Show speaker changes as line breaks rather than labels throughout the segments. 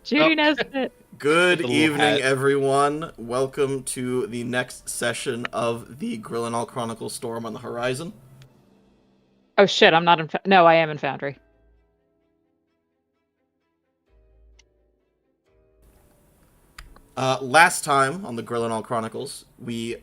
Judy knows it.
Good
The little
evening,
hat.
everyone. Welcome to the next session of the Grillonal Chronicles Storm on the Horizon.
Oh shit, I'm not in... No, I am in Foundry.
Last time on the Grillonal Chronicles, we,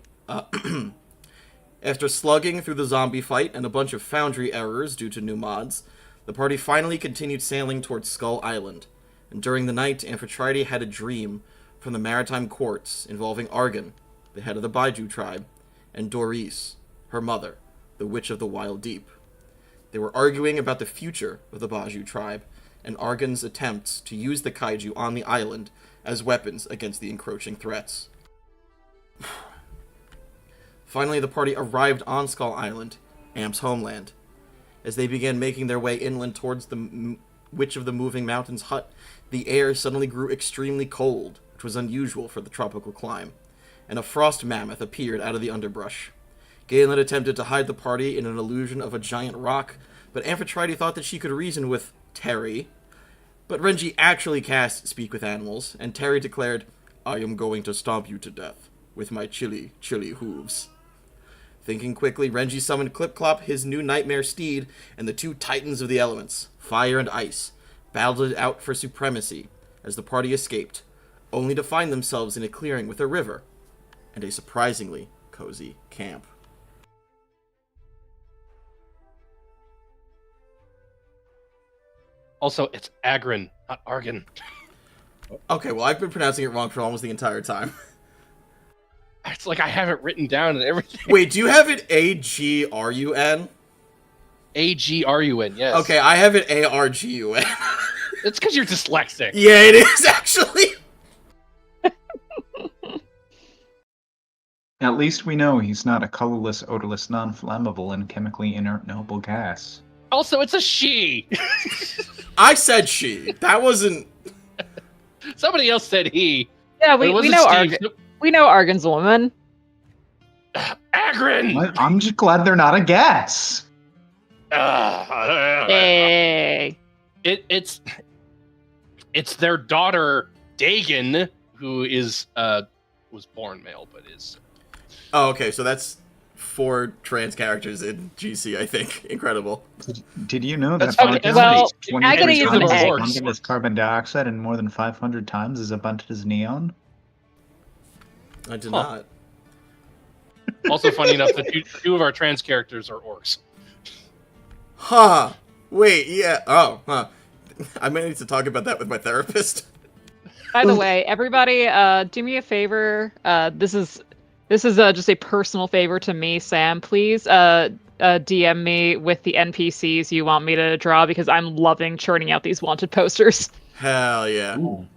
after slugging through the zombie fight and a bunch of Foundry errors due to new mods, the party finally continued sailing towards Skull Island. And during the night, Amphitrite had a dream from the maritime courts involving Argon, the head of the Baiju tribe, and Doris, her mother, the Witch of the Wild Deep. They were arguing about the future of the Baiju tribe and Argon's attempts to use the kaiju on the island as weapons against the encroaching threats. Finally, the party arrived on Skull Island, Amp's homeland. As they began making their way inland towards the Witch of the Moving Mountains hut, the air suddenly grew extremely cold, which was unusual for the tropical clime, and a frost mammoth appeared out of the underbrush. Galen attempted to hide the party in an illusion of a giant rock, but Amphitrite thought that she could reason with Terry. But Renji actually cast Speak with Animals, and Terry declared, "I am going to stomp you to death with my chilly, chilly hooves." Thinking quickly, Renji summoned Clip-Clop, his new nightmare steed, and the two titans of the elements, fire and ice, battled it out for supremacy as the party escaped, only to find themselves in a clearing with a river and a surprisingly cozy camp.
Also, it's Agrin, not Argon.
Okay, well, I've been pronouncing it wrong for almost the entire time.
It's like I have it written down and everything.
Wait, do you have it A-G-R-U-N?
A-G-R-U-N, yes.
Okay, I have it A-R-G-U-N.
It's because you're dyslexic.
Yeah, it is, actually.
At least we know he's not a colorless, odorless, non-flammable, and chemically inert noble gas.
Also, it's a she.
I said she. That wasn't...
Somebody else said he.
Yeah,
But it
we
wasn't
know
Steve.
Argon. We know Argon's a woman.
Agrin!
I'm just glad they're not a gas.
Hey.
It's their daughter Dagon, who is was born male, but is
Oh, okay, so that's 4 trans characters in GC, I think. Incredible.
Did you know
That's
that
okay,
Argon
well,
is 20
agony is an
times as
egg.
abundant as carbon dioxide and more than 500 times as abundant as neon?
I did
Huh.
not.
also funny enough that two of our trans characters are orcs.
Huh. Wait, yeah. Oh, huh. I may need to talk about that with my therapist.
By the way, everybody, do me a favor. This is just a personal favor to me, Sam. Please, DM me with the NPCs you want me to draw because I'm loving churning out these wanted posters.
Hell yeah.
Ooh.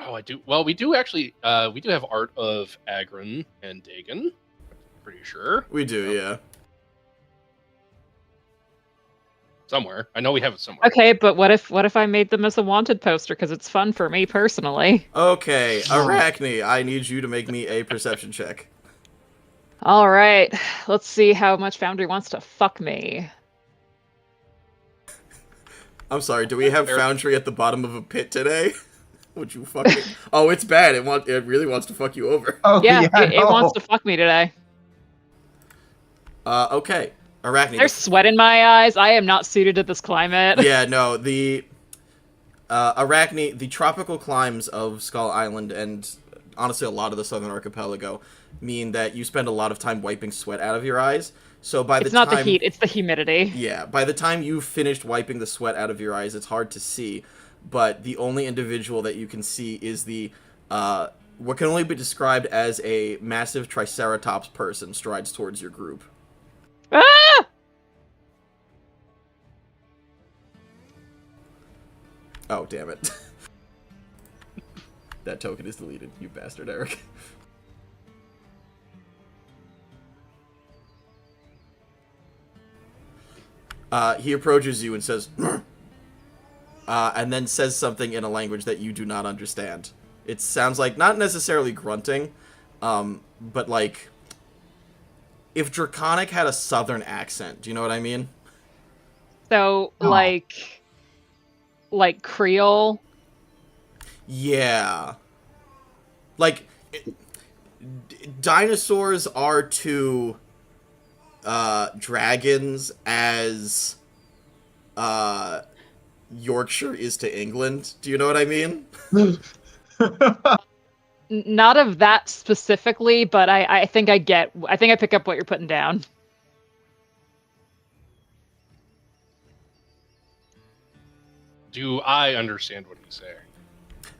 Oh, I do. Well, we do actually. We do have art of Agrin and Dagon. Pretty sure
We do, yeah.
somewhere. I know we have it somewhere.
Okay, but what if I made them as a wanted poster because it's fun for me personally?
Okay, Arachne, I need you to make me a perception check.
All right, let's see how much Foundry wants to fuck me.
I'm sorry, do we have Foundry at the bottom of a pit today? Would you fuck me? Oh, it's bad. It really wants to fuck you over.
Oh,
Yeah,
I
it wants
know.
to fuck me today.
Okay. Arachne.
There's sweat in my eyes. I am not suited to this climate.
Yeah, no, the Arachne, the tropical climes of Skull Island and honestly a lot of the Southern Archipelago mean that you spend a lot of time wiping sweat out of your eyes. So by the
It's
time
not the heat, it's the humidity.
Yeah, by the time you've finished wiping the sweat out of your eyes, it's hard to see. But the only individual that you can see is the what can only be described as a massive triceratops person strides towards your group.
Ah!
Oh, damn it. That token is deleted, you bastard, Eric. He approaches you and says, and then says something in a language that you do not understand. It sounds like, not necessarily grunting, but like, if Draconic had a southern accent, do you know what I mean?
So, like Creole?
Yeah. Like, dinosaurs are to dragons as Yorkshire is to England. Do you know what I mean?
Not of that specifically, but I think I pick up what you're putting down.
Do I understand what he's saying?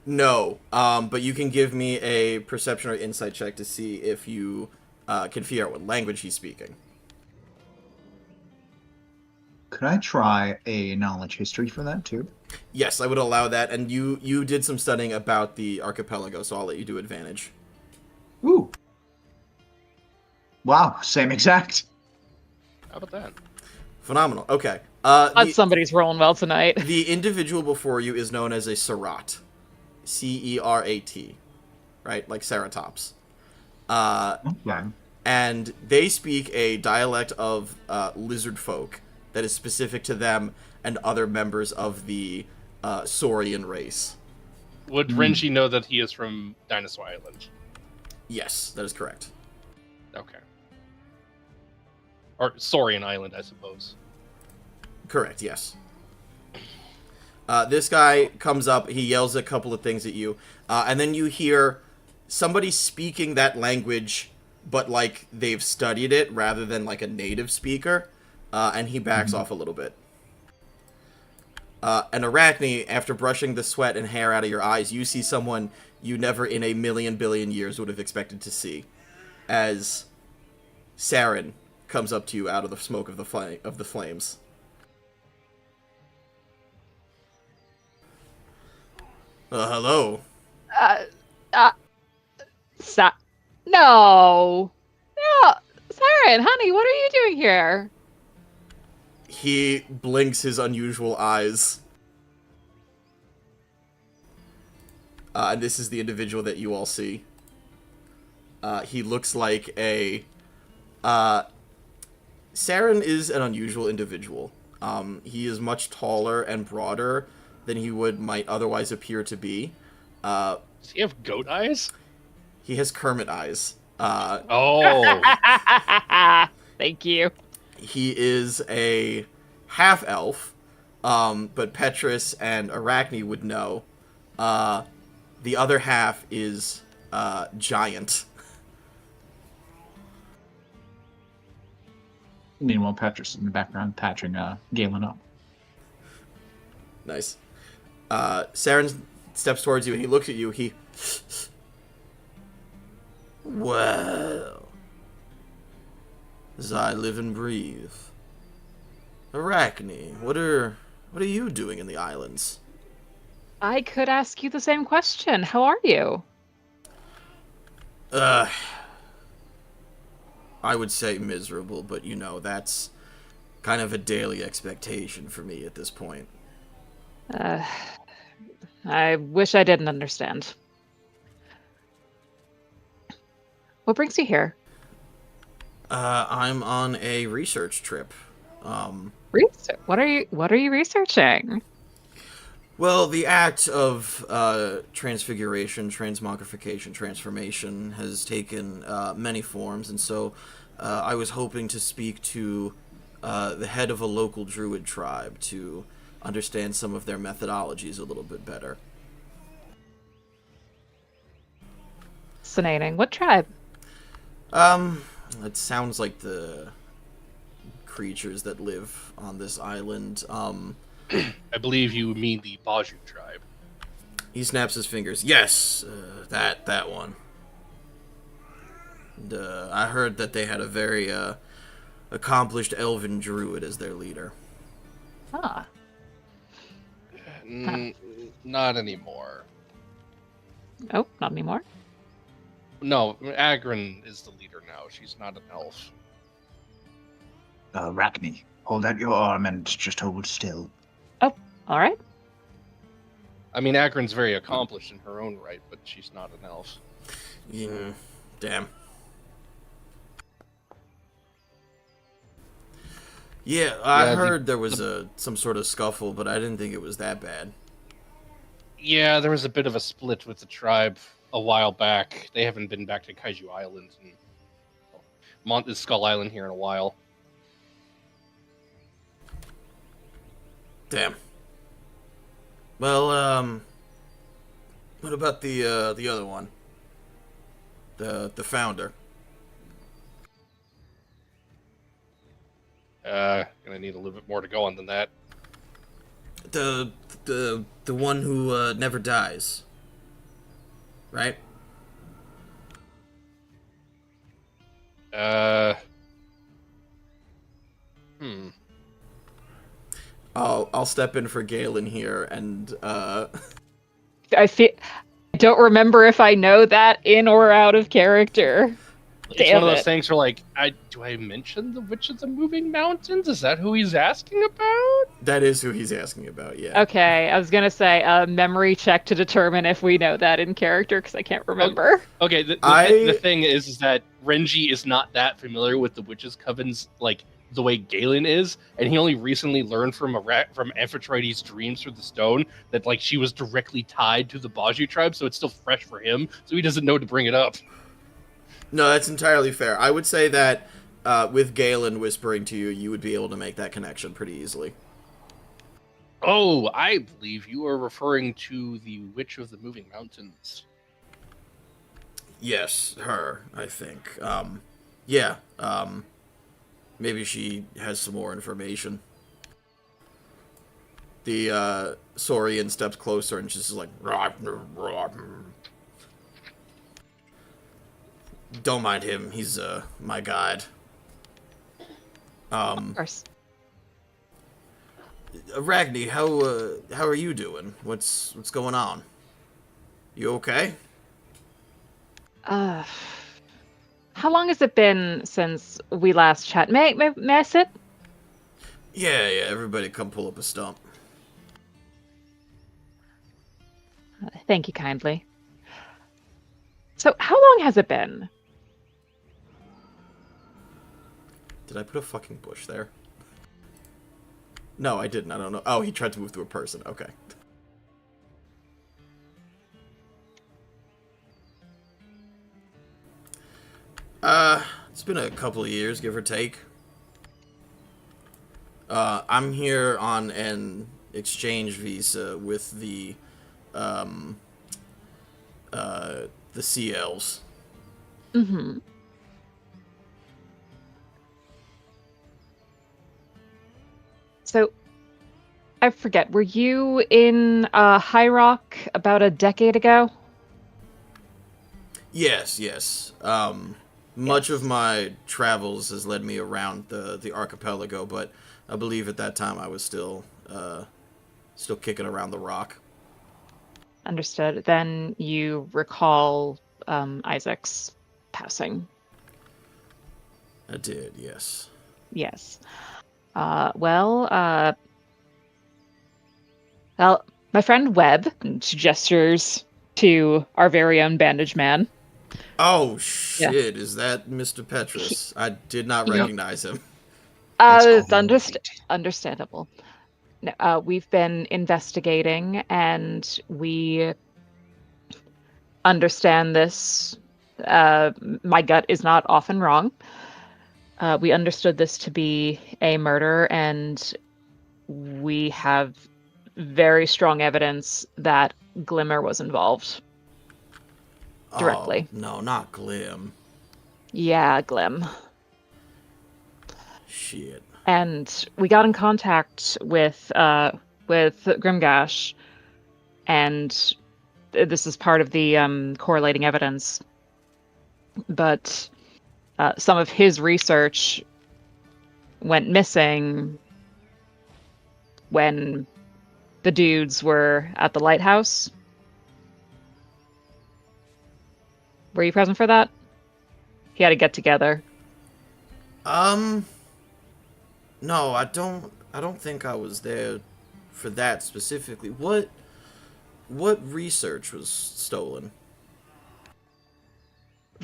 No, but you can give me a perception or insight check to see if you can figure out what language he's speaking.
Could I try a knowledge history for that too?
Yes, I would allow that, and you did some studying about the archipelago, so I'll let you do advantage.
Ooh. Wow, same exact.
How about that?
Phenomenal. Okay.
Somebody's rolling well tonight.
The individual before you is known as a Cerat. Cerat. Right? Like Ceratops.
Okay.
And they speak a dialect of lizard folk that is specific to them and other members of the Saurian race.
Would Renji know that he is from Dinosaur Island?
Yes, that is correct.
Okay. Or Saurian Island, I suppose.
Correct, yes. This guy comes up, he yells a couple of things at you, and then you hear somebody speaking that language, but like they've studied it rather than like a native speaker, and he backs off a little bit. And Arachne, after brushing the sweat and hair out of your eyes, you see someone you never in a million billion years would have expected to see, as Saren comes up to you out of the smoke of the flames. Hello.
No, Saren, honey, what are you doing here?
He blinks his unusual eyes. And this is the individual that you all see. He looks like a... Saren is an unusual individual. He is much taller and broader than he might otherwise appear to be.
Does he have goat eyes?
He has Kermit eyes.
Oh.
Thank you.
He is a half-elf, but Petrus and Arachne would know. The other half is giant.
Meanwhile, Petrus in the background patching Galen up.
Nice. Saren steps towards you and he looks at you. Well, as I live and breathe. Arachne, what are you doing in the islands?
I could ask you the same question. How are you?
I would say miserable, but you know, that's kind of a daily expectation for me at this point.
I wish I didn't understand. What brings you here?
I'm on a research trip.
What are you researching?
Well, the act of transfiguration, transmogrification, transformation has taken many forms, and so I was hoping to speak to the head of a local druid tribe to understand some of their methodologies a little bit better.
Fascinating. What tribe?
It sounds like the creatures that live on this island.
I believe you mean the Baju tribe.
He snaps his fingers. Yes, that one. And, I heard that they had a very accomplished elven druid as their leader.
Huh.
Not anymore.
Oh, not anymore?
No, Agrin is the leader now. She's not an elf.
Arachne, hold out your arm and just hold still.
Oh, all right.
I mean, Agrin's very accomplished in her own right, but she's not an elf.
Yeah, damn. Yeah, I heard there was some sort of scuffle, but I didn't think it was that bad.
Yeah, there was a bit of a split with the tribe a while back. They haven't been back to Kaiju Island and Skull Island here in a while.
Damn. Well, what about the other one? The founder.
Gonna need a little bit more to go on than that.
The one who never dies. Right? I'll step in for Galen here, and
I don't remember if I know that in or out of character.
It's one of those things where, like, do I mention the Witch of the Moving Mountains? Is that who he's asking about?
That is who he's asking about, yeah.
Okay, I was gonna say memory check to determine if we know that in character, because I can't remember.
Okay, the thing is that Renji is not that familiar with the Witches' Covens, like, the way Galen is, and he only recently learned from Amphitrite's dreams through the stone that, like, she was directly tied to the Baju tribe, so it's still fresh for him, so he doesn't know to bring it up.
No, that's entirely fair. I would say that with Galen whispering to you, you would be able to make that connection pretty easily.
Oh, I believe you are referring to the Witch of the Moving Mountains.
Yes, her, I think. Yeah, maybe she has some more information. The Saurian steps closer and she's just like... Don't mind him. He's my guide.
Of course.
Ragni, how are you doing? What's going on? You okay?
How long has it been since we last chat? May I sit?
Yeah. Everybody, come pull up a stump.
Thank you kindly. So, how long has it been?
Did I put a fucking bush there? No, I didn't. I don't know. Oh, he tried to move through a person. Okay. It's been a couple of years, give or take. I'm here on an exchange visa with the CLs.
Mm-hmm. So, I forget, were you in High Rock about a decade ago?
Yes. Much of my travels has led me around the archipelago, but I believe at that time I was still kicking around the rock.
Understood. Then you recall Isaac's passing.
I did, yes.
Yes. Well, my friend Webb, and she gestures to our very own bandage man.
Oh, shit. Yeah. Is that Mr. Petrus? I did not recognize him.
It's understandable. We've been investigating, and we understand this. My gut is not often wrong. We understood this to be a murder, and we have very strong evidence that Glimmer was involved. Directly.
Oh, no, not Glim.
Yeah, Glim.
Shit.
And we got in contact with Grimgash, and this is part of the correlating evidence. But some of his research went missing when the dudes were at the lighthouse. Were you present for that? He had a get together.
No, I don't think I was there for that specifically. What research was stolen?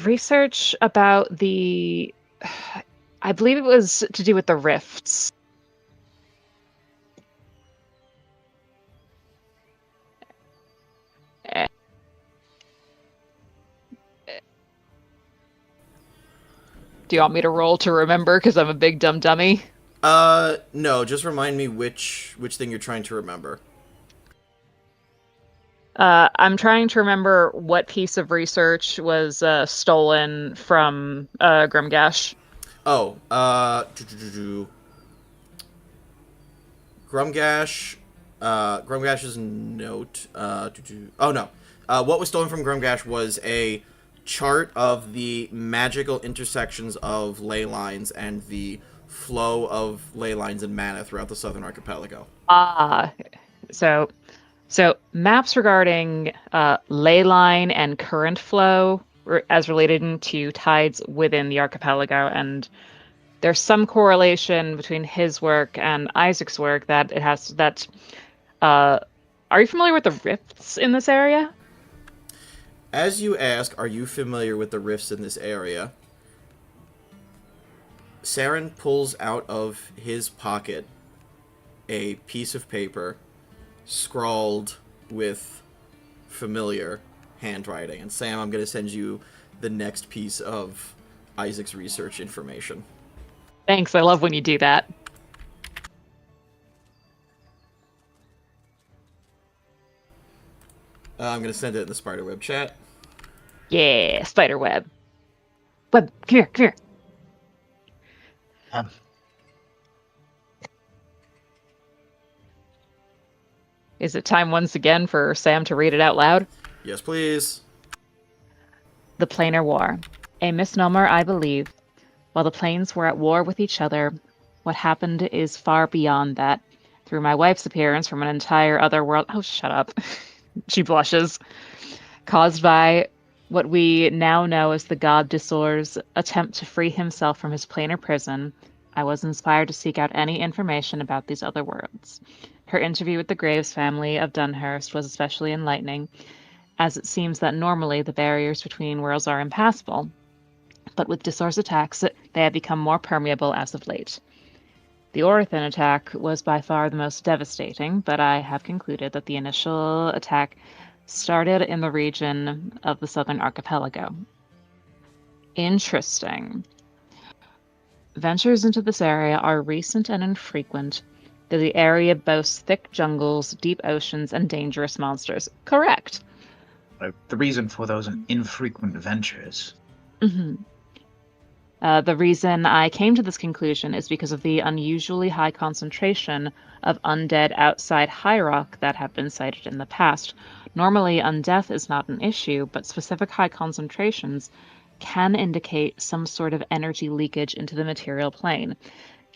Research about I believe it was to do with the rifts. Do you want me to roll to remember? Because I'm a big dumb dummy.
No. Just remind me which thing you're trying to remember.
I'm trying to remember what piece of research was stolen from Grimgash.
Oh, Grumgash, Grumgash's note. Oh no, what was stolen from Grumgash was a chart of the magical intersections of ley lines and the flow of ley lines and mana throughout the Southern Archipelago.
Ah, so maps regarding ley line and current flow as related to tides within the archipelago, and there's some correlation between his work and Isaac's work that it has that. Are you familiar with the rifts in this area?
As you ask, are you familiar with the rifts in this area? Saren pulls out of his pocket a piece of paper scrawled with familiar handwriting. And Sam, I'm going to send you the next piece of Isaac's research information.
Thanks, I love when you do that.
I'm going to send it in the spiderweb chat.
Yeah, spiderweb. Web, come here, come here. Is it time once again for Sam to read it out loud?
Yes, please.
The Planar War. A misnomer, I believe. While the planes were at war with each other, what happened is far beyond that. Through my wife's appearance from an entire other world... Oh, shut up. She blushes. Caused by what we now know as the god Disor's attempt to free himself from his planar prison, I was inspired to seek out any information about these other worlds. Her interview with the Graves family of Dunhurst was especially enlightening, as it seems that normally the barriers between worlds are impassable, but with Disor's attacks, they have become more permeable as of late. The Orithin attack was by far the most devastating, but I have concluded that the initial attack started in the region of the Southern Archipelago. Interesting. Ventures into this area are recent and infrequent, though the area boasts thick jungles, deep oceans, and dangerous monsters. Correct.
The reason for those infrequent ventures.
Mm-hmm. The reason I came to this conclusion is because of the unusually high concentration of undead outside High Rock that have been cited in the past. Normally, undeath is not an issue, but specific high concentrations can indicate some sort of energy leakage into the material plane.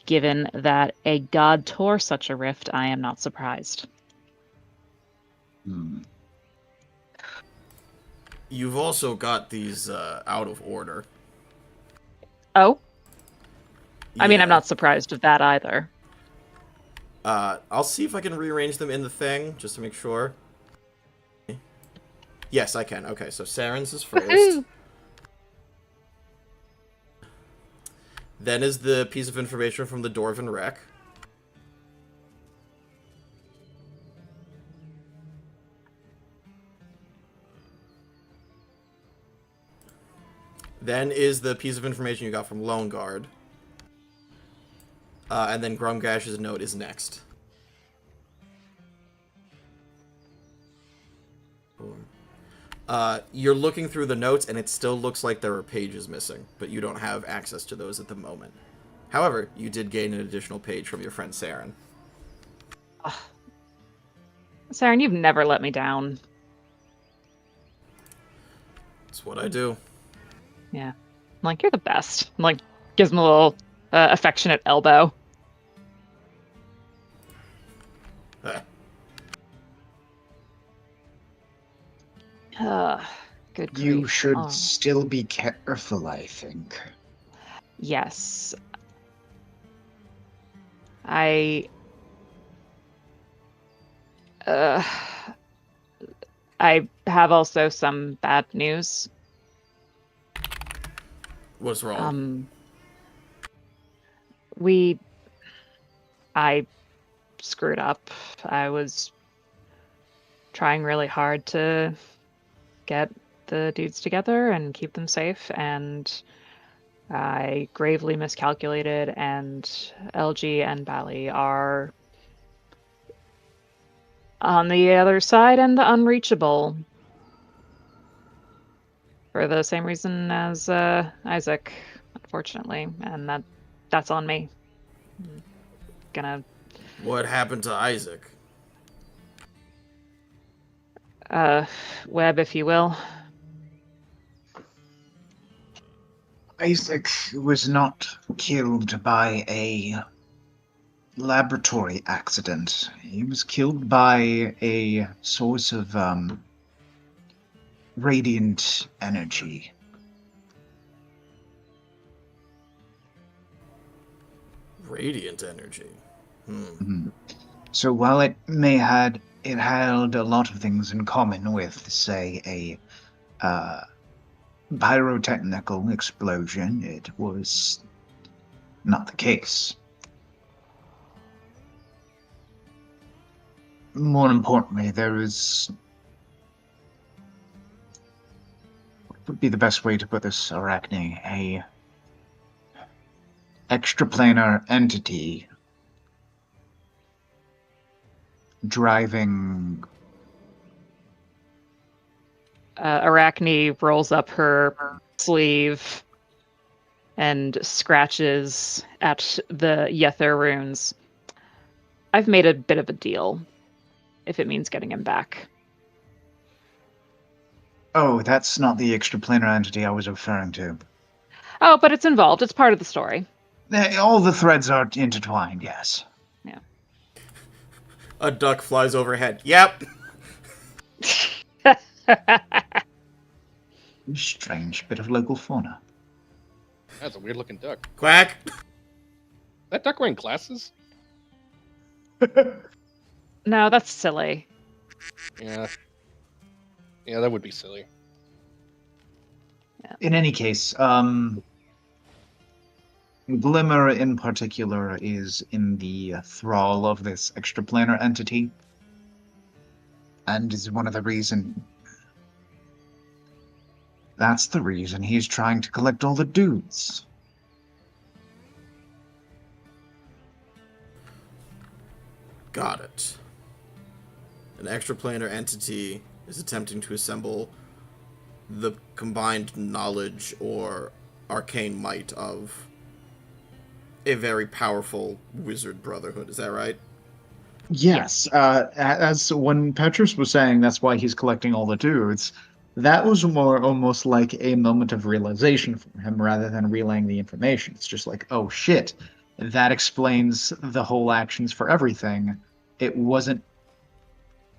Given that a god tore such a rift, I am not surprised.
You've also got these out of order.
Oh?
Yeah.
I mean, I'm not surprised of that either.
I'll see if I can rearrange them in the thing, just to make sure. Yes, I can. Okay, so Saren's is first.
Woohoo!
Then is the piece of information from the Dwarven wreck. Then is the piece of information you got from Lone Guard. And then Grumgash's note is next. You're looking through the notes, and it still looks like there are pages missing, but you don't have access to those at the moment. However, you did gain an additional page from your friend Saren.
Saren, you've never let me down.
That's what I do.
Yeah. I'm like, you're the best. I'm like, gives him a little affectionate elbow. Good grief.
You should still be careful, I think.
Yes. I have also some bad news.
What's wrong?
I screwed up. I was trying really hard to get the dudes together and keep them safe, and I gravely miscalculated, and LG and Bali are on the other side and unreachable. For the same reason as Isaac, unfortunately, and that's on me. I'm gonna
What happened to Isaac?
web, if you will.
Isaac was not killed by a laboratory accident. He was killed by a source of radiant energy.
Radiant energy.
So while it held a lot of things in common with, say, a pyrotechnical explosion, it was not the case. More importantly, there was... What would be the best way to put this, Arachne? A extraplanar entity driving...
Arachne rolls up her sleeve and scratches at the Yether runes. I've made a bit of a deal, if it means getting him back.
Oh, that's not the extraplanar entity I was referring to.
Oh, but it's involved. It's part of the story.
All the threads are intertwined, yes.
Yeah.
A duck flies overhead. Yep.
Strange bit of local fauna.
That's a weird looking duck.
Quack.
That duck wearing glasses?
No, that's silly.
Yeah. Yeah, that would be silly.
In any case, Glimmer in particular is in the thrall of this extraplanar entity, and is one of the reason. That's the reason he's trying to collect all the dudes.
Got it. An extraplanar entity is attempting to assemble the combined knowledge or arcane might of a very powerful wizard brotherhood. Is that right?
Yes, as when Petrus was saying that's why he's collecting all the dudes, that was more almost like a moment of realization for him rather than relaying the information. It's just like, oh shit, that explains the whole actions for everything. It wasn't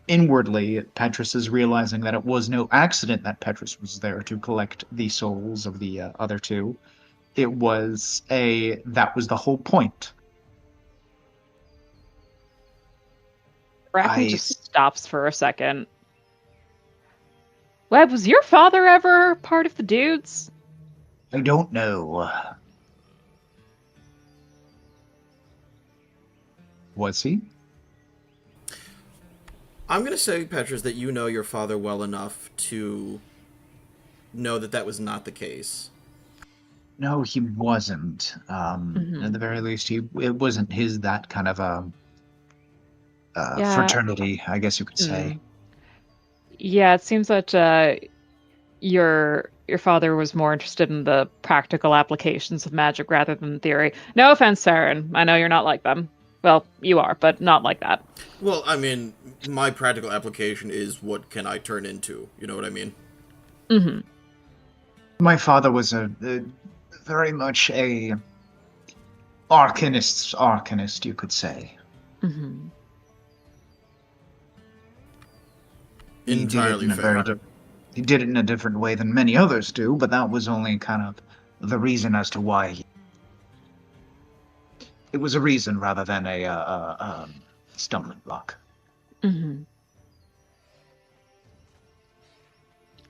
inwardly, Petrus is realizing that it was no accident that Petrus was there to collect the souls of the other two. It was that was the whole point.
Arachne just stops for a second. Web, was your father ever part of the dudes?
I don't know. Was he?
I'm going to say, Petrus, that you know your father well enough to know that that was not the case.
No, he wasn't. At the very least, it wasn't his that kind of fraternity, I guess you could say.
Yeah, it seems that your father was more interested in the practical applications of magic rather than theory. No offense, Saren. I know you're not like them. Well, you are, but not like that.
Well, I mean, my practical application is what can I turn into? You know what I mean?
Mm-hmm.
My father was a very much a arcanist's arcanist, you could say.
Mm-hmm.
Entirely fair.
He did it in a different way than many others do, but that was only kind of the reason as to why it was a reason rather than a stumbling block.
Mm-hmm.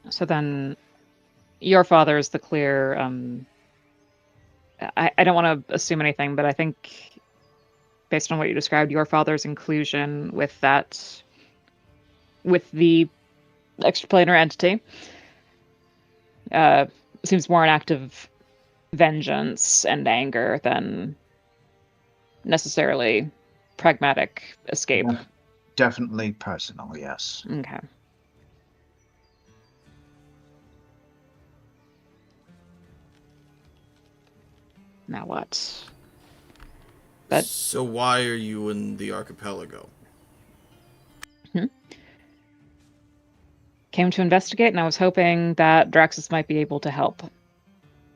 So then, your father is the clear. I don't want to assume anything, but I think, based on what you described, your father's inclusion with the extraplanar entity, seems more an act of vengeance and anger than necessarily pragmatic escape.
Definitely personal, yes.
Okay. Now what? But
So why are you in the archipelago?
came to investigate, and I was hoping that Draxus might be able to help.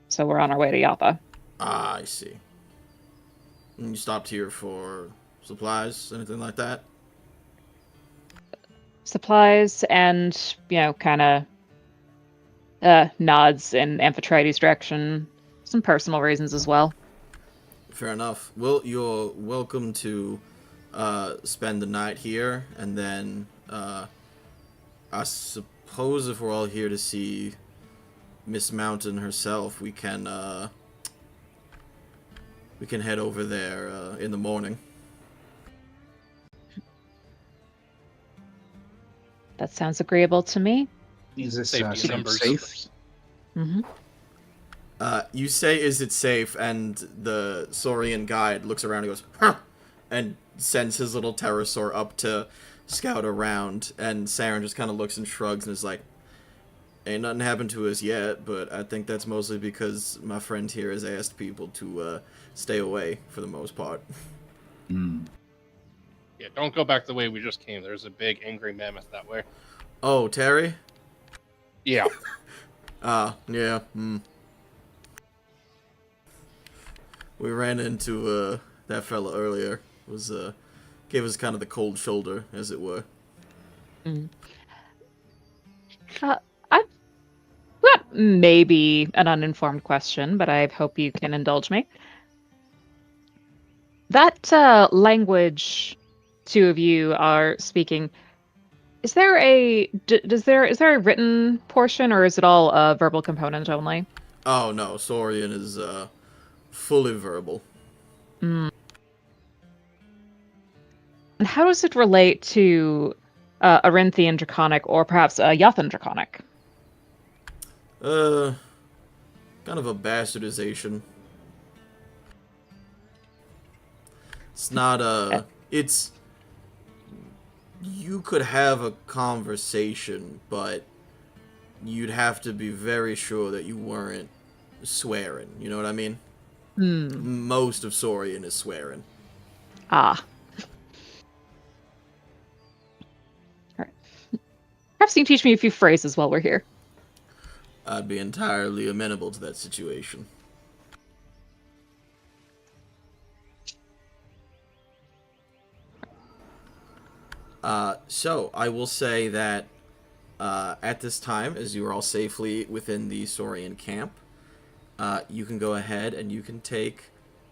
So we're on our way to Yatha.
Ah, I see. And you stopped here for supplies, anything like that?
Supplies and, kind of nods in Amphitrite's direction. Some personal reasons as well.
Fair enough. Well, you're welcome to spend the night here, and then I suppose if we're all here to see Miss Mountain herself, we can head over there in the morning.
That sounds agreeable to me.
Is this
Safety in numbers.
safe?
Mm-hmm.
You say, "Is it safe?" And the Saurian guide looks around and goes, "Huh!" and sends his little pterosaur up to scout around. And Saren just kind of looks and shrugs and is like, "Ain't nothing happened to us yet, but I think that's mostly because my friend here has asked people to stay away for the most part."
Mm.
Yeah, don't go back the way we just came. There's a big angry mammoth that way.
Oh, Terry?
Yeah.
Yeah. We ran into that fella earlier. Was gave us kind of the cold shoulder, as it were.
I've got maybe an uninformed question, but I hope you can indulge me. That language two of you are speaking, is there is there a written portion, or is it all a verbal component only?
Oh no, Saurian is fully verbal.
And how does it relate to Orinthian Draconic, or perhaps Yathan Draconic?
Kind of a bastardization. It's not it's... You could have a conversation, but you'd have to be very sure that you weren't swearing. You know what I mean? Most of Saurian is swearing.
Ah. Alright. Perhaps you can teach me a few phrases while we're here.
I'd be entirely amenable to that situation. So, I will say that at this time, as you are all safely within the Saurian camp, you can go ahead and you can take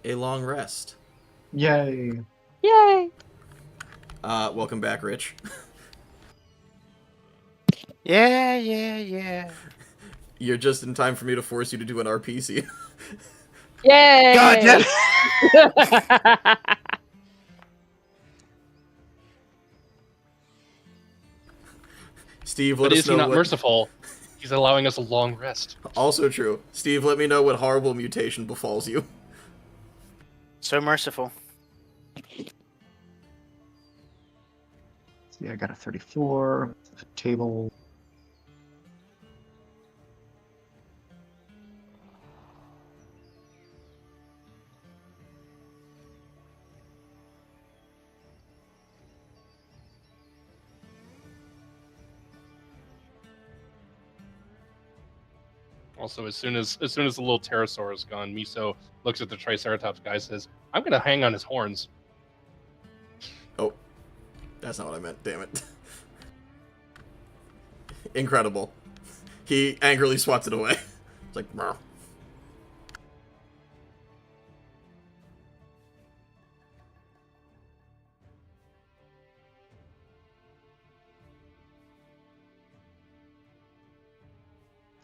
a long rest.
Yay.
Yay!
Welcome back, Rich.
Yeah.
You're just in time for me to force you to do an RPC.
Yay!
God damn.
Steve, let
But
us
is he
know
not
what...
merciful? He's allowing us a long rest.
Also true. Steve, let me know what horrible mutation befalls you.
So merciful.
See, I got a 34. A table.
Also, as soon as the little pterosaur is gone, Miso looks at the Triceratops guy and says, "I'm gonna hang on his horns."
Oh. That's not what I meant, damn it. Incredible. He angrily swats it away. It's like, brr.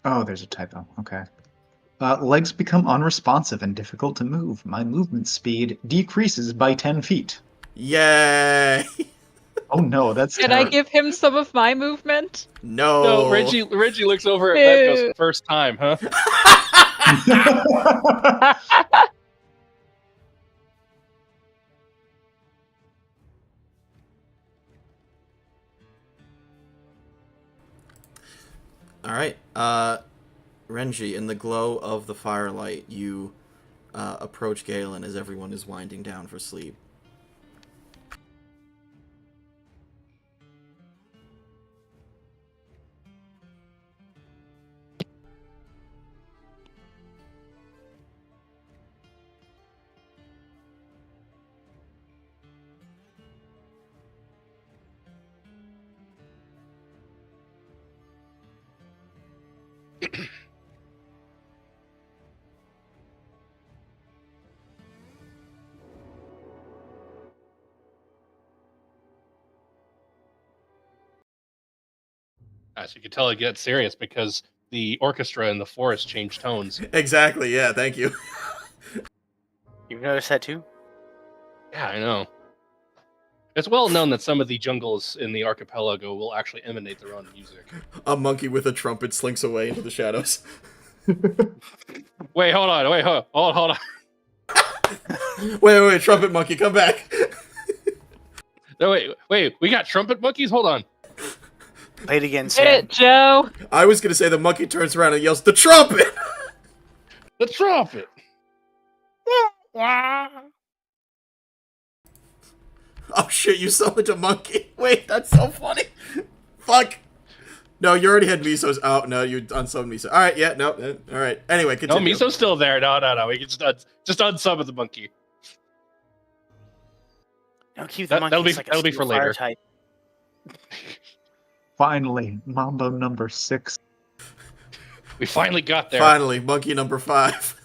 Oh, there's a typo. Okay. Legs become unresponsive and difficult to move. My movement speed decreases by 10 feet.
Yay!
Oh no, that's
Can I give him some of my movement?
No.
No, Reggie looks over at Lev and goes, "First time, huh?"
All right. Renji, in the glow of the firelight, you approach Galen as everyone is winding down for sleep.
As you can tell, it gets serious because the orchestra in the forest changed tones.
Exactly. Yeah. Thank you.
You've noticed that too?
Yeah, I know. It's well known that some of the jungles in the archipelago will actually emanate their own music.
A monkey with a trumpet slinks away into the shadows.
Wait, hold on. Wait, hold on.
Wait, trumpet monkey, come back.
No, wait. We got trumpet monkeys? Hold on.
Play it again,
Hit
Sam.
it, Joe.
I was gonna say the monkey turns around and yells, "The trumpet!"
The trumpet.
Oh shit, you summoned a monkey. Wait, that's so funny. Fuck. No, you already had Miso's. Oh, no, you unsummoned Miso. Alright, yeah, no. Alright. Anyway,
No,
continue.
Miso's still there. No. We can just unsummon the monkey.
No, keep the monkey.
That'll be for later.
Type.
Finally, Mambo number 6.
We finally got there.
Finally, monkey number 5.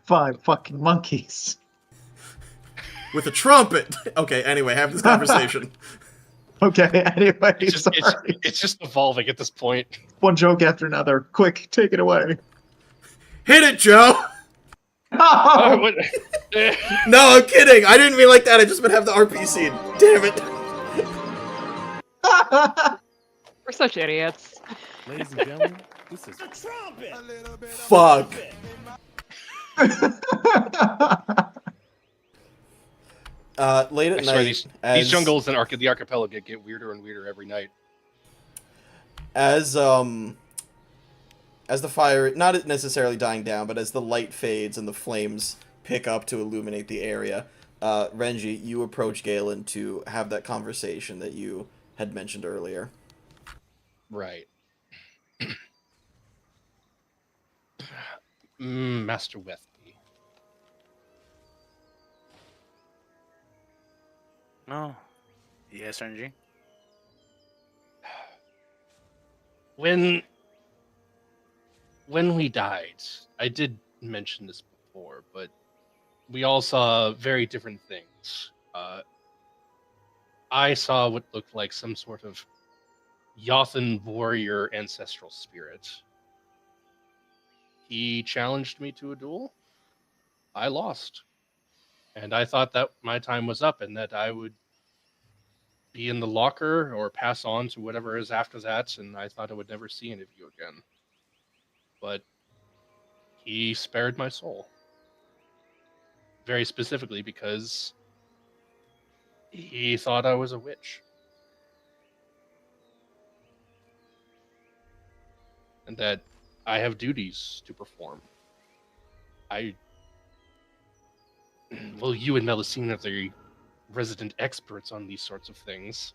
Five fucking monkeys.
With a trumpet! Okay, anyway, have this conversation.
Okay, anyway,
It's just evolving at this point.
One joke after another. Quick, take it away.
Hit it, Joe!
Oh, what-
No, I'm kidding! I didn't mean like that, I just meant have the RP scene. Damn it!
We're such idiots.
Ladies and gentlemen, this is the trumpet.
Fuck. Late at
I swear,
night,
these jungles in the archipelago get weirder and weirder every night.
As the fire, not necessarily dying down, but as the light fades and the flames pick up to illuminate the area, Renji, you approach Galen to have that conversation that you had mentioned earlier.
Right. Master Wethby.
No. Yes, RNG.
When we died, I did mention this before, but we all saw very different things. I saw what looked like some sort of Yothan warrior ancestral spirit. He challenged me to a duel. I lost. And I thought that my time was up and that I would be in the locker or pass on to whatever is after that, and I thought I would never see any of you again. But he spared my soul. Very specifically because he thought I was a witch. And that I have duties to perform. Well, you and Melusine are the resident experts on these sorts of things.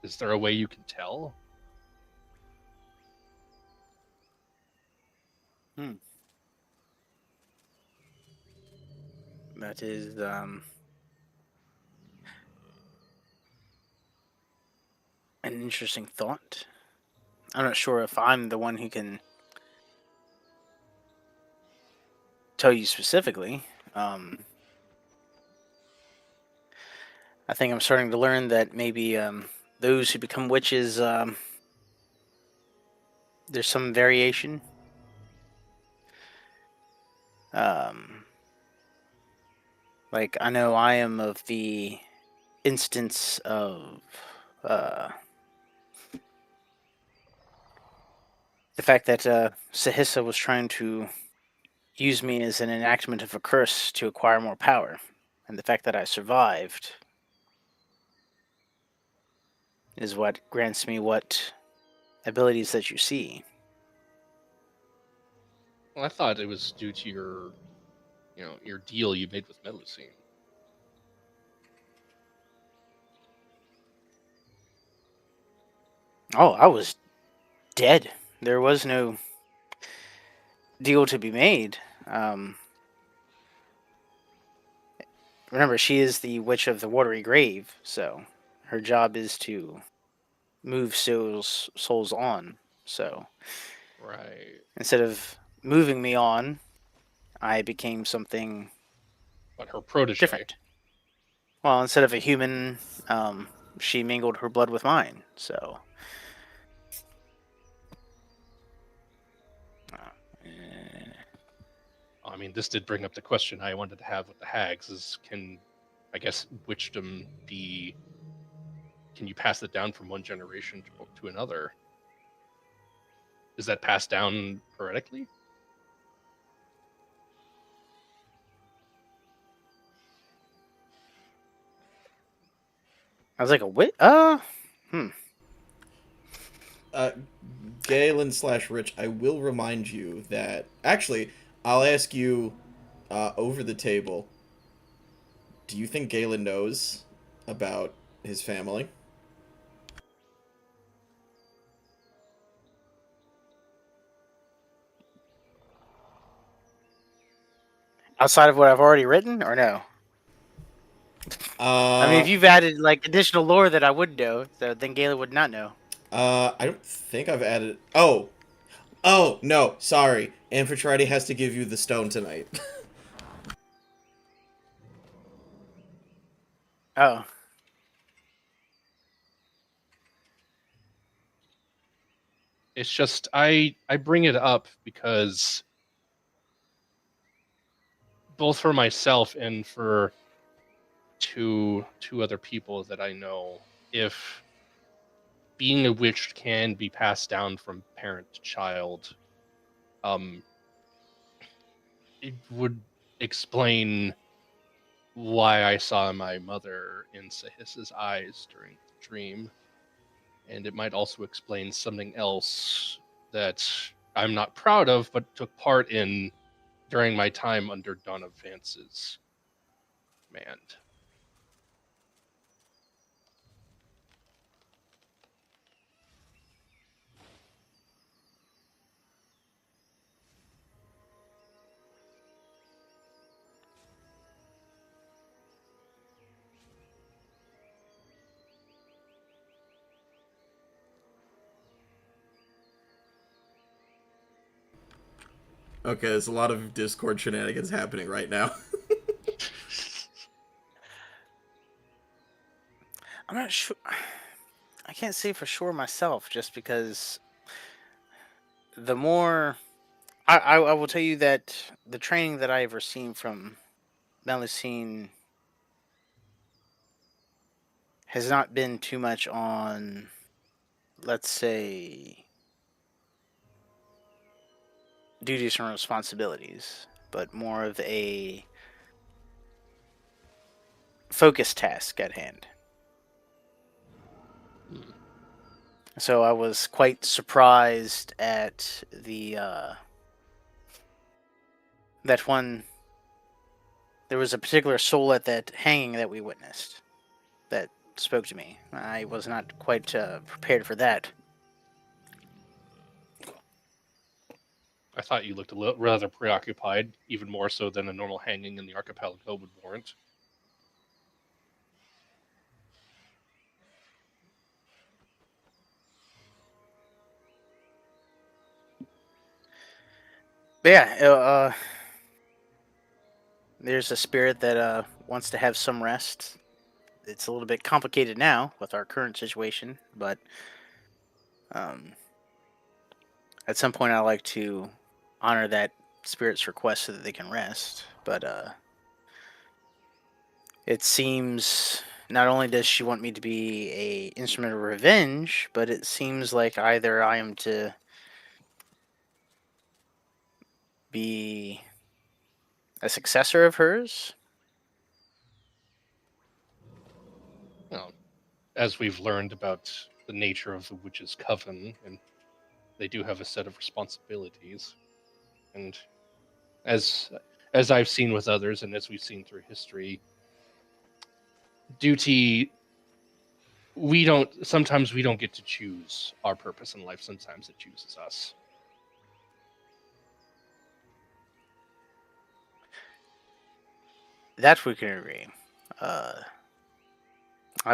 Is there a way you can tell?
That is an interesting thought. I'm not sure if I'm the one who can tell you specifically. I think I'm starting to learn that maybe those who become witches, there's some variation. Like, I know I am of the instance of the fact that Sahissa was trying to use me as an enactment of a curse to acquire more power, and the fact that I survived is what grants me what abilities that you see.
Well, I thought it was due to your deal you made with Melusine.
Oh, I was dead. There was no deal to be made. Remember, she is the Witch of the Watery Grave, so her job is to move souls on. So
Right.
instead of moving me on, I became something
But her protege.
different. Well, instead of a human, she mingled her blood with mine. So,
I mean, this did bring up the question I wanted to have with the hags: is I guess, witchdom be? Can you pass it down from one generation to another? Is that passed down heretically?
I was like, a wit?
Galen / Rich, I will remind you that actually, I'll ask you over the table. Do you think Galen knows about his family?
Outside of what I've already written, or no? I mean, if you've added like additional lore that I would know, so then Galen would not know.
I don't think I've added. Oh, no, sorry. Amphitrite has to give you the stone tonight.
Oh,
It's just I bring it up because both for myself and for two other people that I know, if being a witch can be passed down from parent to child, it would explain why I saw my mother in Sahissa's eyes during the dream. And it might also explain something else that I'm not proud of, but took part in during my time under Donna Vance's command.
Okay, there's a lot of Discord shenanigans happening right now.
I'm not sure. I can't say for sure myself, just because the more I will tell you that the training that I've received from Melusine has not been too much on, let's say, duties and responsibilities, but more of a focus task at hand. So I was quite surprised at the that one. There was a particular soul at that hanging that we witnessed that spoke to me. I was not quite prepared for that.
I thought you looked rather preoccupied, even more so than a normal hanging in the archipelago would warrant.
But yeah, there's a spirit that wants to have some rest. It's a little bit complicated now with our current situation, but at some point I like to honor that spirit's request so that they can rest. But It seems not only does she want me to be a instrument of revenge, but it seems like either I am to be a successor of hers.
Well, as we've learned about the nature of the witch's coven, and they do have a set of responsibilities, and as I've seen with others, and as we've seen through history, duty. Sometimes we don't get to choose our purpose in life. Sometimes it chooses us.
That we can agree. I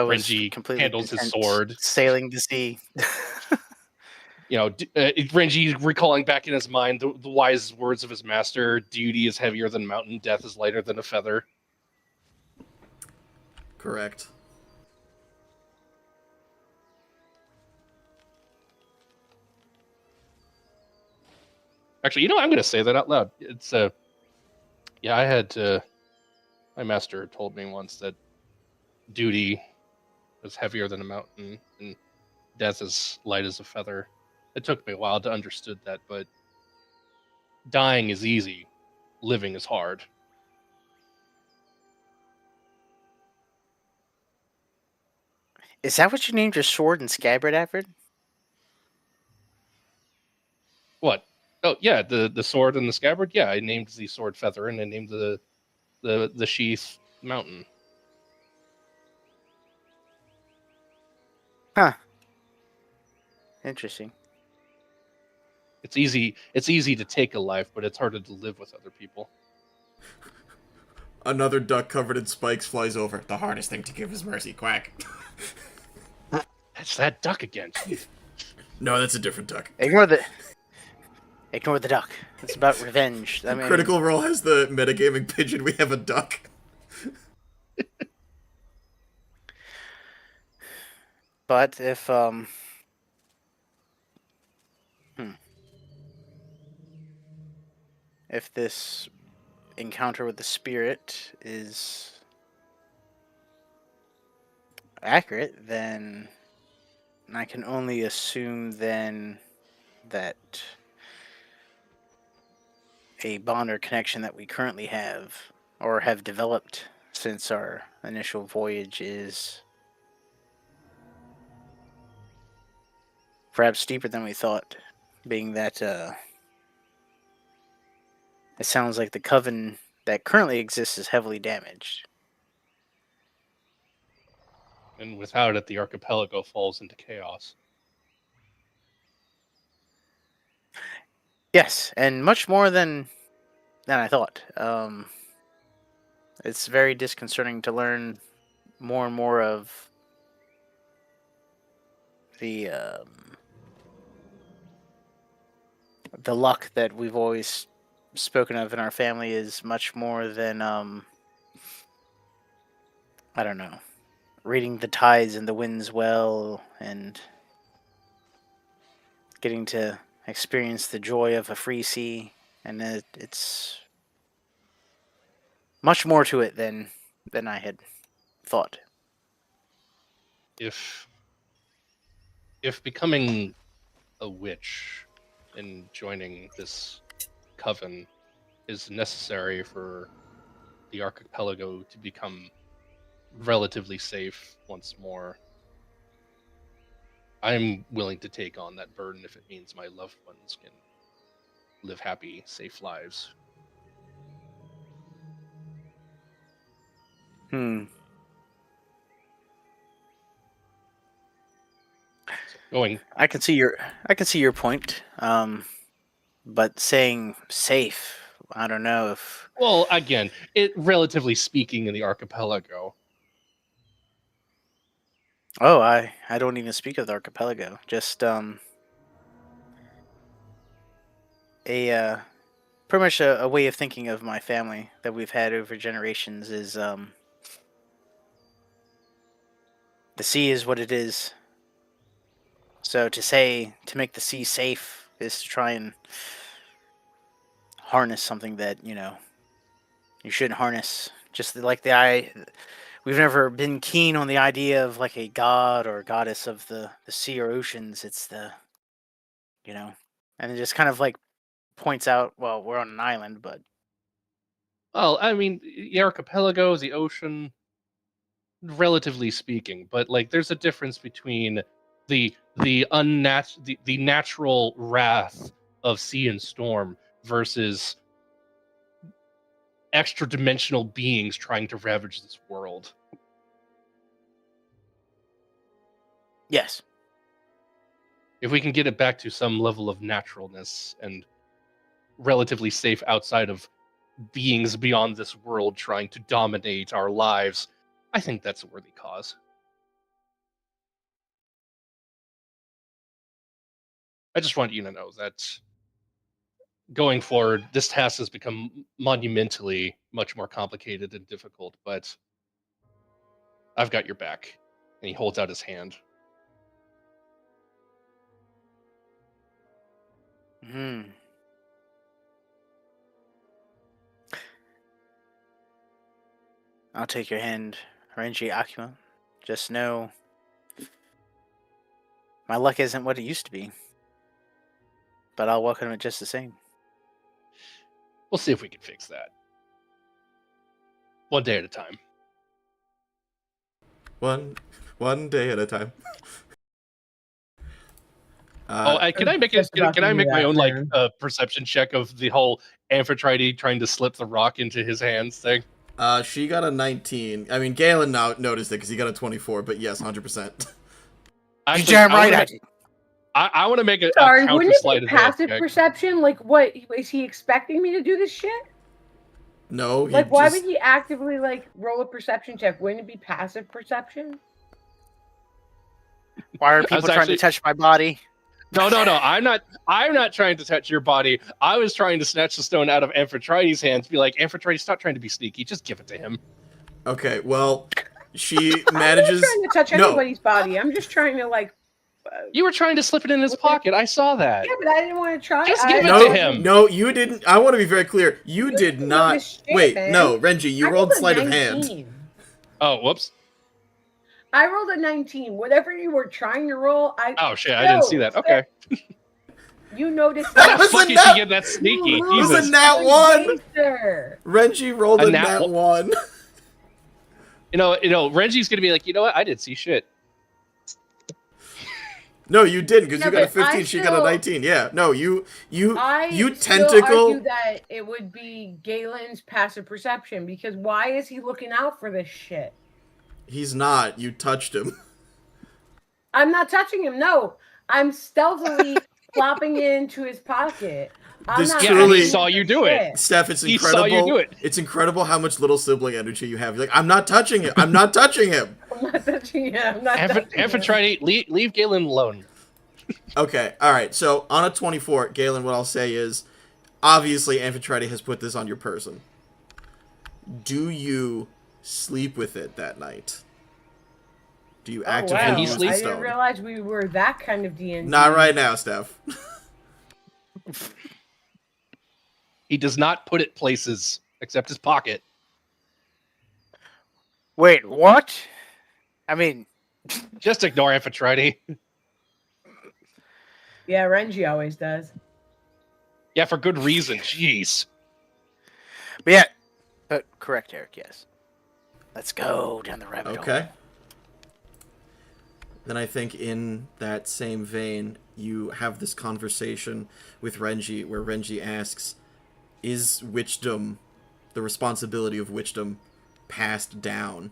was
Renji
completely
handles his
content
sword.
sailing the sea.
Renji recalling back in his mind the wise words of his master: "Duty is heavier than a mountain, death is lighter than a feather."
Correct.
Actually, I'm going to say that out loud. It's I had my master told me once that duty is heavier than a mountain and death is light as a feather. It took me a while to understood that, but dying is easy, living is hard.
Is that what you named your sword and scabbard, Alfred?
What? Oh yeah, the sword and the scabbard. Yeah, I named the sword Feather, and I named the sheath Mountain.
Huh. Interesting.
It's easy. It's easy to take a life, but it's harder to live with other people.
Another duck covered in spikes flies over. The hardest thing to give is mercy. Quack.
That's that duck again.
No, that's a different duck.
Ignore the duck. It's about revenge. I mean,
Critical Role has the metagaming pigeon. We have a duck.
but if if this encounter with the spirit is accurate, then I can only assume then that a bond or connection that we currently have or have developed since our initial voyage is perhaps deeper than we thought, being that it sounds like the coven that currently exists is heavily damaged.
And without it, the archipelago falls into chaos.
Yes, and much more than I thought. It's very disconcerting to learn more and more of the luck that we've always spoken of in our family is much more than I don't know, reading the tides and the winds well and getting to experience the joy of a free sea, and it's much more to it than I had thought.
If becoming a witch and joining this coven is necessary for the archipelago to become relatively safe once more, I'm willing to take on that burden if it means my loved ones can live happy, safe lives.
I can see your point. But saying safe, I don't know if.
Well, again, relatively speaking, in the archipelago.
Oh, I don't even speak of the archipelago. Just pretty much a way of thinking of my family that we've had over generations is the sea is what it is. So to make the sea safe is to try and harness something that you shouldn't harness. Just like we've never been keen on the idea of like a god or goddess of the sea or oceans. It's the, and it just kind of like points out, well, we're on an island, but
Well, I mean, the archipelago is the ocean, relatively speaking, but like, there's a difference between the natural wrath of sea and storm versus extra dimensional beings trying to ravage this world.
yes.
If we can get it back to some level of naturalness and relatively safe outside of beings beyond this world trying to dominate our lives, I think that's a worthy cause. I just want you to know that going forward, this task has become monumentally much more complicated and difficult, but I've got your back. And he holds out his hand.
Hmm. I'll take your hand, Renji Akuma. Just know my luck isn't what it used to be. But I'll welcome it just the same.
We'll see if we can fix that. One day at a time.
One day at a time.
Can I make
just about to do
my
that,
own
man.
perception check of the whole Amphitrite trying to slip the rock into his hands thing?
She got a 19. I mean, Galen now noticed it because he got a 24, but yes, 100%.
You damn right I
wanna
did.
I want to make a
Sorry,
counter
wouldn't it
sleight
be
of hand
passive
check.
perception? Like, what is he expecting me to do this shit?
No, he
Like, why
just...
would he actively like roll a perception check? Wouldn't it be passive perception?
Why are
was
people trying
actually-
to touch my body?
No. I'm not trying to touch your body. I was trying to snatch the stone out of Amphitrite's hands. Be like, Amphitrite, stop trying to be sneaky. Just give it to him.
Okay, well, she
I'm
manages...
not trying to touch
No.
anybody's body. I'm just trying to like.
You were trying to slip it in his pocket. I saw that.
Yeah, but I didn't want to try.
Just give it
No,
to him.
no, you didn't. I want to be very clear. You did
didn't know
not...
this shit,
Wait,
man.
no, Renji, you
I
rolled
a
sleight of hand.
19.
Oh, whoops.
I rolled a 19. Whatever you were trying to roll,
Oh shit, I didn't see that. Okay.
You noticed
That
that.
was
Fuck
a
is she
nat-
get that sneaky?
You
was a
Jesus.
nat one.
Sir.
Renji rolled
A
a
nat
nat 1.
You know, Renji's gonna be like, you know what? I didn't see shit.
No, you didn't, because
Yeah,
you got a
but I
15, she got a
still-
19. Yeah, no, you
I
tentacle...
still argue that it would be Galen's passive perception because why is he looking out for this shit?
He's not. You touched him.
I'm not touching him. No, I'm stealthily flopping it into his pocket. I'm
This
not
truly-
touching
He
saw
his
you do it.
shit.
Steph, it's
He
incredible.
saw you do it.
It's incredible how much little sibling energy you have. You're like, I'm not touching him. I'm not touching him.
I'm not touching him. I'm not touching him.
Amphitrite, leave Galen alone.
Okay, alright, so on a 24, Galen, what I'll say is, obviously Amphitrite has put this on your person. Do you sleep with it that night? Do you actively
wow.
use the
I didn't
stone?
realize we were that kind of D&D.
Not right now, Steph.
He does not put it places except his pocket.
Wait, what? I mean,
Just ignore Amphitrite.
Yeah, Renji always does.
Yeah, for good reason. Jeez.
but yeah. But correct, Eric, yes. Let's go down the rabbit hole.
Okay. Then I think in that same vein, you have this conversation with Renji, where Renji asks, is witchdom, the responsibility of witchdom, passed down?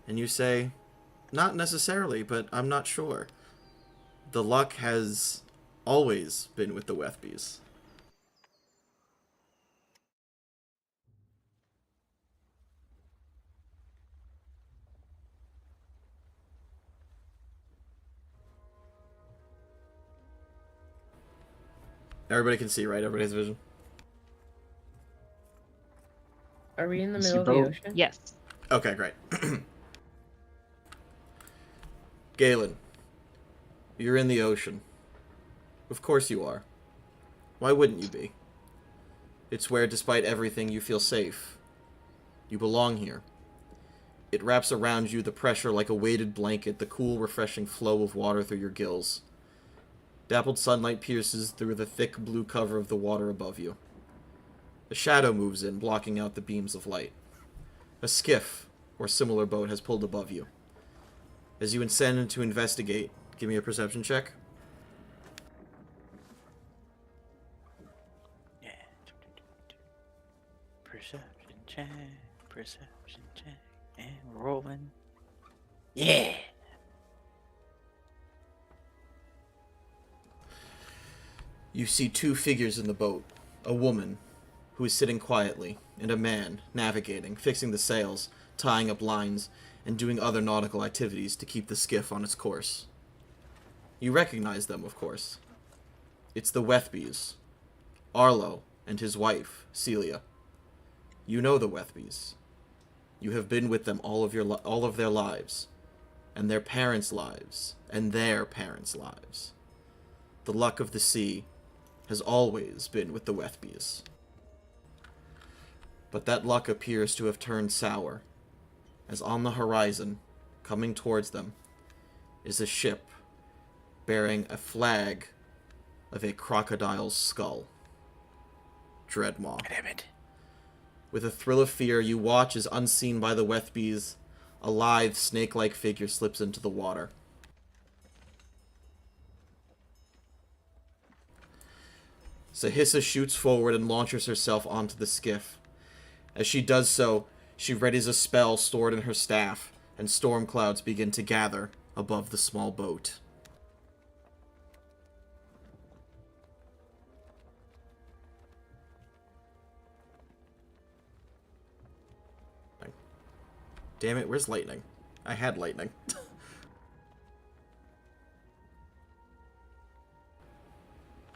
And you say, not necessarily, but I'm not sure. The luck has always been with the Wethbys. Everybody can see, right? Everybody has vision.
Are we in the
You see
middle of the
boat?
ocean?
Yes.
Okay, great. Galen, you're in the ocean. Of course you are. Why wouldn't you be? It's where, despite everything, you feel safe. You belong here. It wraps around you, the pressure like a weighted blanket, the cool, refreshing flow of water through your gills. Dappled sunlight pierces through the thick blue cover of the water above you. A shadow moves in, blocking out the beams of light. A skiff, or similar boat, has pulled above you. As you ascend to investigate, give me a perception check.
Yeah. Perception check, and rolling. Yeah.
You see two figures in the boat. A woman, who is sitting quietly, and a man, navigating, fixing the sails, tying up lines, and doing other nautical activities to keep the skiff on its course. You recognize them, of course. It's the Wethbys, Arlo and his wife, Celia. You know the Wethbys. You have been with them all of their lives, and their parents' lives, and their parents' lives. The luck of the sea has always been with the Wethbys. But that luck appears to have turned sour, as on the horizon, coming towards them, is a ship bearing a flag of a crocodile's skull. Dreadmaw.
Damn it.
With a thrill of fear, you watch as, unseen by the Wethbys, a lithe, snake-like figure slips into the water. Sahissa shoots forward and launches herself onto the skiff. As she does so, she readies a spell stored in her staff, and storm clouds begin to gather above the small boat. Damn it, where's lightning? I had lightning.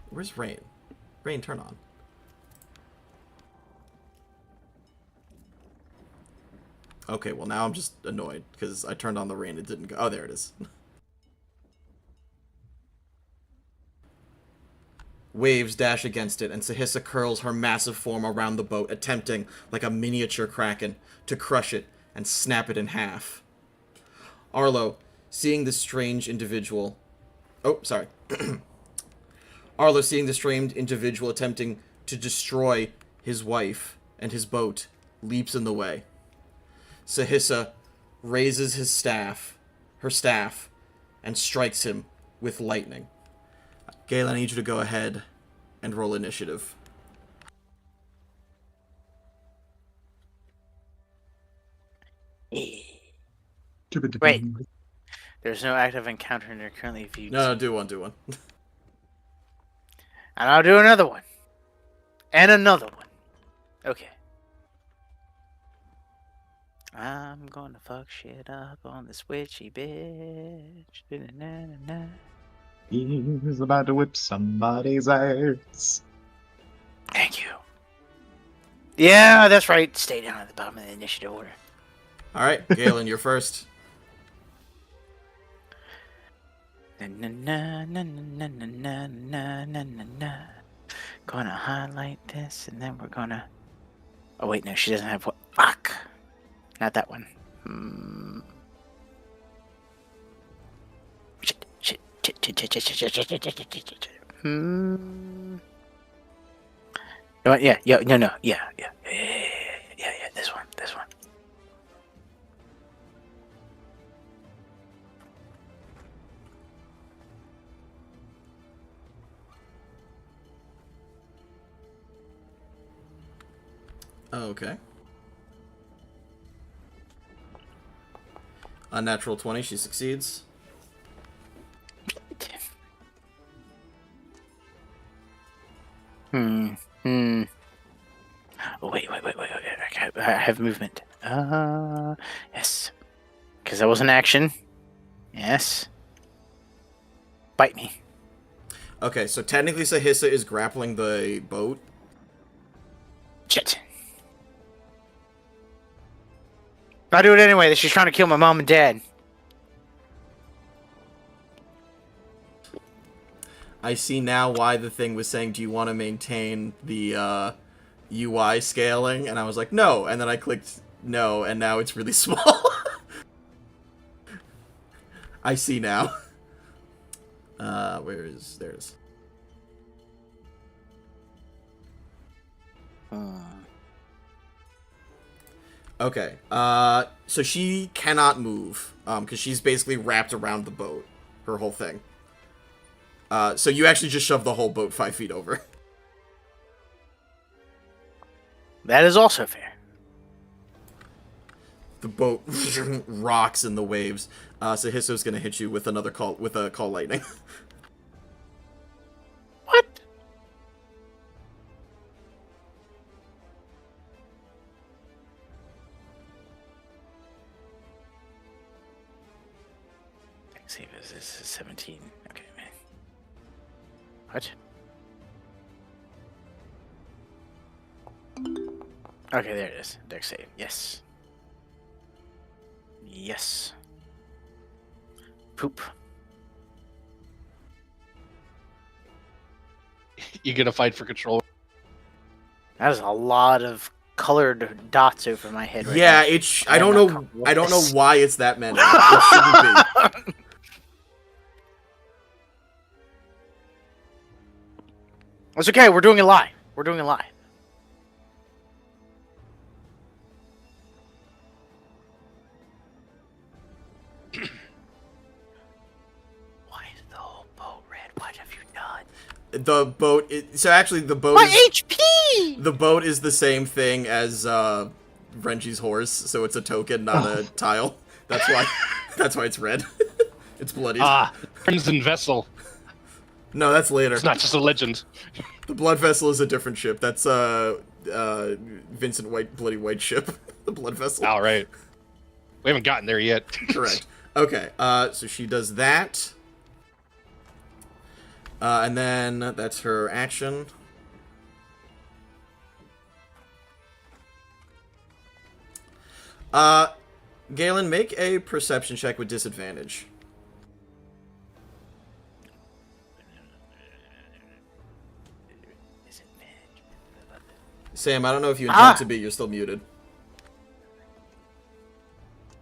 Where's rain? Rain, turn on. Okay, well now I'm just annoyed, because I turned on the rain, it didn't go. Oh, there it is. Waves dash against it, and Sahissa curls her massive form around the boat, attempting, like a miniature kraken, to crush it and snap it in half. Arlo, seeing this strange individual... Oh, sorry. Arlo, seeing the strange individual attempting to destroy his wife and his boat, leaps in the way. Sahissa raises her staff, and strikes him with lightning. Gale, I need you to go ahead and roll initiative.
Wait. There's no active encounter in your currently viewed.
No, do one.
And I'll do another one. And another one. Okay. I'm gonna fuck shit up on this witchy bitch. Na-na-na-na.
He's about to whip somebody's ass.
Thank you. Yeah, that's right. Stay down at the bottom of the initiative order.
Alright, Galen, you're first.
Gonna highlight this, and then we're gonna... Oh, wait, no, she doesn't have what... Fuck! Not that one. Shit. Yeah, this one.
Okay. Unnatural 20, she succeeds.
Oh, wait. I have movement. Yes. Because that was an action. Yes. Bite me.
Okay, so technically Sahissa is grappling the boat.
Shit. I'll do it anyway. She's trying to kill my mom and dad.
I see now why the thing was saying, do you want to maintain the UI scaling? And I was like, no. And then I clicked no, and now it's really small. I see now. Where is... There's... Okay, so she cannot move, because she's basically wrapped around the boat, her whole thing. So you actually just shove the whole boat 5 feet over.
That is also fair.
The boat rocks in the waves. So Hisso's gonna hit you with another call, with a call lightning.
What? Save is this is 17. Okay, man. What? Okay, there it is. Dex save. Yes. Yes. Poop.
You gonna fight for control?
That is a lot of colored dots over my head right
Yeah,
now.
it's... I don't know why it's that many. It shouldn't be.
It's okay, we're doing a lie. We're doing a lie. Why is the whole boat red? What have you done?
The boat... So actually, the boat
My
is...
HP!
The boat is the same thing as Renji's horse, so it's a token, not a tile. That's why. That's why it's red. It's bloody.
Crimson Vessel.
No, that's later.
It's not just a legend.
The Blood Vessel is a different ship. That's Vincent White, Bloody White ship. The Blood Vessel.
All right. We haven't gotten there yet.
Correct. Okay. So she does that, and then that's her action. Galen, make a perception check with disadvantage. Sam, I don't know if you intend to be. You're still muted.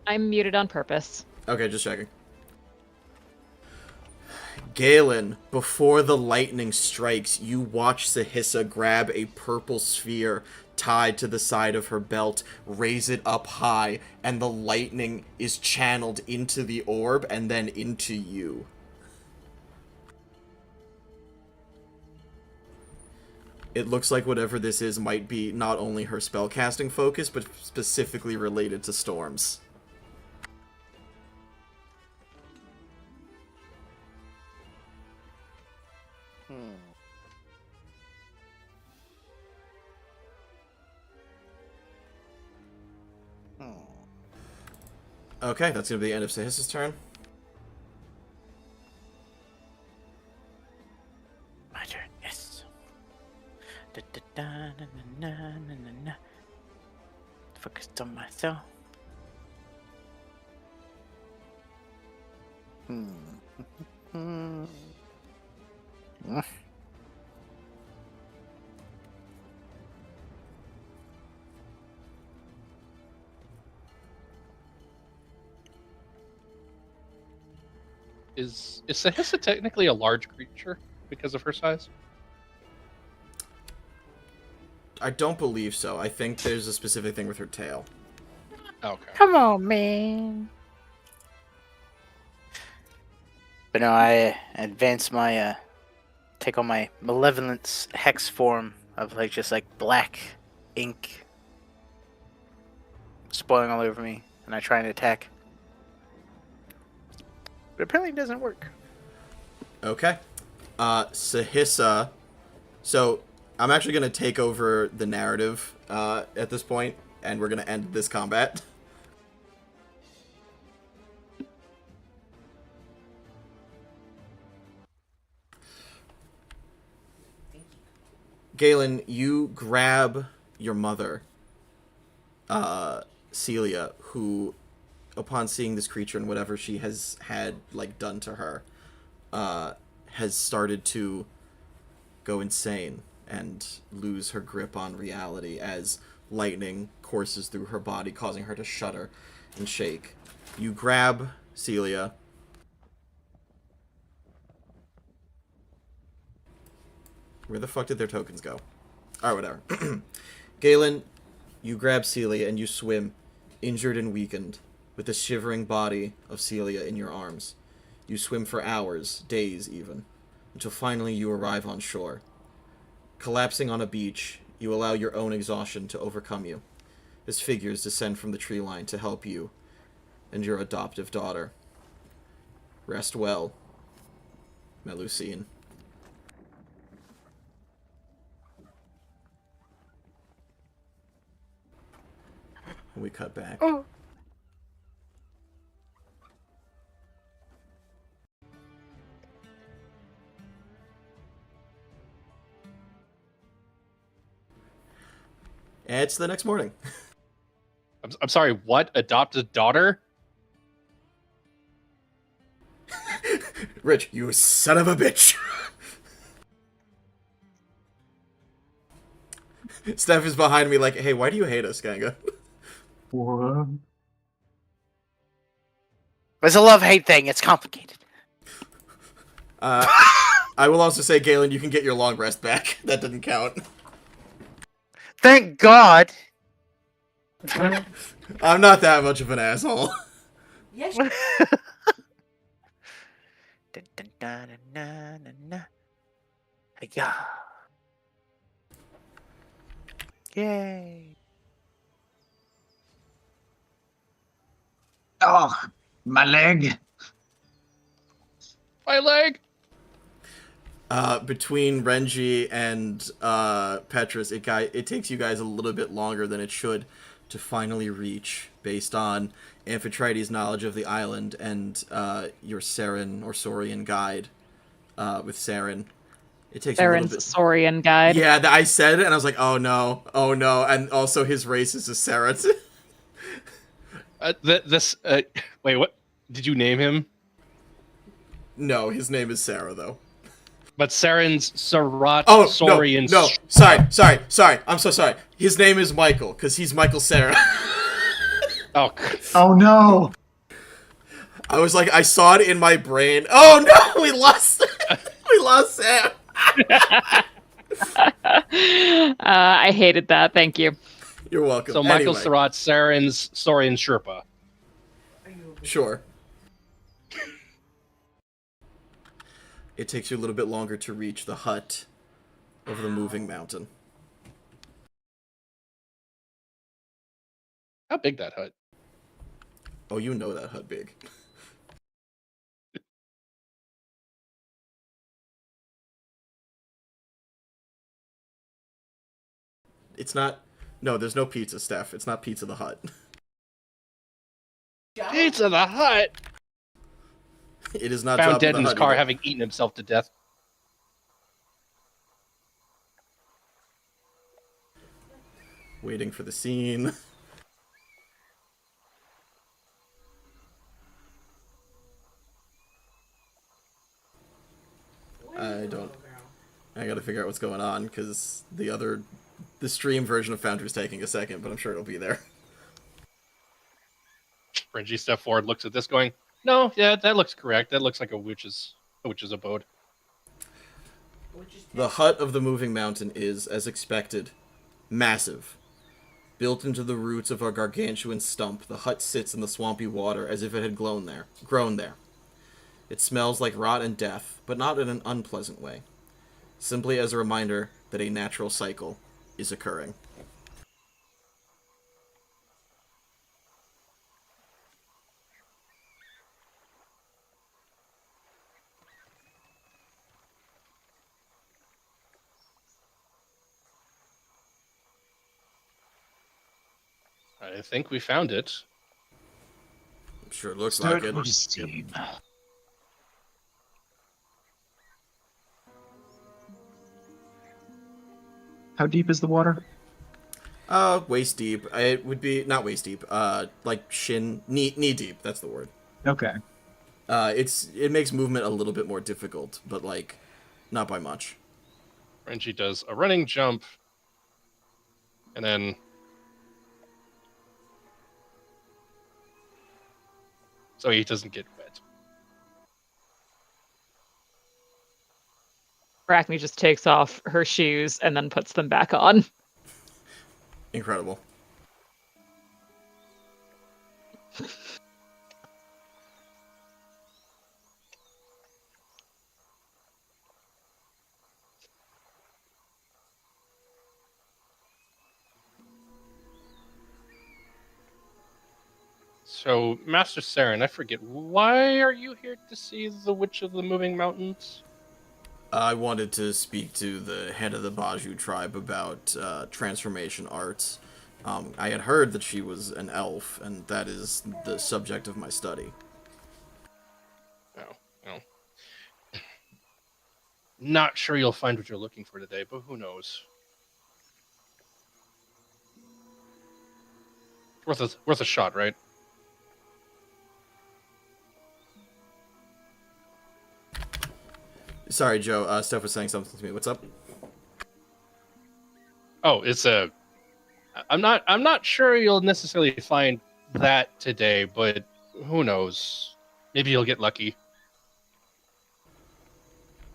I'm muted on purpose.
Okay, just checking. Galen, before the lightning strikes, you watch Sahissa grab a purple sphere tied to the side of her belt, raise it up high, and the lightning is channeled into the orb and then into you. It looks like whatever this is might be not only her spellcasting focus, but specifically related to storms. Okay, that's going to be the end of Sahissa's turn.
My turn, yes. Da-da-da-na-na-na-na-na. Focused on myself.
Is Sahissa technically a large creature because of her size?
I don't believe so. I think there's a specific thing with her tail.
Okay.
Come on, man. But no, I advance my, take on my malevolence hex form of like just like black ink spoiling all over me, and I try and attack. But apparently it doesn't work.
Okay. Sahissa. So, I'm actually going to take over the narrative at this point, and we're going to end this combat. Galen, you grab your mother, Celia, who, upon seeing this creature and whatever she has had, like, done to her, has started to go insane and lose her grip on reality as lightning courses through her body, causing her to shudder and shake. You grab Celia, Where the fuck did their tokens go? Alright, whatever. Galen, you grab Celia and you swim, injured and weakened, with the shivering body of Celia in your arms. You swim for hours, days even, until finally you arrive on shore. Collapsing on a beach, you allow your own exhaustion to overcome you, as figures descend from the tree line to help you and your adoptive daughter. Rest well, Melusine. We cut back.
Oh.
And it's the next morning.
I'm sorry, what? Adopted daughter?
Rich, you son of a bitch. Steph is behind me like, hey, why do you hate us, Ganga?
What?
It's a love-hate thing. It's complicated.
I will also say, Galen, you can get your long rest back. That didn't count.
Thank God.
I'm not that much of an asshole.
Yes.
Dun, dun, dun, dun, dun, dun, dun. Yeah. Yay.
Oh, my leg.
My leg!
Between Renji and Petrus, it takes you guys a little bit longer than it should to finally reach, based on Amphitrite's knowledge of the island and your Saren or Saurian guide with Saren. It takes a little
Saren's
bit.
Saurian guide.
Yeah, I said it, and I was like, oh no, and also his race is a Saren.
Wait, what? Did you name him?
No, his name is Sarah, though.
But Saren's Sarat
Oh,
Saurian.
no, sorry. I'm so sorry. His name is Michael, because he's Michael Sarah.
Oh.
Oh no.
I was like, I saw it in my brain. Oh no, we lost Sam.
I hated that. Thank you.
You're welcome.
So Michael
Anyway,
Sarat, Saren's Saurian Sherpa.
sure. It takes you a little bit longer to reach the hut of the moving mountain.
How big that hut?
Oh, you know that hut big. It's not... No, there's no pizza, Steph. It's not Pizza the Hut.
Pizza the Hut!
It is not
Found
Jabba
dead
the
in his
Hutt
car,
either.
having eaten himself to death.
Waiting for the scene. I gotta figure out what's going on, because the stream version of Foundry is taking a second, but I'm sure it'll be there.
Renji step forward, looks at this, going, "No, yeah, that looks correct. That looks like a witch's abode."
The hut of the moving mountain is, as expected, massive. Built into the roots of a gargantuan stump, the hut sits in the swampy water as if it had grown there. It smells like rot and death, but not in an unpleasant way. Simply as a reminder that a natural cycle is occurring.
I think we found it.
Sure looks like it.
Steam. How deep is the water?
Waist deep. It would be not waist deep. Like knee deep. That's the word.
Okay.
It makes movement a little bit more difficult, but like, not by much.
Renji does a running jump, and then so he doesn't get wet.
Arachne just takes off her shoes and then puts them back on.
Incredible.
So, Master Saren, I forget, why are you here to see the Witch of the Moving Mountains?
I wanted to speak to the head of the Baju tribe about transformation arts. I had heard that she was an elf, and that is the subject of my study.
Oh, well. Not sure you'll find what you're looking for today, but who knows? Worth a shot, right?
Sorry, Joe. Steph was saying something to me. What's up?
Oh, it's a. I'm not sure you'll necessarily find that today, but who knows? Maybe you'll get lucky.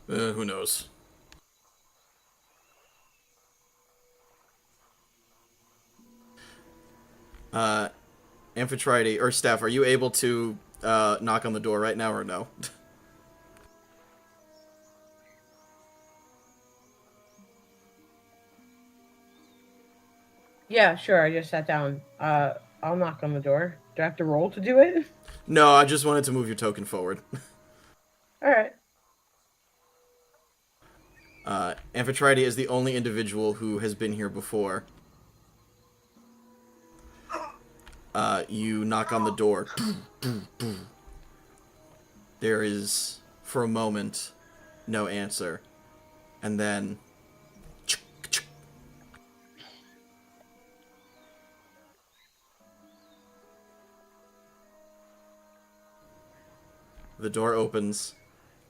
Who knows? Amphitrite, or Steph, are you able to knock on the door right now or no?
Yeah, sure. I just sat down. I'll knock on the door. Do I have to roll to do it?
No, I just wanted to move your token forward.
All right.
Amphitrite is the only individual who has been here before. You knock on the door. There is, for a moment, no answer. And then... the door opens.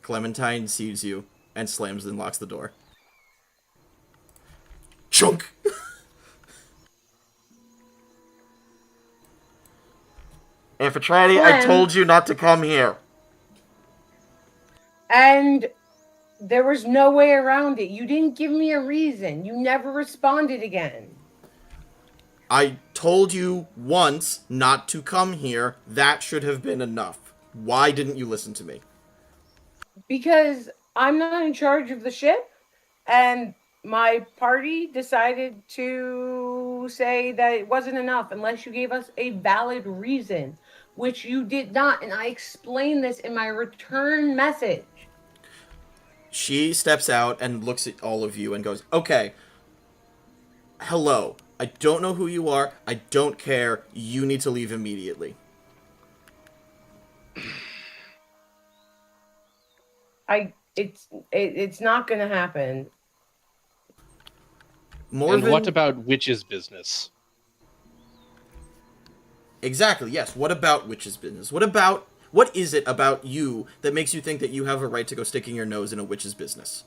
Clementine sees you and slams and locks the door. Chunk! Amphitrite, I told you not to come here.
And there was no way around it. You didn't give me a reason. You never responded again.
I told you once not to come here. That should have been enough. Why didn't you listen to me?
Because I'm not in charge of the ship, and my party decided to say that it wasn't enough unless you gave us a valid reason, which you did not, and I explained this in my return message.
She steps out and looks at all of you and goes, okay, hello, I don't know who you are, I don't care, you need to leave immediately.
It's not gonna happen.
Morven...
And what about Witch's business?
Exactly, yes. What about Witch's business? What is it about you that makes you think that you have a right to go sticking your nose in a witch's business?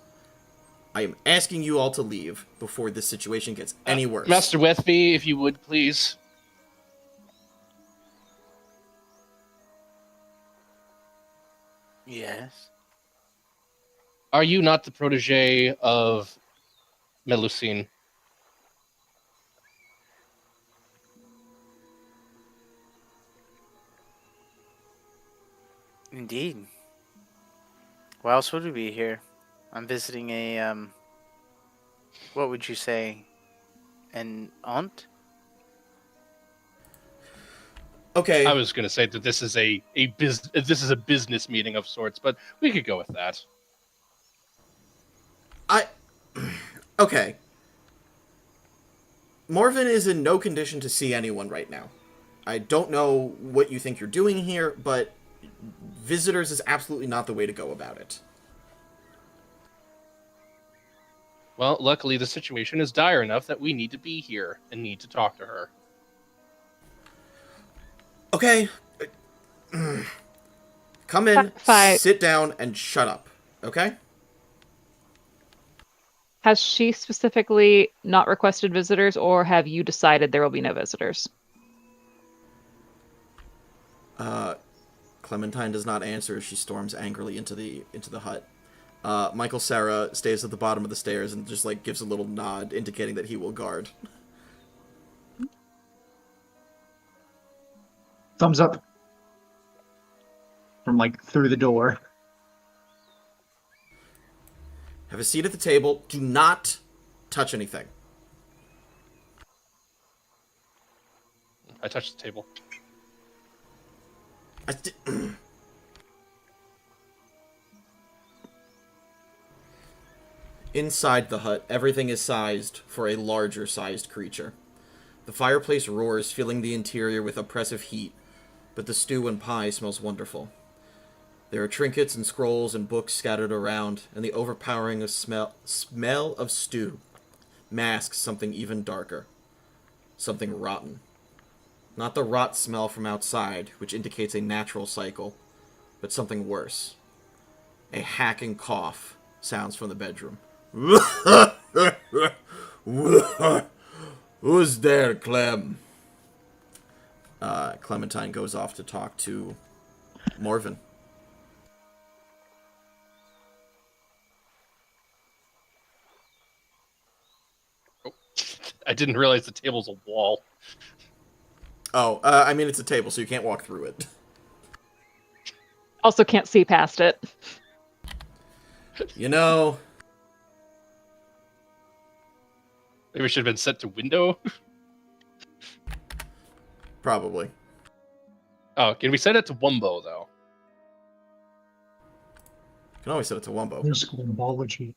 I am asking you all to leave before this situation gets any worse.
Master Wethby, if you would, please.
Yes.
Are you not the protege of Melusine?
Indeed. Why else would we be here? I'm visiting a, what would you say? An aunt?
Okay.
I was going to say that this is a business meeting of sorts, but we could go with that.
Okay. Morven is in no condition to see anyone right now. I don't know what you think you're doing here, but visitors is absolutely not the way to go about it.
Well, luckily the situation is dire enough that we need to be here and need to talk to her.
Okay. Come in, sit down, and shut up. Okay?
Has she specifically not requested visitors, or have you decided there will be no visitors?
Clementine does not answer as she storms angrily into the hut. Michael Sarah stays at the bottom of the stairs and just like gives a little nod, indicating that he will guard.
Thumbs up from like through the door.
Have a seat at the table. Do not touch anything.
I touched the table.
Inside the hut, everything is sized for a larger sized creature. The fireplace roars, filling the interior with oppressive heat, but the stew and pie smells wonderful. There are trinkets and scrolls and books scattered around, and the overpowering smell of stew masks something even darker. Something rotten. Not the rot smell from outside, which indicates a natural cycle, but something worse. A hacking cough sounds from the bedroom. Who's there, Clem? Clementine goes off to talk to Morven.
Oh, I didn't realize the table's a wall.
Oh, I mean, it's a table, so you can't walk through it.
Also can't see past it.
You know...
Maybe it should have been set to window.
Probably.
Oh, can we set it to Wumbo, though?
You can always set it to Wumbo.
There's symbology.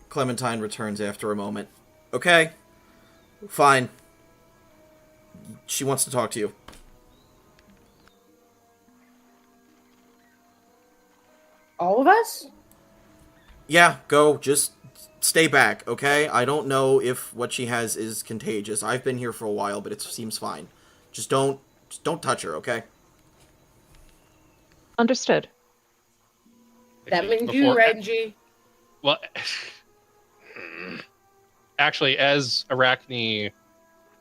Clementine returns after a moment. Okay. Fine. She wants to talk to you.
All of us?
Yeah, go. Just stay back, okay? I don't know if what she has is contagious. I've been here for a while, but it seems fine. Just don't touch her, okay?
Understood.
That
Actually,
means you, Reggie.
Well, actually, as Arachne,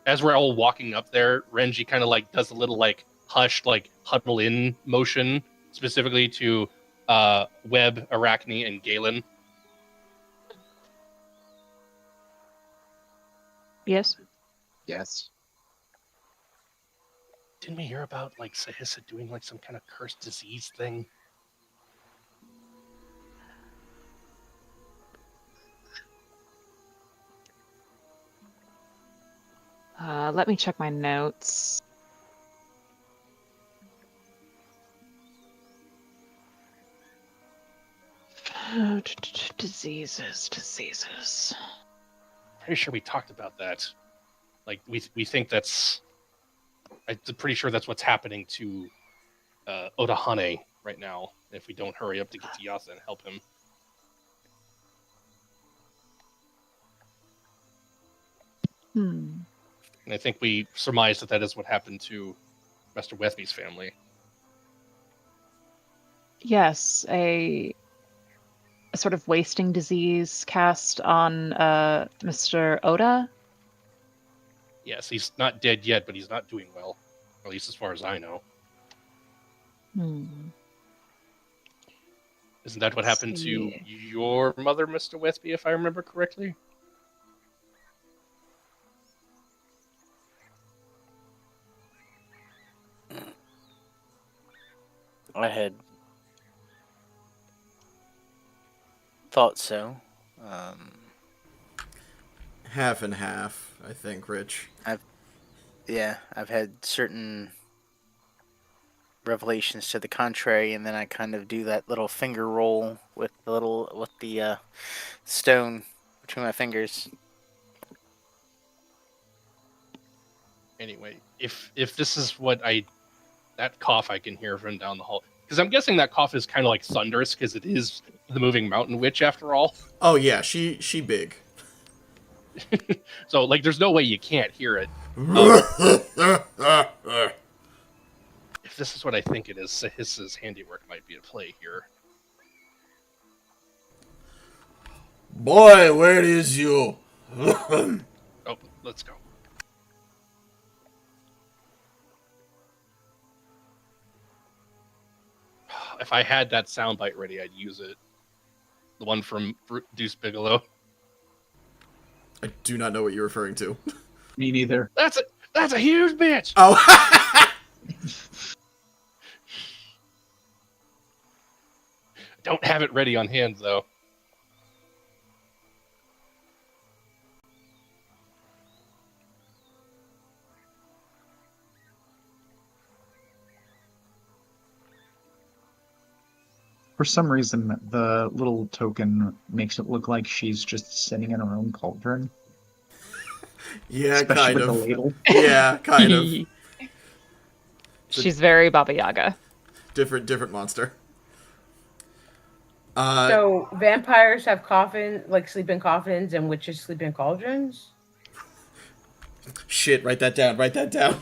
as we're all walking up there, Renji kind of like does a little like hushed, like huddle in motion, specifically to Webb, Arachne, and Galen.
Yes.
Yes.
Didn't we hear about like Sahissa doing like some kind of cursed disease thing?
Let me check my notes. Diseases.
Pretty sure we talked about that. Like we think that's. I'm pretty sure that's what's happening to Otahane right now. If we don't hurry up to get to Yasa and help him. And I think we surmised that that is what happened to Master Wethby's family.
Yes, a sort of wasting disease cast on Mr. Oda.
Yes, he's not dead yet, but he's not doing well. At least as far as I know. Isn't that what happened to your mother, Mr. Wethby, if I remember correctly?
I had thought so.
Half and half, I think, Rich.
I've had certain revelations to the contrary, and then I kind of do that little finger roll with the stone between my fingers.
Anyway, if this is what that cough I can hear from down the hall, because I'm guessing that cough is kind of like thunderous, because it is the moving mountain witch after all.
Oh yeah, she big.
So like, there's no way you can't hear it. If this is what I think it is, Sahissa's handiwork might be at play here.
Boy, where is you?
Oh, let's go. If I had that soundbite ready, I'd use it. The one from Deuce Bigelow.
I do not know what you're referring to.
Me neither.
That's a huge bitch.
Oh.
Don't have it ready on hand though.
For some reason, the little token makes it look like she's just sitting in her own cauldron.
Yeah,
Especially
kind
with
of.
the ladle.
Yeah, kind of.
She's very Baba Yaga.
Different monster.
So vampires have sleep in coffins, and witches sleep in cauldrons.
Shit, write that down. Write that down.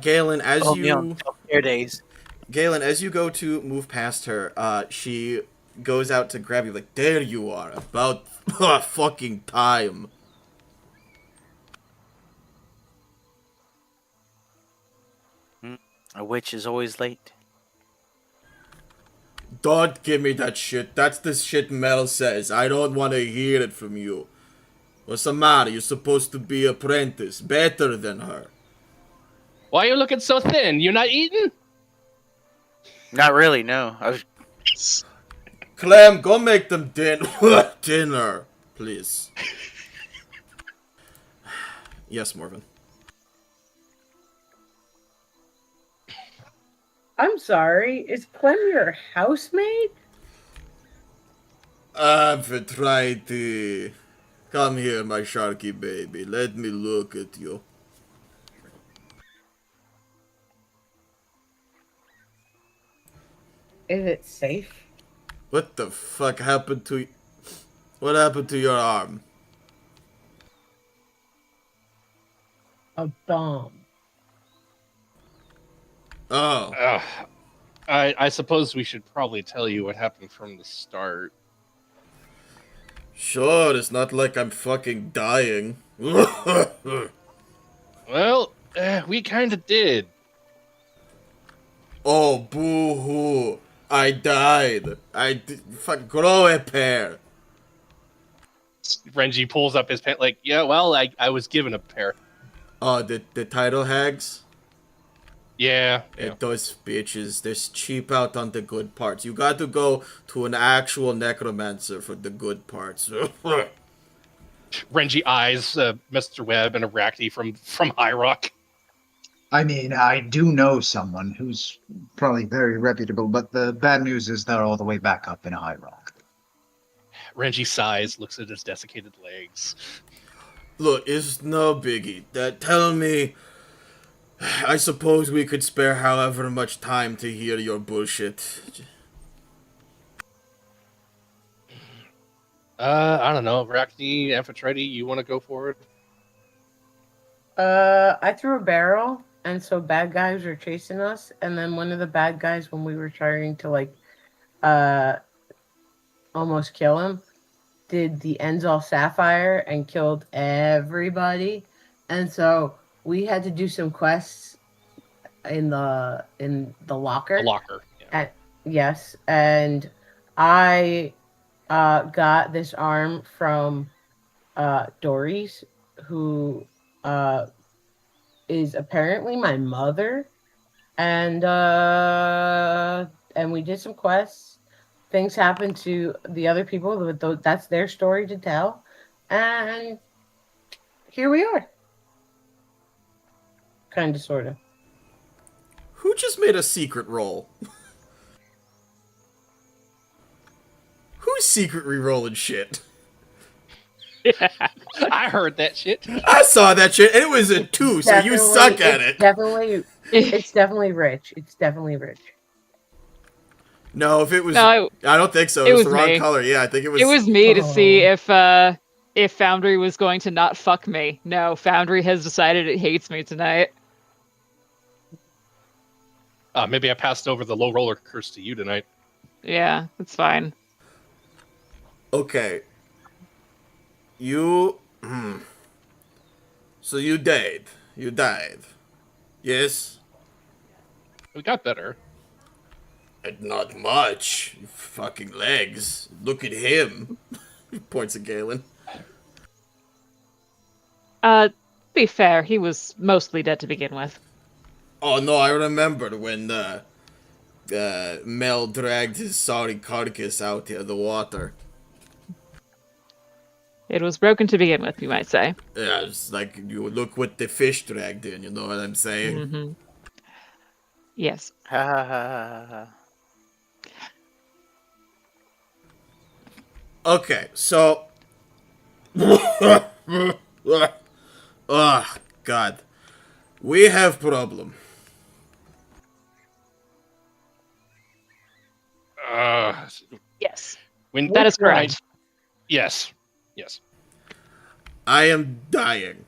Galen, Galen, as you go to move past her, she goes out to grab you. Like, there you are, about fucking time.
A witch is always late.
Don't give me that shit. That's the shit Mel says. I don't want to hear it from you. What's the matter? You're supposed to be apprentice, better than her.
Why are you looking so thin? You not eating?
Not really, no.
Clem, go make them dinner, please. Yes, Morven.
I'm sorry. Is Clem your housemaid?
I've tried to... Come here, my sharky baby. Let me look at you.
Is it safe?
What the fuck happened to... What happened to your arm?
A bomb.
Oh.
I suppose we should probably tell you what happened from the start.
Sure, it's not like I'm fucking dying.
Well, we kind of did.
Oh, boo-hoo. I died. Fuck, grow a pair.
Renji pulls up his pants like, yeah, well, I was given a pair.
Oh, the title hags?
Yeah.
Those bitches, they're cheap out on the good parts. You got to go to an actual necromancer for the good parts.
Renji eyes Mr. Webb and Arachne from High Rock.
I mean, I do know someone who's probably very reputable, but the bad news is they're all the way back up in High Rock.
Renji sighs, looks at his desiccated legs.
Look, it's no biggie. Tell me... I suppose we could spare however much time to hear your bullshit.
I don't know. Arachne, Amphitrite, you want to go forward?
I threw a barrel, and so bad guys were chasing us, and then one of the bad guys, when we were trying to, almost kill him, did the Enzal Sapphire and killed everybody. And so we had to do some quests in the locker.
The locker. Yeah.
Yes, and I got this arm from Doris, who is apparently my mother, and we did some quests. Things happened to the other people, but that's their story to tell, and here we are. Kind of, sort of.
Who just made a secret roll? Who's secret re-rolling shit?
Yeah, I heard that shit.
I saw that shit, and it was a 2, so you suck at it.
It's definitely Rich. It's definitely Rich.
No, if it was...
No,
I don't think so. It was the wrong color. Yeah, I think it was...
It was me to see if Foundry was going to not fuck me. No, Foundry has decided it hates me tonight.
Maybe I passed over the low roller curse to you tonight.
Yeah, it's fine.
Okay, You... So you died. You died. Yes?
We got better.
Not much. You fucking legs. Look at him. He points at Galen.
To be fair, he was mostly dead to begin with.
Oh no, I remember when Mel dragged his sorry carcass out of the water.
It was broken to begin with, you might say.
Yeah, it's like you look what the fish dragged in, you know what I'm saying?
Mm-hmm. Yes.
Ha ha ha ha ha.
Okay, so... Oh, God. We have problem.
Yes.
When
That is correct.
Yes. Yes.
I am dying.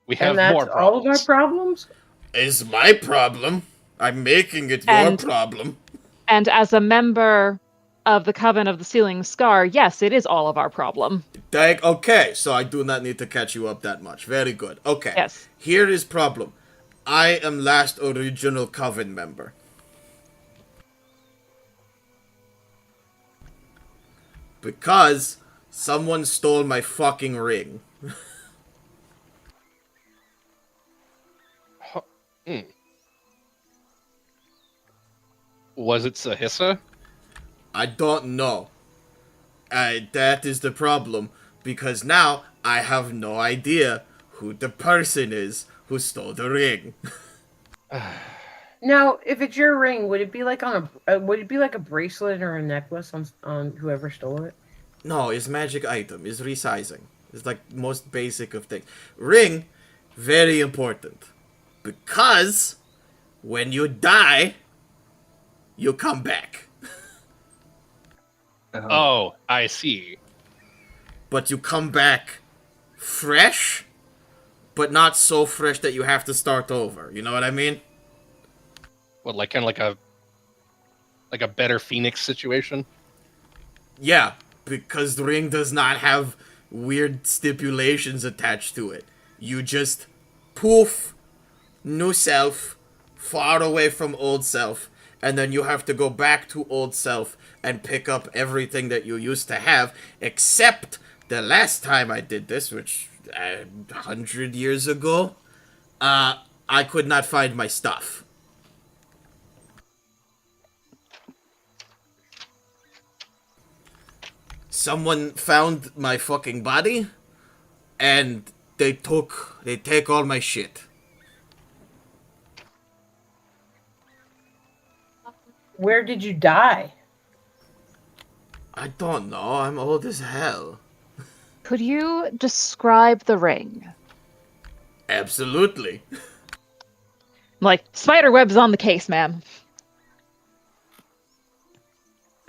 We have
And that's
more
all of our
problems.
problems?
It's my problem. I'm making it your
And-
problem.
And as a member of the Coven of the Sealing Scar, yes, it is all of our problem.
Okay, so I do not need to catch you up that much. Very good. Okay.
Yes.
Here is problem. I am last original Coven member. Because someone stole my fucking ring.
Was it Sahissa?
I don't know. That is the problem. Because now I have no idea who the person is who stole the ring.
Now, if it's your ring, would it be like would it be like a bracelet or a necklace on whoever stole it?
No, it's magic item. It's resizing. It's like most basic of things. Ring, very important. Because when you die, you come back.
Oh, I see.
But you come back fresh, but not so fresh that you have to start over. You know what I mean?
What, like kind of like a better Phoenix situation?
Yeah, because the ring does not have weird stipulations attached to it. You just poof, new self, far away from old self, and then you have to go back to old self and pick up everything that you used to have, except the last time I did this, which 100 years ago, I could not find my stuff. Someone found my fucking body, and they take all my shit.
Where did you die?
I don't know, I'm old as hell.
Could you describe the ring?
Absolutely.
Like, spiderwebs on the case, ma'am.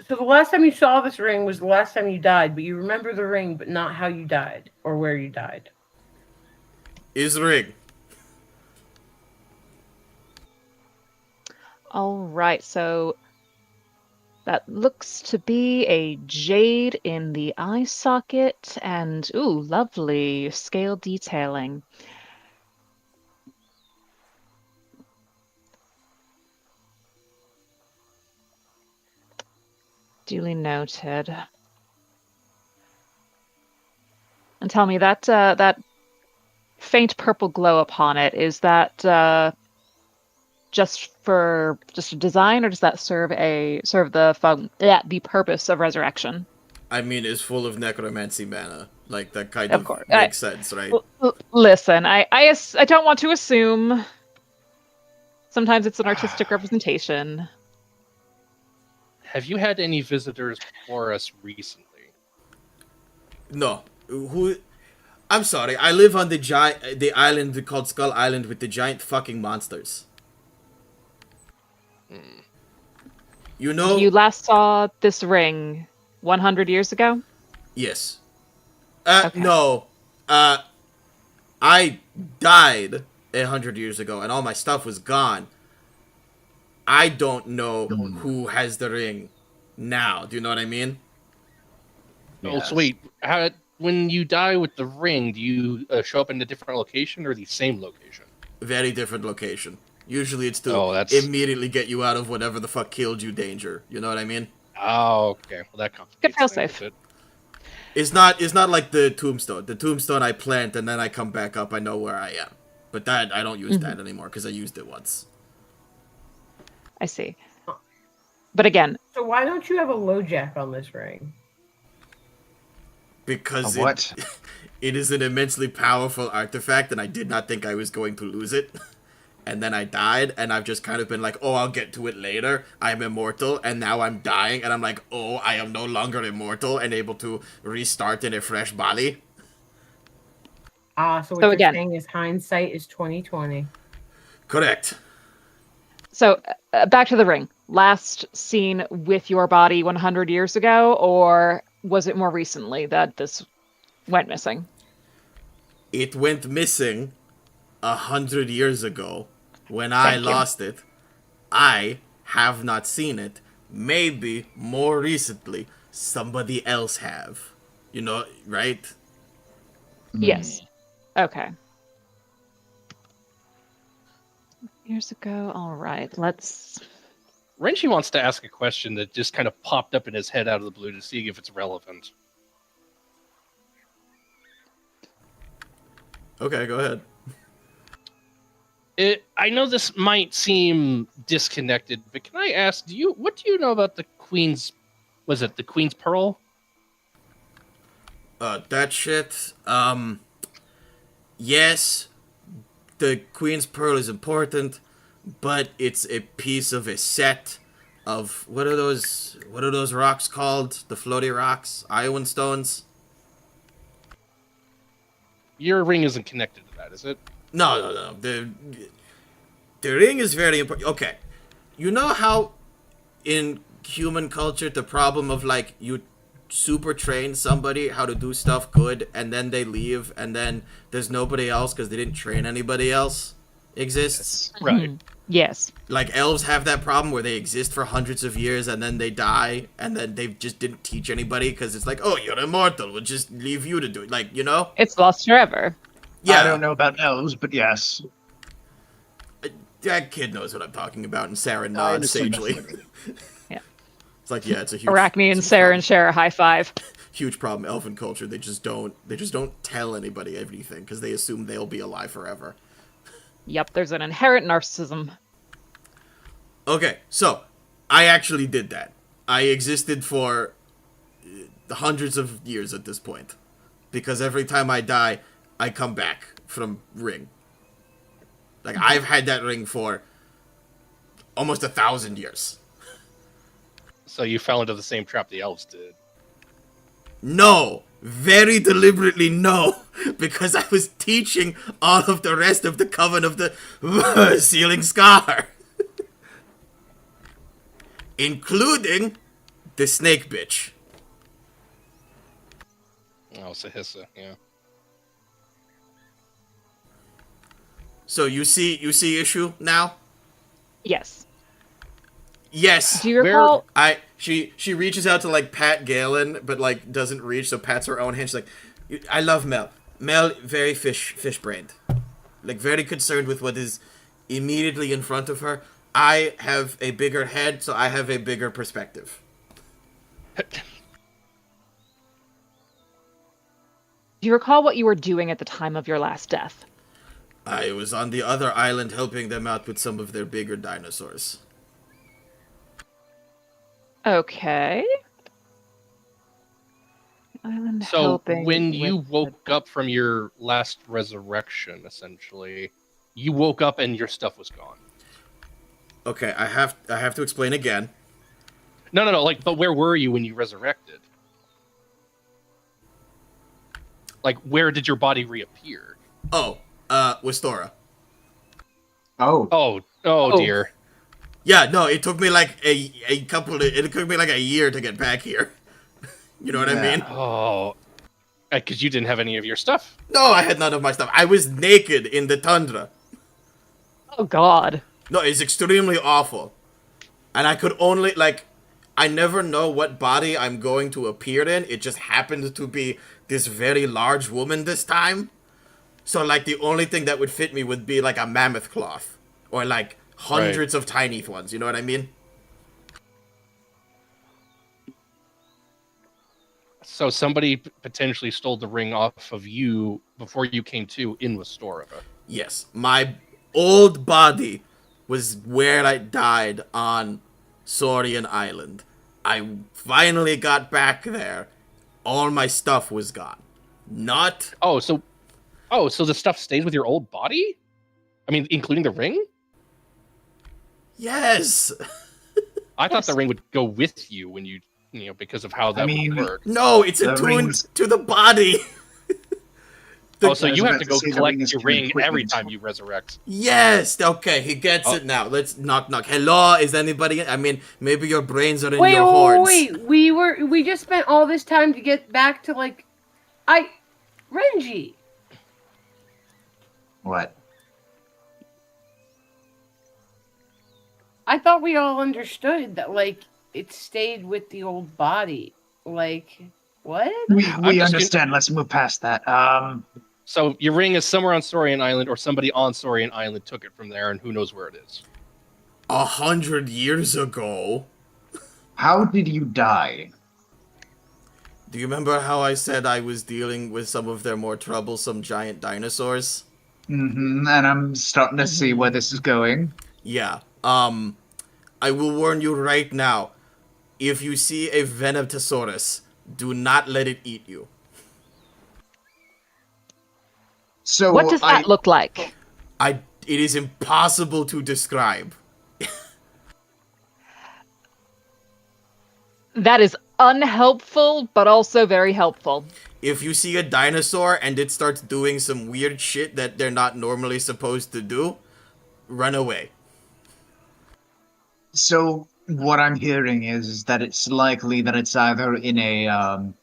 So the last time you saw this ring was the last time you died, but you remember the ring, but not how you died or where you died.
Is ring.
All right, so that looks to be a jade in the eye socket, and ooh, lovely scale detailing. Duly noted. And tell me that that faint purple glow upon it, is that just a design, or does that serve the purpose of resurrection?
I mean, it's full of necromancy mana. Like, that kind
Of
of
course.
makes sense, right?
Listen, I don't want to assume. Sometimes it's an artistic representation.
Have you had any visitors before us recently?
No. Who... I'm sorry, I live on the island called Skull Island with the giant fucking monsters. You know...
You last saw this ring 100 years ago?
Yes.
Okay.
No. I died 100 years ago, and all my stuff was gone. I don't know who has the ring now. Do you know what I mean?
Oh, so wait, when you die with the ring, do you show up in a different location or the same location?
Very different location. Usually it's to
Oh, that's-
immediately get you out of whatever the fuck killed you danger. You know what I mean?
Oh, okay. Well, that complicates
fail
things
safe.
a bit.
It's not like the tombstone. The tombstone I plant and then I come back up. I know where I am. But that I don't use that anymore because I used it once.
I see. But again,
So why don't you have a LoJack on this ring?
Because
What?
it is an immensely powerful artifact, and I did not think I was going to lose it. And then I died, and I've just kind of been like, oh, I'll get to it later. I'm immortal, and now I'm dying, and I'm like, oh, I am no longer immortal and able to restart in a fresh body.
So what
So
you're
again-
saying is hindsight is 2020.
Correct.
so back to the ring. Last seen with your body 100 years ago, or was it more recently that this went missing?
It went missing 100 years ago when I
Thank you.
lost it. I have not seen it. Maybe more recently, somebody else have. You know, right?
Yes. Okay. Years ago. All right. Let's.
Renchi wants to ask a question that just kind of popped up in his head out of the blue to see if it's relevant.
Okay, go ahead.
I know this might seem disconnected, but can I ask, what do you know about the Queen's, was it the Queen's Pearl?
That shit, yes, the Queen's Pearl is important, but it's a piece of a set of, what are those rocks called? The floaty rocks? Iowan stones?
Your ring isn't connected to that, is it?
No. The ring is very important. Okay. You know how in human culture the problem of like you super train somebody how to do stuff good and then they leave and then there's nobody else because they didn't train anybody else exists?
Right.
Yes.
Like elves have that problem where they exist for hundreds of years and then they die and then they just didn't teach anybody because it's like, oh, you're immortal, we'll just leave you to do it. Like, you know?
It's lost forever.
Yeah.
I don't know about elves, but yes.
That kid knows what I'm talking about, and Sarah
I
nods
understand
sagely.
Yeah.
It's like, yeah, it's a huge
Arachne and
it's a
Sarah and share a high five.
huge problem. Elfin culture, they just don't tell anybody everything because they assume they'll be alive forever.
Yep, there's an inherent narcissism.
Okay, so I actually did that. I existed for hundreds of years at this point because every time I die, I come back from ring. Like I've had that ring for almost 1,000 years.
So you fell into the same trap the elves did.
No, very deliberately no, because I was teaching all of the rest of the Coven of the Sealing Scar. Including the snake bitch.
Oh, Sahissa, yeah.
So you see issue now?
Yes.
Yes.
Do you recall?
She reaches out to like pat Galen, but like doesn't reach, so pats her own hand. She's like, I love Mel. Mel very fish brained. Like very concerned with what is immediately in front of her. I have a bigger head, so I have a bigger perspective.
Do you recall what you were doing at the time of your last death?
I was on the other island helping them out with some of their bigger dinosaurs.
Okay. Island
So
helping
when you
with
woke up from your last resurrection, essentially, you woke up and your stuff was gone.
Okay, I have to explain again.
No. Like, but where were you when you resurrected? Like, where did your body reappear?
Oh, Wistora.
Oh,
Oh dear.
Yeah, no, it took me like it took me like a year to get back here. You know what I
Yeah.
mean?
Oh, because you didn't have any of your stuff.
No, I had none of my stuff. I was naked in the tundra.
Oh God.
No, it's extremely awful. And I could only, like, I never know what body I'm going to appear in. It just happened to be this very large woman this time. So, like, the only thing that would fit me would be, like, a mammoth cloth. Or, like, hundreds of tiny ones. You know what I mean?
So somebody potentially stole the ring off of you before you came to in Restora.
Yes. My old body was where I died on Saurian Island. I finally got back there. All my stuff was gone. Not...
Oh, so the stuff stayed with your old body? I mean, including the ring?
Yes!
I thought the ring would go with you when you know, because of how that would work.
No, it's attuned to the body.
So you have to go collect your ring every time you resurrect.
Yes. Okay, he gets it now. Let's knock. Hello, is anybody? I mean, maybe your brains are in your horns.
Wait. We just spent all this time to get back to Renji.
What?
I thought we all understood that, it stayed with the old body. What?
We understand. Let's move past that.
So your ring is somewhere on Saurian Island, or somebody on Saurian Island took it from there, and who knows where it is.
100 years ago.
How did you die?
Do you remember how I said I was dealing with some of their more troublesome giant dinosaurs?
Mm-hmm, and I'm starting to see where this is going.
Yeah. I will warn you right now. If you see a Venomtosaurus, do not let it eat you.
So
What does that look like?
It is impossible to describe.
That is unhelpful, but also very helpful.
If you see a dinosaur and it starts doing some weird shit that they're not normally supposed to do, run away.
So what I'm hearing is that it's likely that it's either in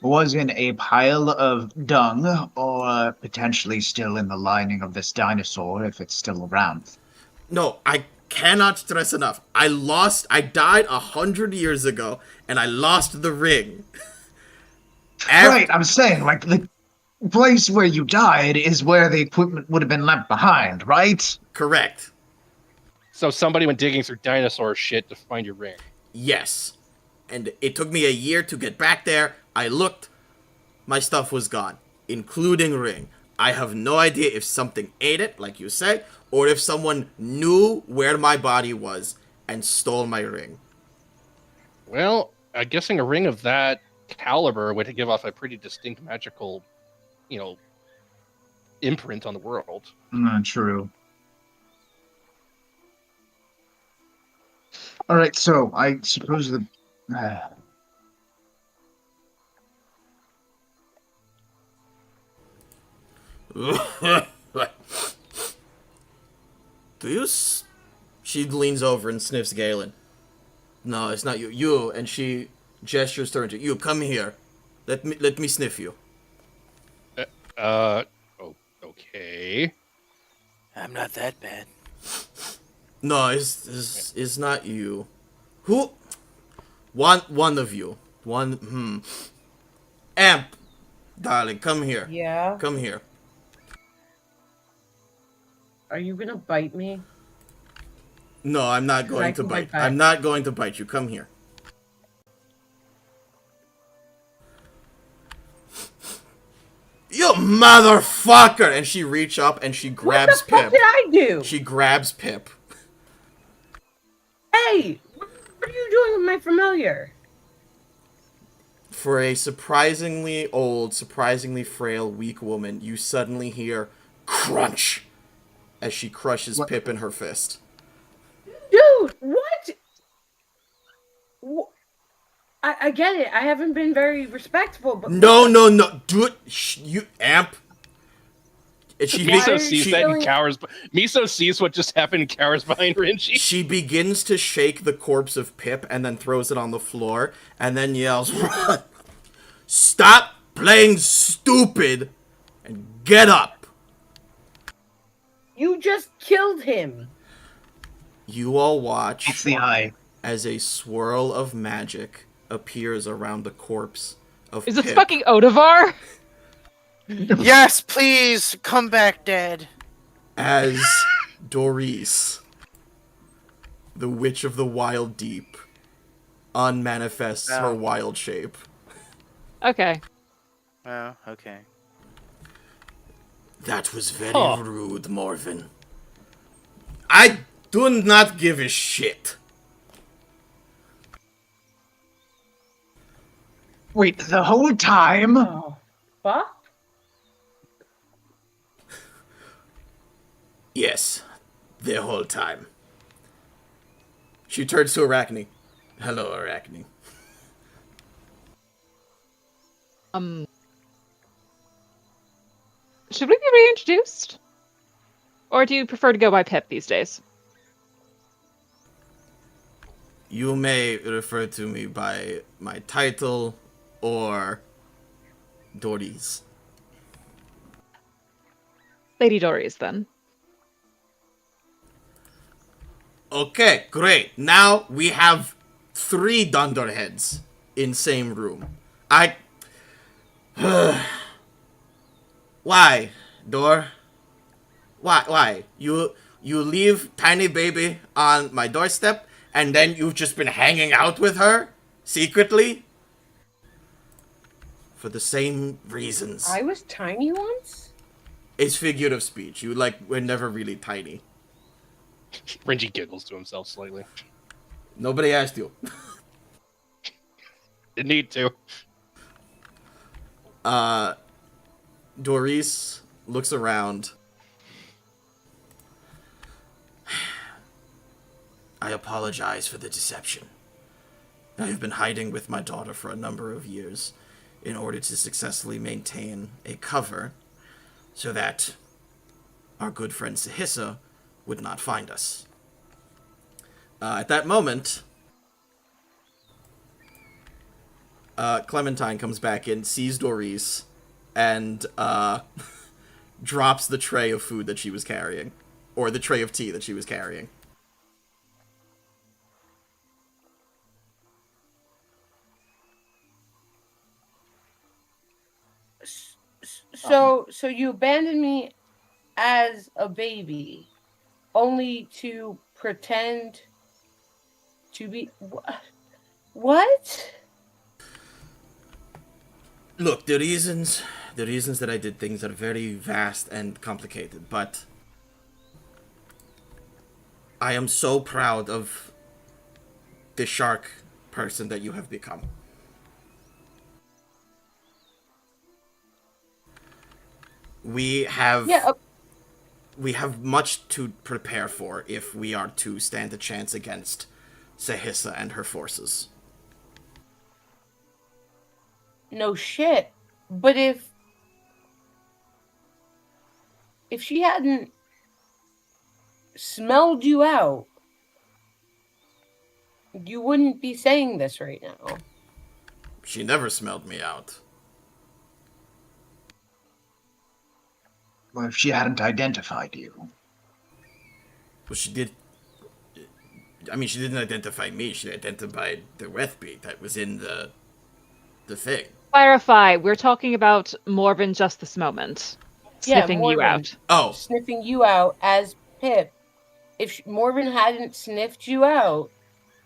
was in a pile of dung, or potentially still in the lining of this dinosaur if it's still around.
No, I cannot stress enough. I died 100 years ago, and I lost the ring.
Right, I'm saying, the place where you died is where the equipment would have been left behind, right?
Correct.
So somebody went digging through dinosaur shit to find your ring.
Yes. And it took me a year to get back there. I looked. My stuff was gone, including ring. I have no idea if something ate it, like you say, or if someone knew where my body was and stole my ring.
Well, I'm guessing a ring of that caliber would give off a pretty distinct magical, imprint on the world.
True. All right, so I suppose the...
She leans over and sniffs Galen. No, it's not you. You, and she gestures to her. You, come here. Let me sniff you.
Okay.
I'm not that bad.
No, it's not you. Who? One of you. Amp, darling, come here.
Yeah?
Come here.
Are you gonna bite me?
No, I'm not going to bite. I'm not going to bite you. Come here. You motherfucker! And she reach up and she grabs Pip.
What the fuck did I do?
She grabs Pip.
Hey! What are you doing with my familiar?
For a surprisingly old, surprisingly frail, weak woman, you suddenly hear crunch as she crushes Pip in her fist.
Dude, what? I get it. I haven't been very respectful, but...
No. Do it. You, Amp.
Miso sees that and cowers. Miso sees what just happened and cowers behind Renji.
She begins to shake the corpse of Pip and then throws it on the floor and then yells, "Run! Stop playing stupid and get up!"
You just killed him.
You all watch.
It's the eye.
as a swirl of magic appears around the corpse of
Is this
Pip
fucking Odavar?
Yes, please come back, Dad.
as Doris, the Witch of the Wild Deep, unmanifests her
Oh.
wild shape.
Okay.
Oh, okay.
That was very
Huh.
rude, Morven. I do not give a shit.
Wait, the whole time?
Oh, fuck.
Yes, the whole time. She turns to Arachne. Hello, Arachne.
Should we be reintroduced? Or do you prefer to go by Pip these days?
You may refer to me by my title or Doris.
Lady Doris, then.
Okay, great. Now we have 3 dunderheads in same room. Why, Dor? Why? You leave tiny baby on my doorstep and then you've just been hanging out with her secretly? For the same reasons.
I was tiny once?
It's figurative speech. You, were never really tiny.
Renji giggles to himself slightly.
Nobody asked you.
Didn't need to.
Doris looks around. I apologize for the deception. I have been hiding with my daughter for a number of years in order to successfully maintain a cover so that our good friend Sahissa would not find us. At that moment, Clementine comes back in, sees Doris, and drops the tray of food that she was carrying. Or the tray of tea that she was carrying.
So you abandoned me as a baby, only to pretend to be what?
Look, the reasons that I did things are very vast and complicated, but I am so proud of the shark person that you have become. We have much to prepare for if we are to stand a chance against Sahissa and her forces.
No shit. But if she hadn't smelled you out, you wouldn't be saying this right now.
She never smelled me out.
Well, if she hadn't identified you.
Well, she did. I mean, she didn't identify me. She identified the Wethbeat that was in the thing.
Clarify, we're talking about Morven just this moment. Sniffing you
Morven.
out.
Oh.
Sniffing you out as Pip. If Morven hadn't sniffed you out,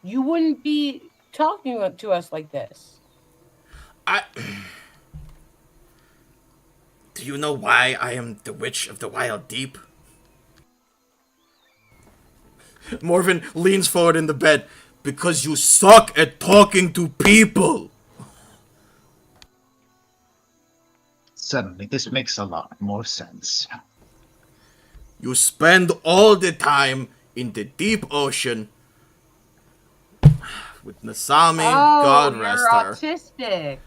you wouldn't be talking to us like this.
Do you know why I am the Witch of the Wild Deep? Morven leans forward in the bed. Because you suck at talking to people.
Suddenly, this makes a lot more sense.
You spend all the time in the deep ocean with Nasami, God rest her.
Autistic.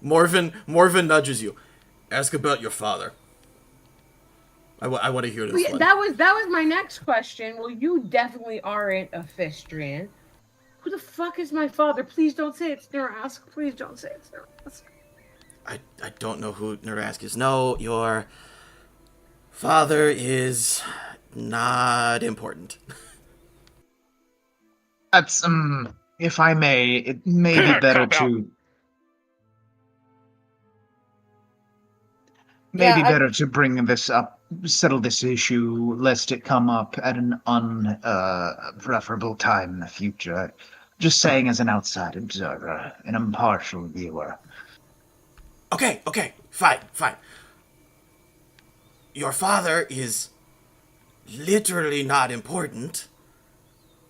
Morven nudges you. Ask about your father. I want to hear this one.
That was my next question. Well, you definitely aren't a Fistrian. Who the fuck is my father? Please don't say it's Narask. Please don't say it's Narask.
I don't know who Narask is. No, you're Father is not important.
That's if I may, it may be better
Cop out.
to
Yeah,
maybe better to bring this up, settle this issue, lest it come up at an unpreferable time in the future. Just saying, as an outside observer, an impartial viewer.
Okay, fine. Your father is literally not important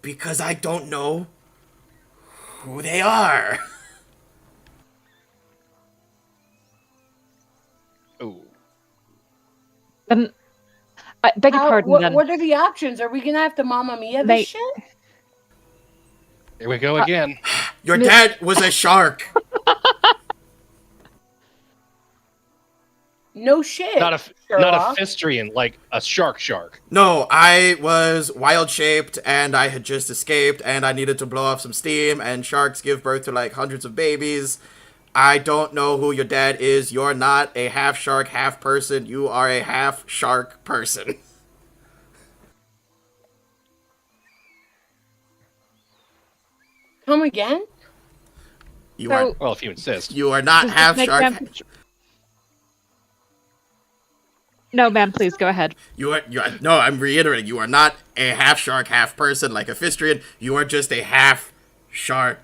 because I don't know who they are.
Oh.
Then, I beg your pardon. Then,
what are the options? Are we gonna have to Mamma Mia this
They-
shit?
Here we go again.
Your dad was a shark.
No shit.
Not a
Sherlock.
fistrian, like a shark.
No, I was wild-shaped, and I had just escaped, and I needed to blow off some steam, and sharks give birth to, like, hundreds of babies. I don't know who your dad is. You're not a half-shark, half-person. You are a half-shark person.
Come again?
You
So-
are
Well, if you insist.
you are not
does this make
half-shark.
sense? No, ma'am, please go ahead.
No, I'm reiterating, you are not a half-shark, half-person like a fistrian. You are just a half-shark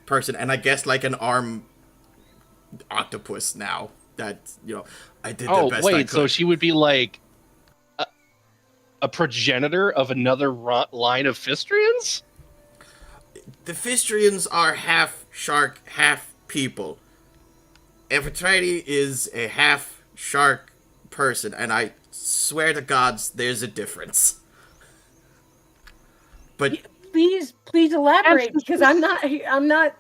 person, and I guess like an arm octopus now. That, I did the
Oh,
best I
wait,
could.
so she would be like a progenitor of another line of fistrians?
The fistrians are half-shark, half-people. Amphitrite is a half-shark person, and I swear to gods there's a difference. But
Please elaborate, because I'm not.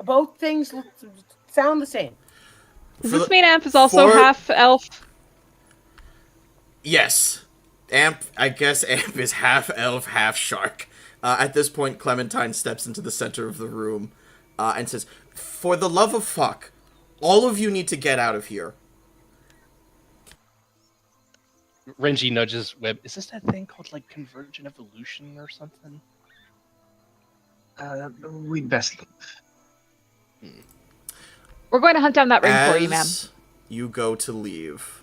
Both things sound the same.
Does this mean Amp is also
for-
half elf?
yes, I guess Amp is half elf, half shark. At this point, Clementine steps into the center of the room and says, "For the love of fuck, all of you need to get out of here."
Renji nudges Web. Is this that thing called like convergent evolution or something?
We'd best leave.
We're going to hunt down that ring for you, ma'am.
As you go to leave.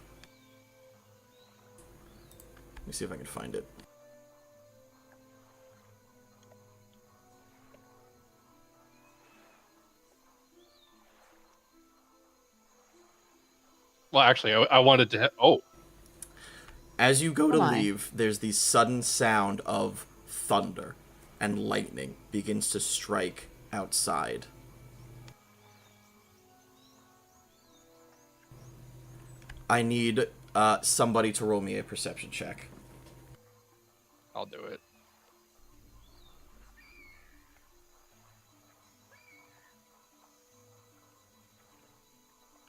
Let me see if I can find it.
Well, actually, I wanted to.
As you go to
Oh my.
leave, there's the sudden sound of thunder, and lightning begins to strike outside. I need somebody to roll me a perception check.
I'll do it.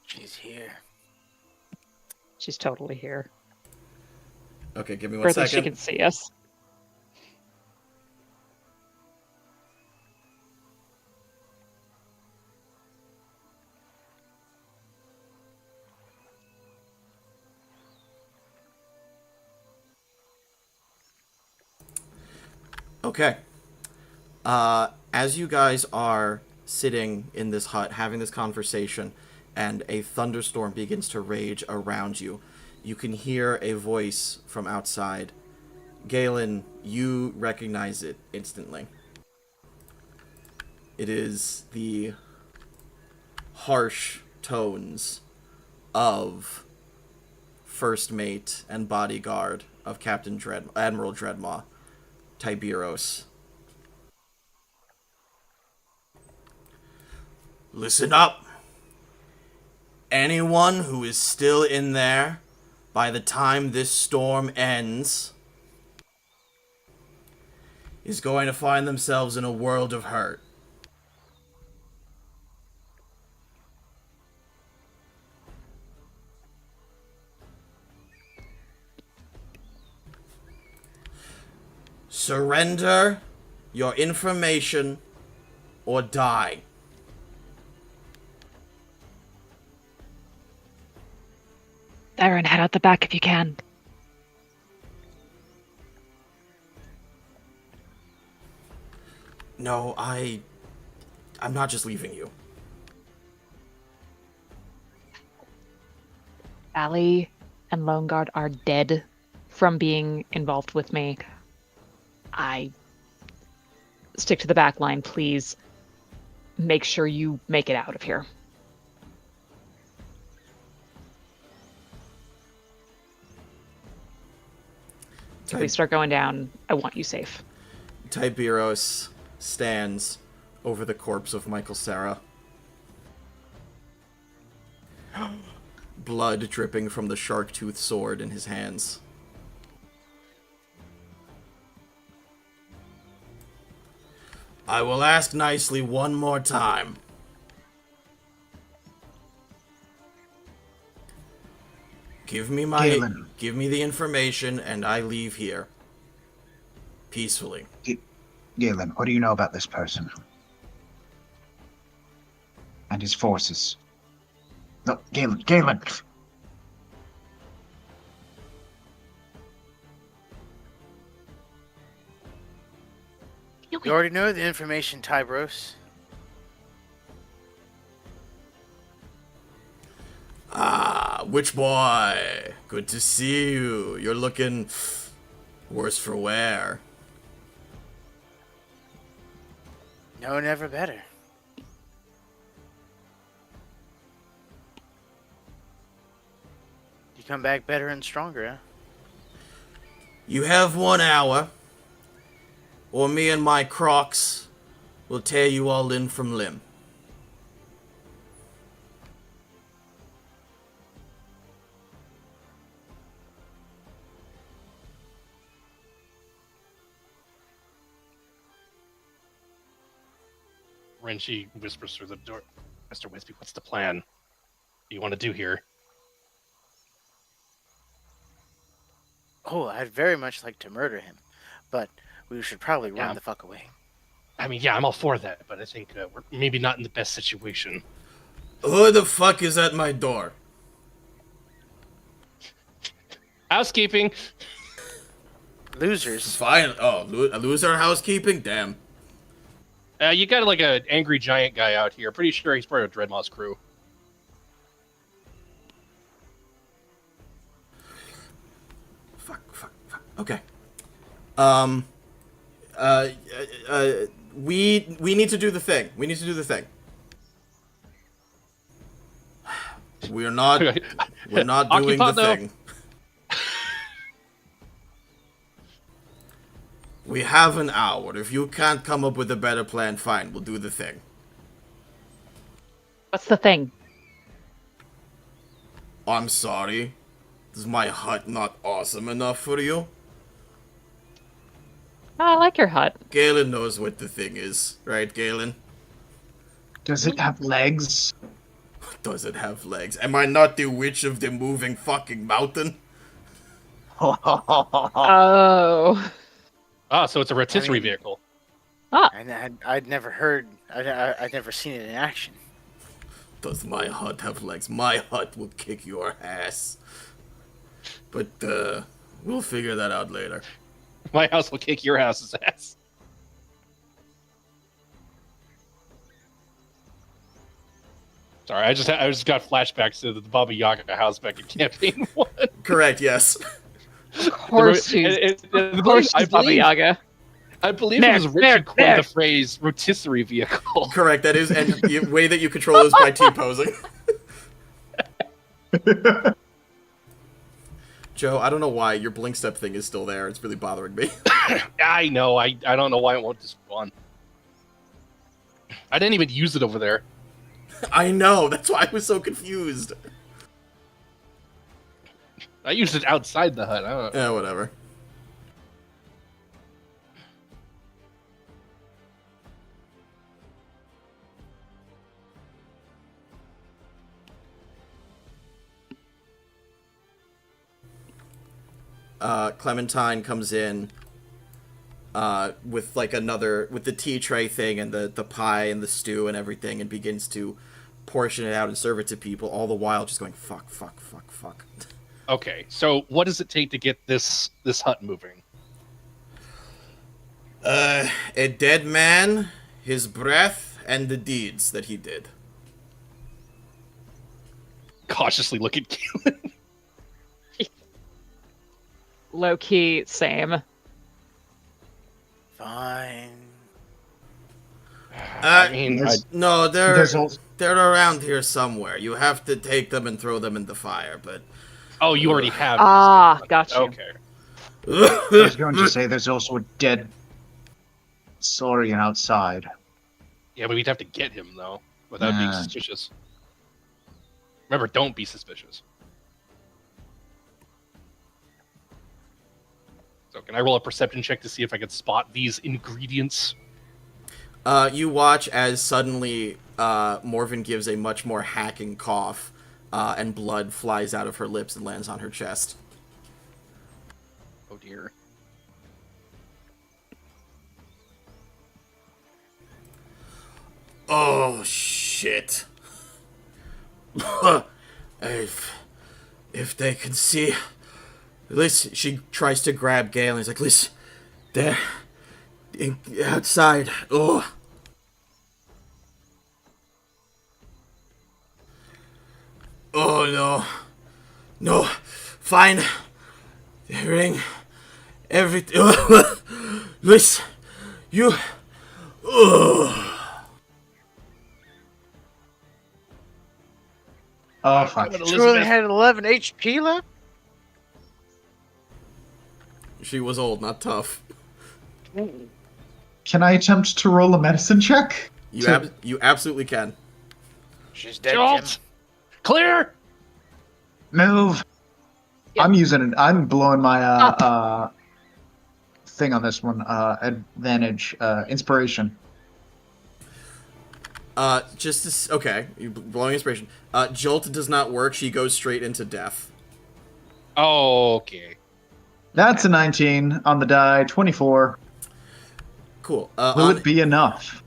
She's here.
She's totally here.
Okay, give me
Or
one
at least she
second.
can see us.
Okay. As you guys are sitting in this hut, having this conversation, and a thunderstorm begins to rage around you, you can hear a voice from outside. Galen, you recognize it instantly. It is the harsh tones of first mate and bodyguard of Admiral Dreadmaw, Tiberos. Listen up. Anyone who is still in there by the time this storm ends is going to find themselves in a world of hurt. Surrender your information or die.
There and head out the back if you can.
No, I'm not just leaving you.
Allie and Lone Guard are dead from being involved with me. I stick to the back line, please. Make sure you make it out of here. If we start going down, I want you safe.
Tiberos stands over the corpse of Michael Sarah. Blood dripping from the shark-toothed sword in his hands. I will ask nicely one more time. Give me the information and I leave here. Peacefully.
Galen, what do you know about this person? And his forces? No, Galen!
You already know the information, Tybros.
Ah, Witch Boy. Good to see you. You're looking worse for wear.
No, never better. You come back better and stronger, huh?
You have 1 hour, or me and my crocs will tear you all limb from limb.
Renchi whispers through the door. Mr. Wisby, what's the plan? What do you want to do here?
Oh, I'd very much like to murder him, but we should probably run the fuck away.
I mean, yeah, I'm all for that, but I think we're maybe not in the best situation.
Who the fuck is at my door?
Housekeeping!
Losers.
Fine. Oh, a loser housekeeping? Damn.
You got like an angry giant guy out here. Pretty sure he's part of Dreadmaw's crew.
Fuck. Okay. We need to do the thing. We're not doing the thing. We have an hour. If you can't come up with a better plan, fine. We'll do the thing.
What's the thing?
I'm sorry. Is my hut not awesome enough for you?
Oh, I like your hut.
Galen knows what the thing is, right, Galen?
Does it have legs?
Does it have legs? Am I not the witch of the moving fucking mountain?
Oh.
Ah, so it's a rotisserie vehicle.
Ah.
And I'd never heard, I'd never seen it in action.
Does my hut have legs? My hut will kick your ass. But, we'll figure that out later.
My house will kick your house's ass. Sorry, I just got flashbacks to the Baba Yaga house back in Campaign 1.
Correct, yes.
Of course she's Baba Yaga.
I believe it was Richard coined the phrase rotisserie vehicle.
Correct, that is, and the way that you control is by T-posing. Joe, I don't know why your blink step thing is still there. It's really bothering me.
I know, I don't know why it won't despawn. I didn't even use it over there.
I know, that's why I was so confused.
I used it outside the hut. I don't know.
Yeah, whatever. Clementine comes in with like with the tea tray thing and the pie and the stew and everything, and begins to portion it out and serve it to people, all the while just going fuck.
Okay, so what does it take to get this hut moving?
A dead man, his breath, and the deeds that he did.
Cautiously look at Galen.
Low key, same.
Fine.
I mean,
No,
There's also
they're around here somewhere. You have to take them and throw them in the fire, but...
oh, you already have.
Ah,
these.
got you.
Okay.
I was going to say there's also a dead Saurian outside.
Yeah, but we'd have to get him though, without being suspicious. Remember, don't be suspicious. So, can I roll a perception check to see if I can spot these ingredients?
You watch as suddenly Morven gives a much more hacking cough, and blood flies out of her lips and lands on her chest.
Oh dear.
Oh, shit. if they can see... Listen, she tries to grab Galen. He's like, listen, they're outside. Oh. Oh, no. No. Fine. The ring. Everything. Listen. You... Oh.
Oh, fuck.
She only had 11 HP left?
She was old, not tough.
Can I attempt to roll a medicine check?
You absolutely can.
She's dead,
Jolt!
Jim.
Clear!
Move!
I'm using it. I'm blowing my thing on this one. Advantage, inspiration.
Okay, you blowing inspiration. Jolt does not work. She goes straight into death.
Oh, okay.
That's a 19 on the die. 24.
Cool.
Will it be enough?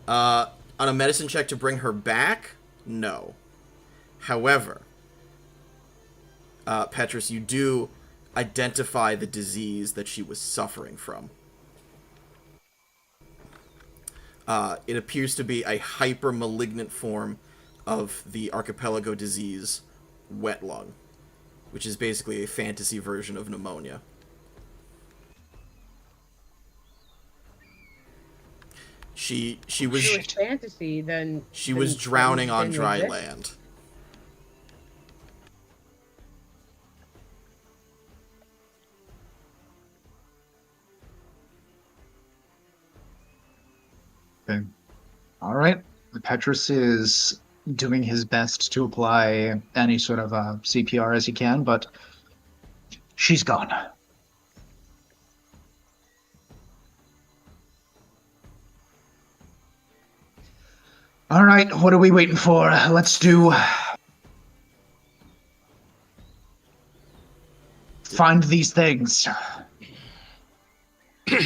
On a medicine check to bring her back? No. However, Petrus, you do identify the disease that she was suffering from. It appears to be a hyper-malignant form of the archipelago disease, wet lung, which is basically a fantasy version of pneumonia. She was
If it was fantasy, then
she was drowning on dry
exist.
land.
Okay. All right. Petrus is doing his best to apply any sort of CPR as he can, but she's gone. All right, what are we waiting for? Let's do... Find these things.
The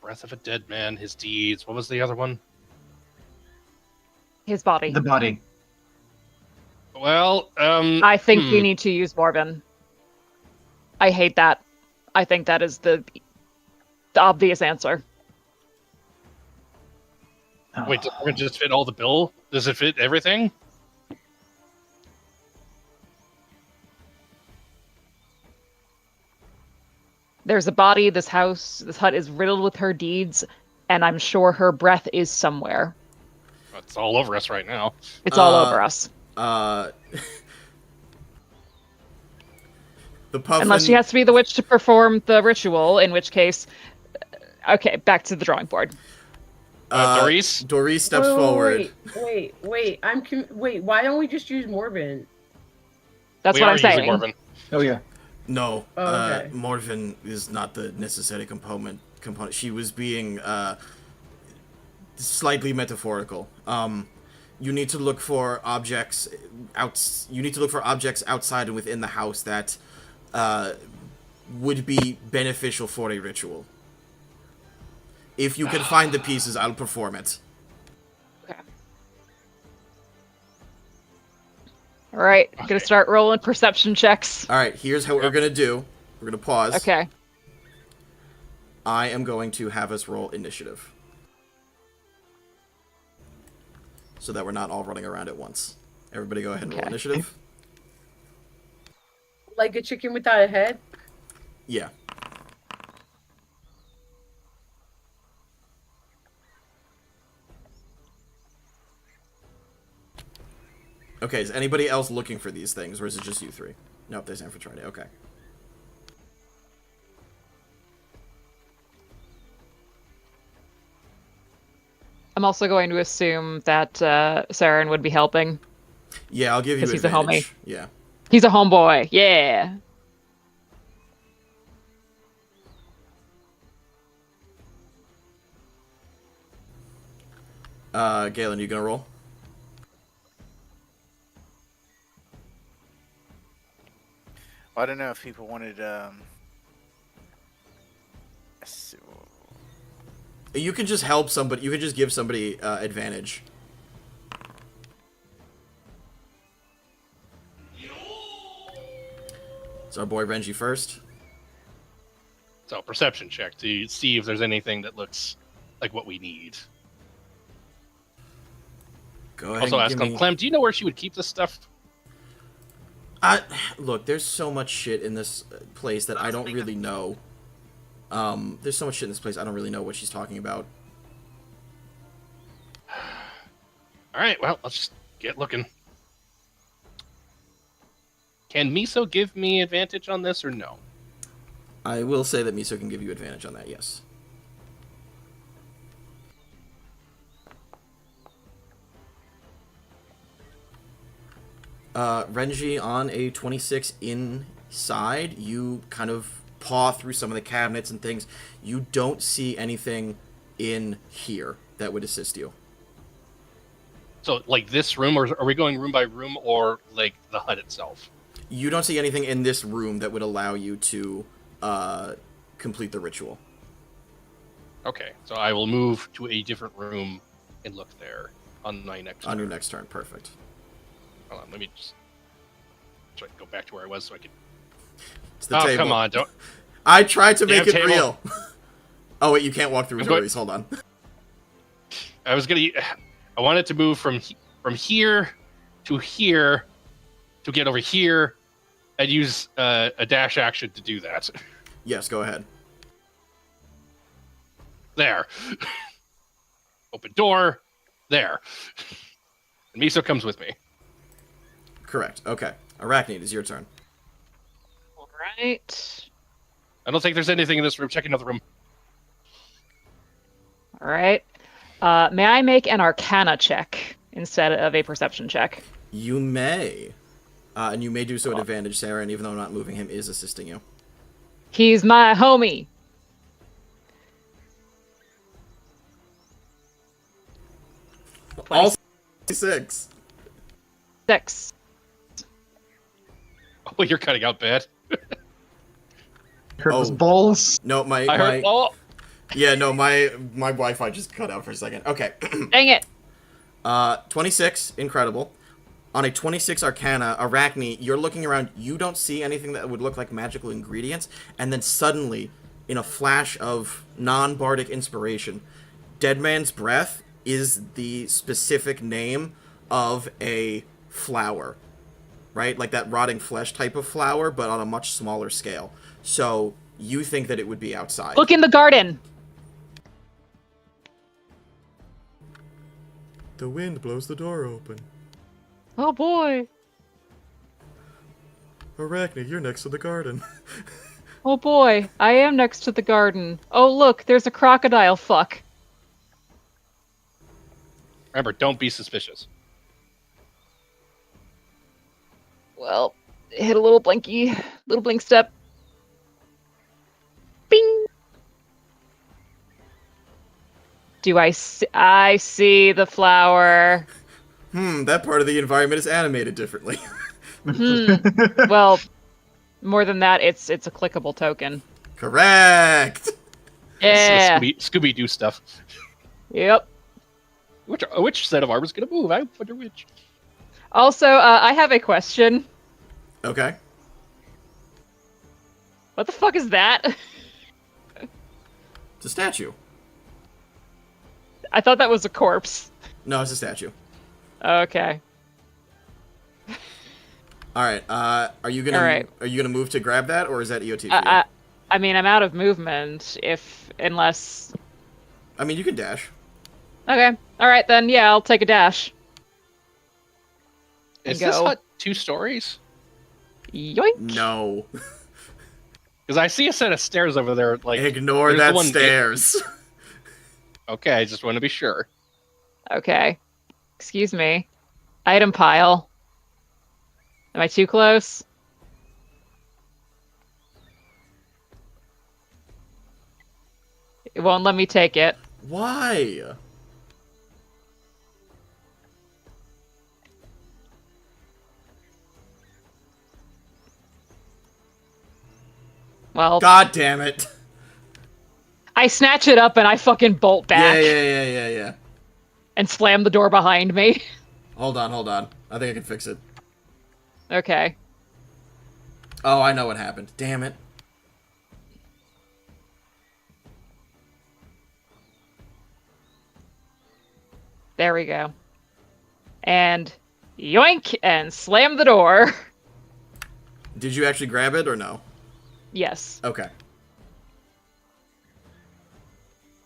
breath of a dead man, his deeds. What was the other one?
His body.
The body.
Well,
I think we need to use Morven. I hate that. I think that is the obvious answer.
Wait, does it just fit all the bill? Does it fit everything?
There's a body, this house, this hut is riddled with her deeds, and I'm sure her breath is somewhere.
It's all over us right now.
It's all over us.
The puffin...
Unless she has to be the witch to perform the ritual, in which case... Okay, back to the drawing board.
Doris?
Doris steps forward.
Wait. Wait, why don't we just use Morbin?
That's
We
what
are
I'm
using
saying.
Morven.
Oh, yeah.
No,
Oh, okay.
Morven is not the necessary component. She was being slightly metaphorical. You need to look for objects You need to look for objects outside and within the house that would be beneficial for a ritual. If you can find the pieces, I'll perform it.
Okay. All right,
Okay.
gonna start rolling perception checks.
All right, here's how we're gonna do. We're gonna pause.
Okay.
I am going to have us roll initiative, so that we're not all running around at once. Everybody, go ahead and roll
Okay.
initiative.
Like a chicken without a head.
Yeah. Okay, is anybody else looking for these things, or is it just you three? Nope, there's Amphitrite. Okay.
I'm also going to assume that Saren would be helping.
Yeah, I'll give you
'Cause he's a
advantage.
homie.
Yeah.
He's a homeboy. Yeah.
Galen, you gonna roll?
Well, I don't know if people wanted.
You can just help somebody. You can just give somebody advantage. It's our boy Renji first.
So perception check to see if there's anything that looks like what we need.
Go ahead.
Also
and
ask
give
him,
me...
Clem, do you know where she would keep this stuff?
Look, there's so much shit in this place that I don't really know. There's so much shit in this place I don't really know what she's talking about.
All right, well, let's just get looking. Can Miso give me advantage on this or no?
I will say that Miso can give you advantage on that, yes. Renji, on a 26 inside, you kind of paw through some of the cabinets and things. You don't see anything in here that would assist you.
So, like this room, or are we going room by room, or like the hut itself?
You don't see anything in this room that would allow you to complete the ritual.
Okay, so I will move to a different room and look there on my next turn.
On your next turn, perfect.
Hold on, let me just try to go back to where I was so I can...
It's the
Oh,
table.
come on, don't...
I tried to
Damn
make it
table.
real. Oh, wait, you can't walk through doors. Hold on.
I was gonna... I wanted to move from here to here to get over here and use a dash action to do that.
Yes, go ahead.
There. Open door. There. And Miso comes with me.
Correct. Okay. Arachnid, it's your turn.
All right.
I don't think there's anything in this room. Check another room.
All right. May I make an Arcana check instead of a Perception check?
You may. And you may do so at advantage, Sarah, and even though I'm not moving, him is assisting you.
He's my homie.
All 6.
6.
Oh, you're cutting out bad.
Hurt
Oh.
his balls.
No, my
I heard... Oh!
yeah, no, my Wi-Fi just cut out for a second. Okay.
Dang it.
26, incredible. On a 26 Arcana, Arachne, you're looking around, you don't see anything that would look like magical ingredients, and then suddenly, in a flash of non-bardic inspiration, Dead Man's Breath is the specific name of a flower, right? Like that rotting flesh type of flower, but on a much smaller scale. So you think that it would be outside.
Look in the garden.
The wind blows the door open.
Oh boy.
Arachne, you're next to the garden.
Oh boy. I am next to the garden. Oh look, there's a crocodile fuck.
Remember, don't be suspicious.
Well, hit a little blinky, little blink step. Bing. Do I see the flower?
That part of the environment is animated differently.
Well, more than that, it's a clickable token.
Correct!
Yeah.
Scooby-Doo stuff.
Yep.
Which set of armor is going to move? I wonder which.
Also, I have a question.
Okay.
What the fuck is that?
It's a statue.
I thought that was a corpse.
No, it's a statue.
Okay.
All right. Are you gonna
Alright.
are you gonna move to grab that, or is that EOT for you?
I mean, I'm out of movement. Unless.
I mean, you can dash.
Okay. All right then. Yeah, I'll take a dash.
Is
Go.
this hut 2 stories?
Yoink.
No.
Because I see a set of stairs over there. Like,
Ignore
there's the
that
one
stairs.
Okay, I just want to be sure.
Okay. Excuse me. Item pile. Am I too close? It won't let me take it.
Why?
Well,
God damn it.
I snatch it up and I fucking bolt back
Yeah.
and slam the door behind me.
Hold on. I think I can fix it.
Okay.
Oh, I know what happened. Damn it.
There we go. And yoink and slam the door.
Did you actually grab it or no?
Yes.
Okay.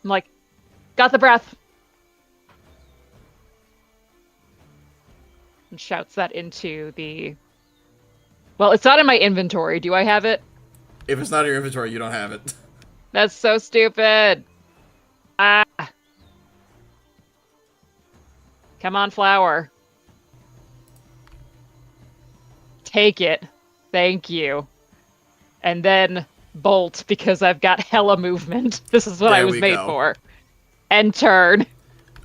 I'm like, got the breath. And shouts that into the... Well, it's not in my inventory. Do I have it?
If it's not in your inventory, you don't have it.
That's so stupid. Ah. Come on, flower. Take it. Thank you. And then bolt, because I've got hella movement. This is what I was made for. And turn.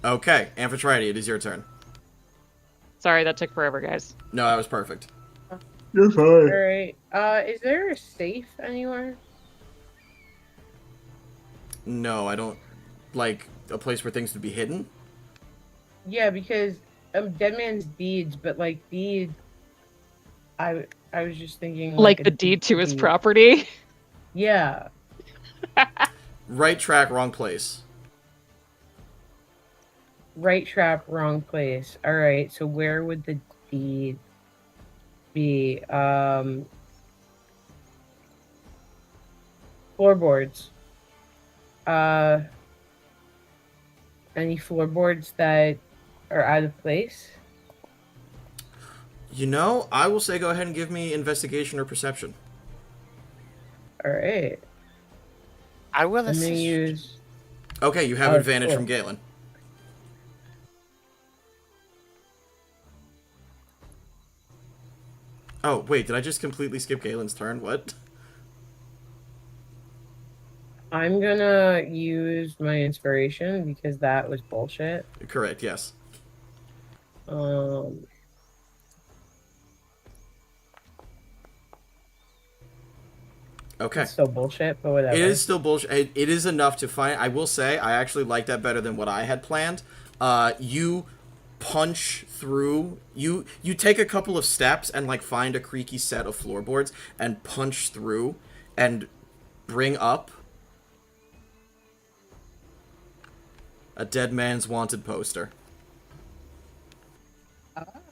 Okay, Amphitrite, it is your turn.
Sorry, that took forever, guys.
No, that was perfect.
You're fine.
Alright. Is there a safe anywhere?
No, I don't... Like, a place where things would be hidden?
Yeah, because Dead Man's Deeds, but like deed... I was just thinking...
Like the deed to his property?
Yeah.
Right track, wrong place.
Right trap, wrong place. Alright, so where would the deed be? Floorboards. Any floorboards that are out of place?
You know, I will say go ahead and give me investigation or perception.
Alright.
I will
I'm gonna
assist.
use...
Okay, you have
Oh,
advantage
cool.
from Galen. Oh, wait, did I just completely skip Galen's turn? What?
I'm gonna use my inspiration because that was bullshit.
Correct, yes. Okay.
It's still bullshit, but whatever.
It is still bullshit. It is enough to find... I will say, I actually like that better than what I had planned. You punch through... You take a couple of steps and, like, find a creaky set of floorboards and punch through and bring up a dead man's wanted poster.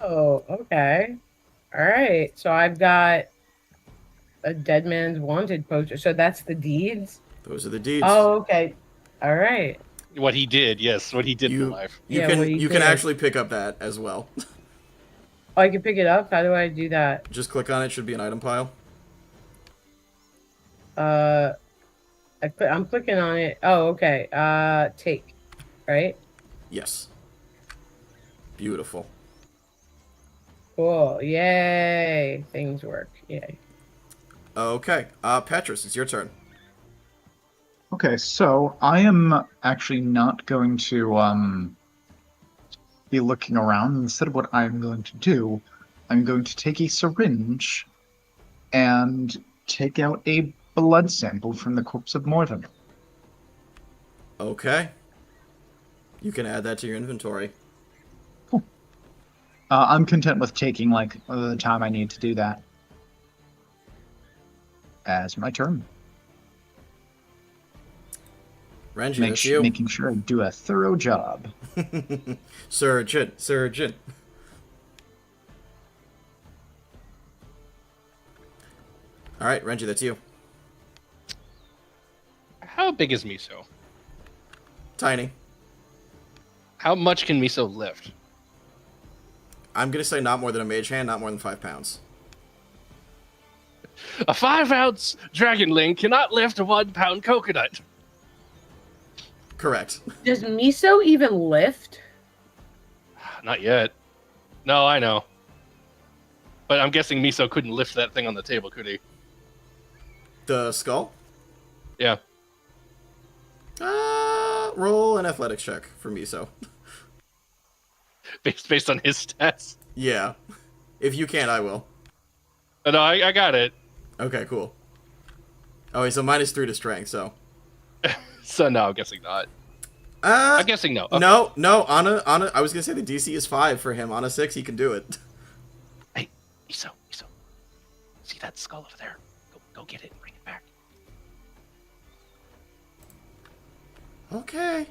Oh, okay. Alright, so I've got a dead man's wanted poster. So that's the deeds?
Those are the deeds.
Oh, okay. Alright.
What he did, yes, what he did in life.
You
Yeah, what he
can
did.
actually pick up that as well.
Oh, I can pick it up? How do I do that?
Just click on it. Should be an item pile.
I'm clicking on it. Oh, okay. Take. Right?
Yes. Beautiful.
Cool. Yay. Things work. Yay.
Okay. Petrus, it's your turn.
Okay, so I am actually not going to be looking around. Instead of what I'm going to do, I'm going to take a syringe and take out a blood sample from the corpse of Morven.
Okay. You can add that to your inventory.
Cool.
I'm content with taking like the time I need to do that. As my turn.
Renji, that's you.
Making sure I do a thorough job.
Surgeon. All right, Renji, that's you.
How big is Miso?
Tiny.
How much can Miso lift?
I'm gonna say not more than a mage hand, not more than 5 pounds.
A 5-ounce dragonling cannot lift a 1-pound coconut.
Correct.
Does Miso even lift?
Not yet. No, I know. But I'm guessing Miso couldn't lift that thing on the table, could he?
The skull?
Yeah.
Roll an athletics check for Miso.
Based on his stats?
Yeah. If you can't, I will.
No, I got it.
Okay, cool. Oh, he's a -3 to strength, so.
So no, I'm guessing not. I'm guessing no. Okay.
No. On a, I was gonna say the DC is 5 for him. On a 6, he can do it.
Hey, Miso. See that skull over there? Go get it and bring it back.
Okay.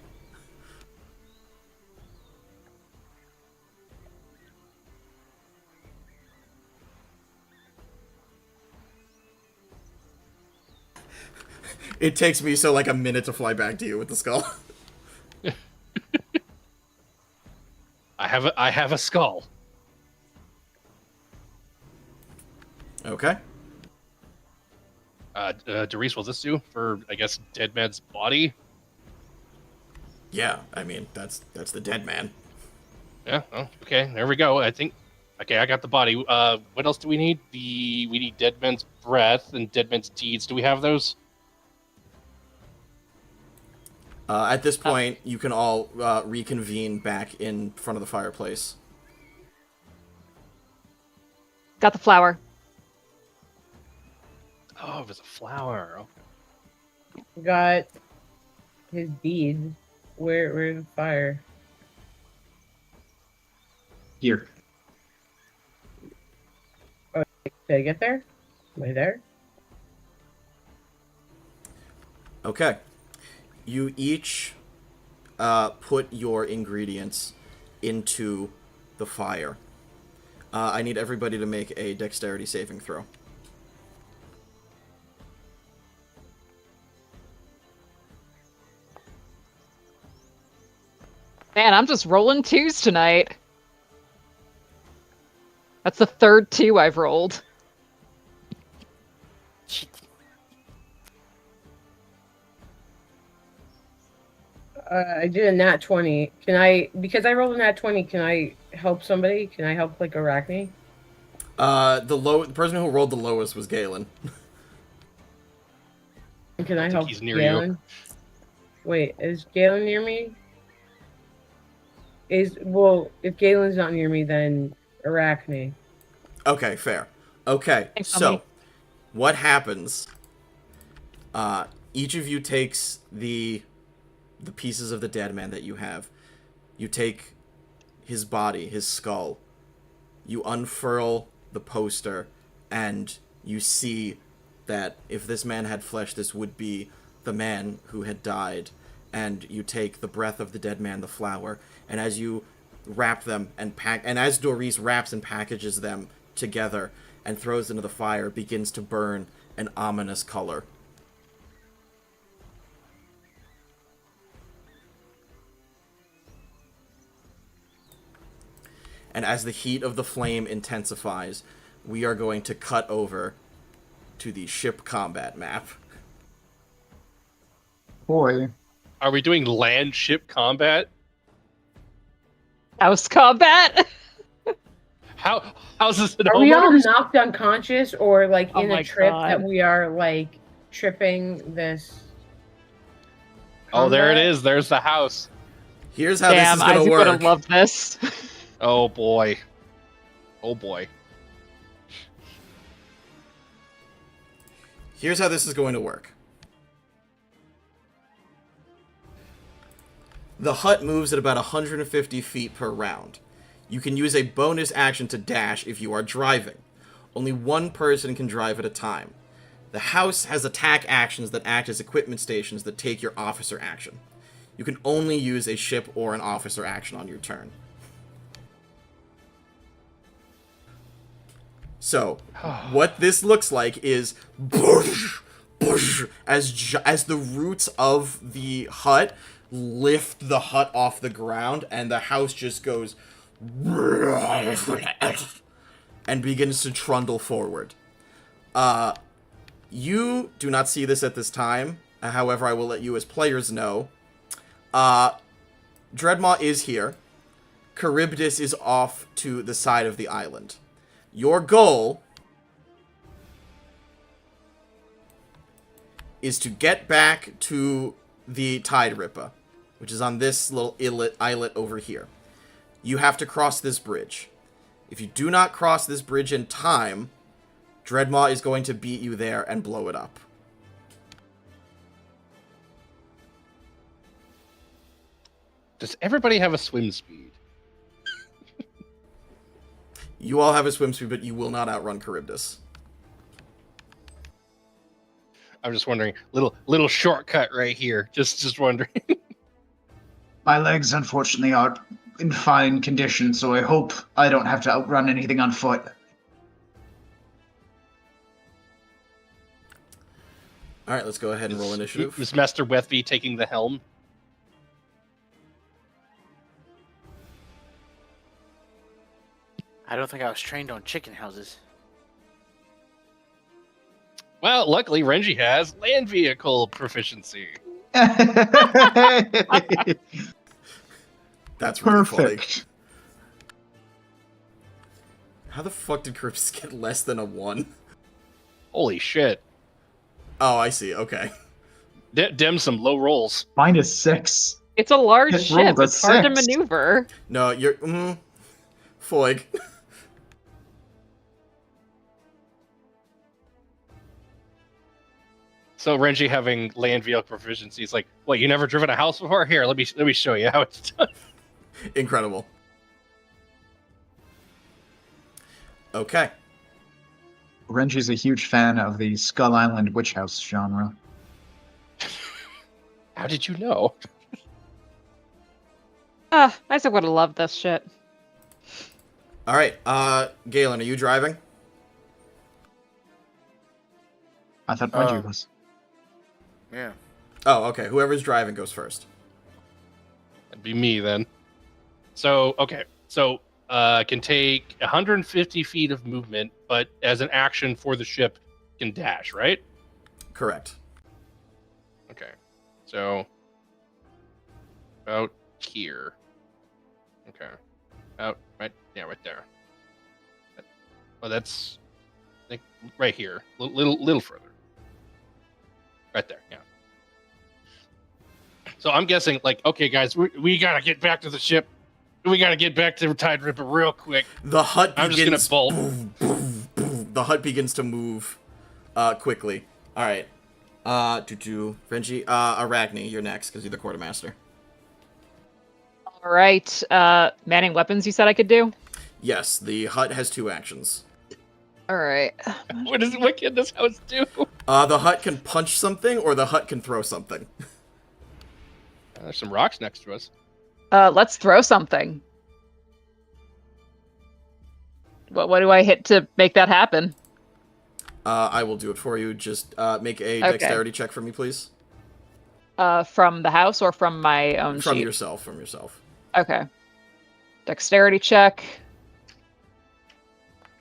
It takes me like a minute to fly back to you with the skull.
I have a skull.
Okay.
Doris, will this do for, I guess, dead man's body?
Yeah, I mean, that's the dead man.
Yeah, well, okay, there we go. I think, okay, I got the body. What else do we need? We need dead man's breath and dead man's deeds. Do we have those?
At this point, you can all reconvene back in front of the fireplace.
Got the flower.
Oh, it was a flower. Okay.
Got his beads. Where's the fire?
Here.
Oh, did I get there? Am I there?
Okay. You each put your ingredients into the fire. I need everybody to make a dexterity saving throw.
Man, I'm just rolling 2s tonight. That's the 3rd 2 I've rolled.
I did a nat 20. Can I, because I rolled a nat 20, can I help somebody? Can I help, like, Arachne?
The person who rolled the lowest was Galen.
Can I help
he's near
Galen?
you.
Wait, is Galen near me? Well, if Galen's not near me, then Arachne.
Okay, fair. Okay,
Thanks,
so
Tommy.
what happens? Each of you takes the pieces of the dead man that you have. You take his body, his skull. You unfurl the poster, and you see that if this man had flesh, this would be the man who had died. And you take the breath of the dead man, the flower, and as you wrap them and as Doris wraps and packages them together and throws into the fire, it begins to burn an ominous color. And as the heat of the flame intensifies, we are going to cut over to the ship combat map.
Boy.
Are we doing land ship combat?
House combat?
How's this?
Are we all knocked unconscious or, like,
Oh
in
my
a trip
God.
that we are, like, tripping this?
Oh, there it
combat?
is. There's the house.
Here's how
Damn,
this is going
Isaac
to
would have
work.
loved this.
Oh boy. Oh boy.
Here's how this is going to work. The hut moves at about 150 feet per round. You can use a bonus action to dash if you are driving. Only one person can drive at a time. The house has attack actions that act as equipment stations that take your officer action. You can only use a ship or an officer action on your turn. So, what this looks like is as the roots of the hut lift the hut off the ground, and the house just goes and begins to trundle forward. You do not see this at this time. However, I will let you as players know. Dreadmaw is here. Charybdis is off to the side of the island. Your goal is to get back to the Tide Ripper, which is on this little islet over here. You have to cross this bridge. If you do not cross this bridge in time, Dreadmaw is going to beat you there and blow it up.
Does everybody have a swim speed?
You all have a swim speed, but you will not outrun Charybdis.
I'm just wondering, little shortcut right here. Just wondering.
My legs, unfortunately, are in fine condition, so I hope I don't have to outrun anything on foot.
All right, let's go ahead and roll initiative.
Is Master Wethby taking the helm?
I don't think I was trained on chicken houses.
Well, luckily Renji has land vehicle proficiency.
That's really
Perfect.
funny. How the fuck did Charybdis get less than a 1?
Holy shit.
Oh, I see. Okay.
Dem some low rolls.
-6.
It's a large
It rolled
ship.
a
It's hard to
6.
maneuver.
No, you're... Foig.
So Renji having land vehicle proficiency is like, what, you never driven a house before? Here, let me show you how it's done.
Incredible. Okay.
Renji's a huge fan of the Skull Island Witch House genre.
How did you know?
Isaac would have loved this shit.
All right. Galen, are you driving?
I thought Renji was.
Yeah.
Oh, okay. Whoever's driving goes first.
That'd be me then. So, okay. So, can take 150 feet of movement, but as an action for the ship, can dash, right?
Correct.
Okay. So, about here. Okay. About, right there. Oh, that's, I think, right here. Little further. Right there, yeah. So I'm guessing, like, okay, guys, we gotta get back to the ship. We gotta get back to the Tide Ripper real quick.
The hut begins...
I'm just gonna bolt.
The hut begins to move quickly. All right. Renji, Arachne, you're next because you're the quartermaster.
All right. Manning weapons, you said I could do?
Yes, the hut has 2 actions.
All right.
What can this house do?
The hut can punch something, or the hut can throw something.
There's some rocks next to us.
Let's throw something. What do I hit to make that happen?
I will do it for you. Just make a dexterity check for me, please.
From the house or from my own
From
sheet?
yourself. From yourself.
Okay. Dexterity check.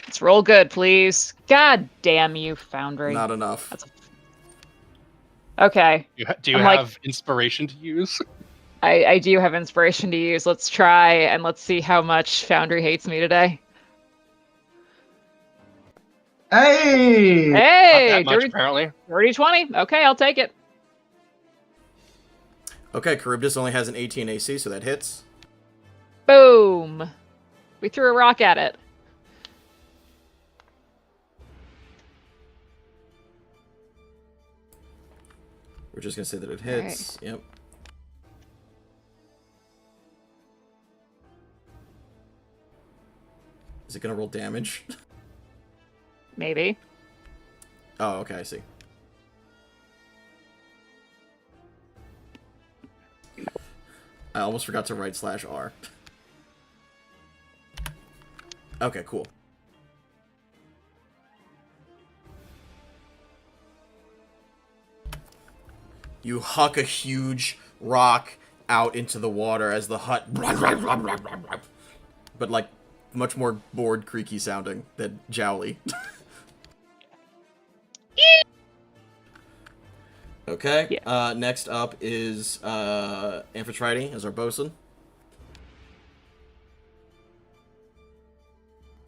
Let's roll good, please. God damn you, Foundry.
Not enough.
Okay.
Do you
I'm
have inspiration to use?
I do have inspiration to use. Let's try and let's see how much Foundry hates me today.
Hey!
Hey!
Not that much, apparently.
Dirty 20. Okay, I'll take it.
Okay, Charybdis only has an 18 AC, so that hits.
Boom. We threw a rock at it.
We're just going to say that it hits. Right. Yep. Is it gonna roll damage?
Maybe.
Oh, okay, I see. I almost forgot to write /R. Okay, cool. You huck a huge rock out into the water as the hut... But, like, much more bored, creaky sounding than jowly. Okay,
Yeah.
next up is Amphitrite as our bosun.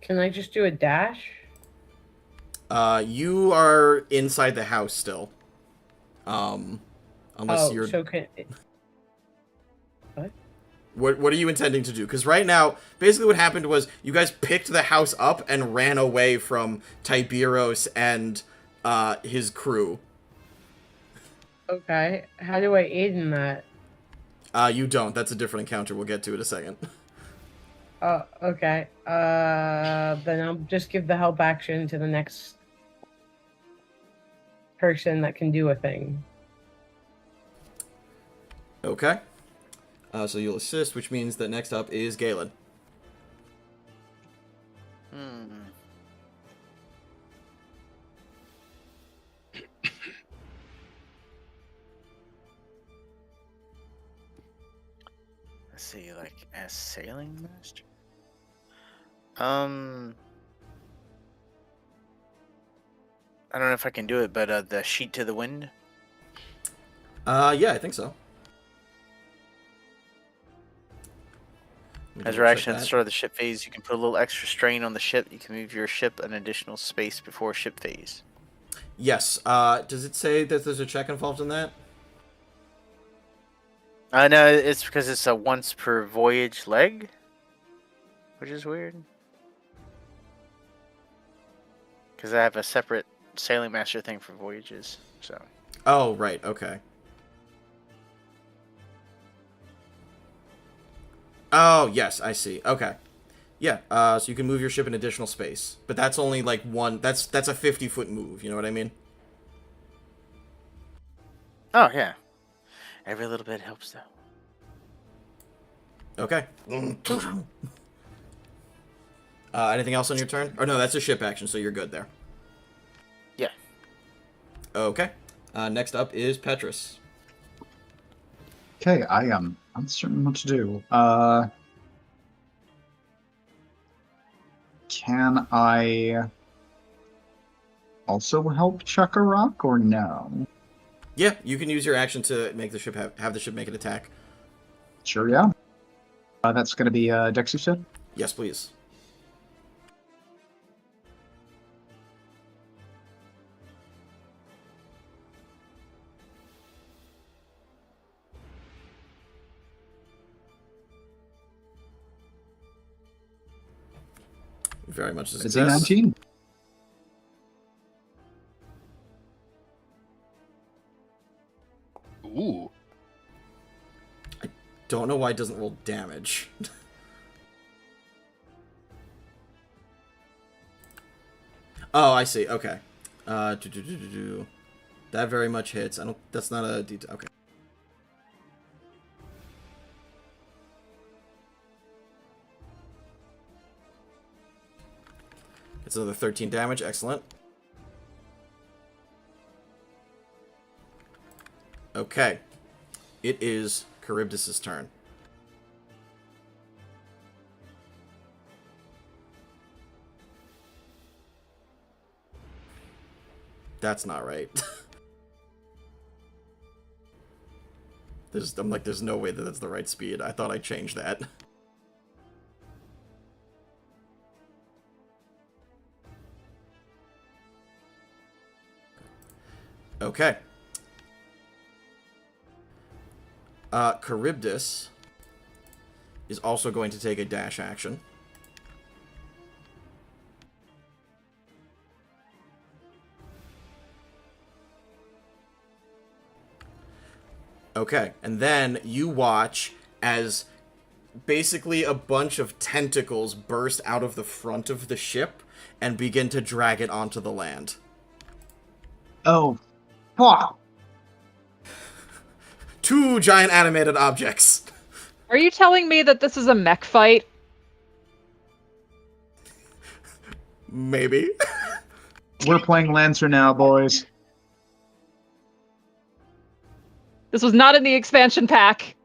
Can I just do a dash?
You are inside the house still. Unless you're...
So can...
What are you intending to do? Because right now, basically what happened was you guys picked the house up and ran away from Tiberos and his crew.
Okay. How do I aid in that?
You don't. That's a different encounter. We'll get to in a second.
Okay. Then I'll just give the help action to the next person that can do a thing.
Okay. So you'll assist, which means that next up is Galen.
Let's see, like, as sailing master? I don't know if I can do it, but the sheet to the wind?
Yeah, I think so.
As your action at the start of the ship phase, you can put a little extra strain on the ship. You can move your ship an additional space before ship phase.
Yes. Does it say that there's a check involved in that?
No, it's because it's a once per voyage leg, which is weird. Because I have a separate sailing master thing for voyages, so.
Oh, right. Okay. Oh, yes, I see. Okay. Yeah, so you can move your ship an additional space. But that's only, like, one... That's a 50-foot move, you know what I mean?
Oh, yeah. Every little bit helps, though.
Okay. Anything else on your turn? Or no, that's a ship action, so you're good there.
Yeah.
Okay. Next up is Petrus.
Okay, I am uncertain what to do. Can I also help chuck a rock or no?
Yeah, you can use your action to make the ship have the ship make an attack.
Sure, yeah. That's going to be Dex, you said?
Yes, please. Very much a
It's a
success.
19.
Ooh.
Don't know why it doesn't roll damage. Oh, I see. Okay. That very much hits. I don't. That's not a detail. Okay. It's another 13 damage. Excellent. Okay. It is Charybdis' turn. That's not right. I'm like, there's no way that that's the right speed. I thought I changed that. Okay. Charybdis is also going to take a dash action. Okay, and then you watch as basically a bunch of tentacles burst out of the front of the ship and begin to drag it onto the land.
Oh, fuck.
2 giant animated objects.
Are you telling me that this is a mech fight?
Maybe.
We're playing Lancer now, boys.
This was not in the expansion pack.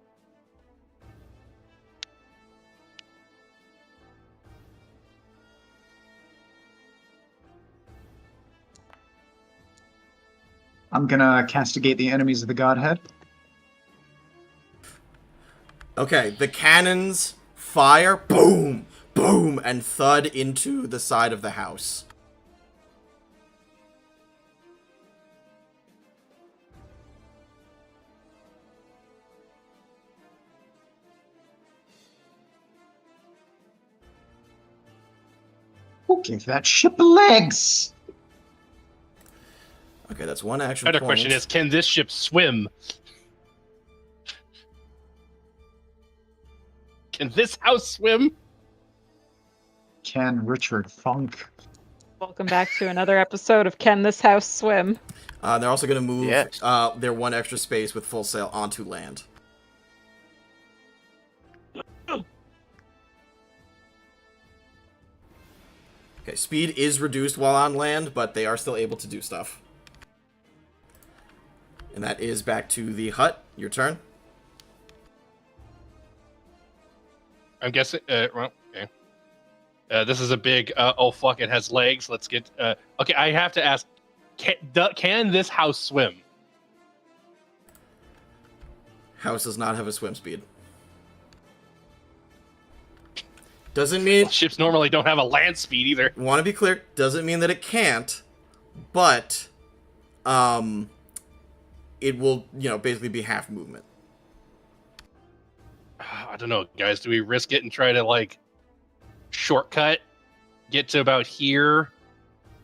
I'm gonna castigate the enemies of the Godhead.
Okay, the cannons fire, boom, boom, and thud into the side of the house.
Who gave that ship legs?
Okay, that's 1 action
Better
point.
question is, can this ship swim? Can this house swim?
Can Richard Funk?
Welcome back to another episode of Can This House Swim?
They're also going to move
Yes.
their 1 extra space with full sail onto land. Okay, speed is reduced while on land, but they are still able to do stuff. And that is back to the hut. Your turn.
I'm guessing. Well, okay. This is a big. Oh fuck! It has legs. Let's get. Okay, I have to ask. Can this house swim?
House does not have a swim speed. Doesn't mean...
Well, ships normally don't have a land speed either.
Want to be clear, doesn't mean that it can't, but it will, basically be half movement.
I don't know, guys. Do we risk it and try to shortcut, get to about here,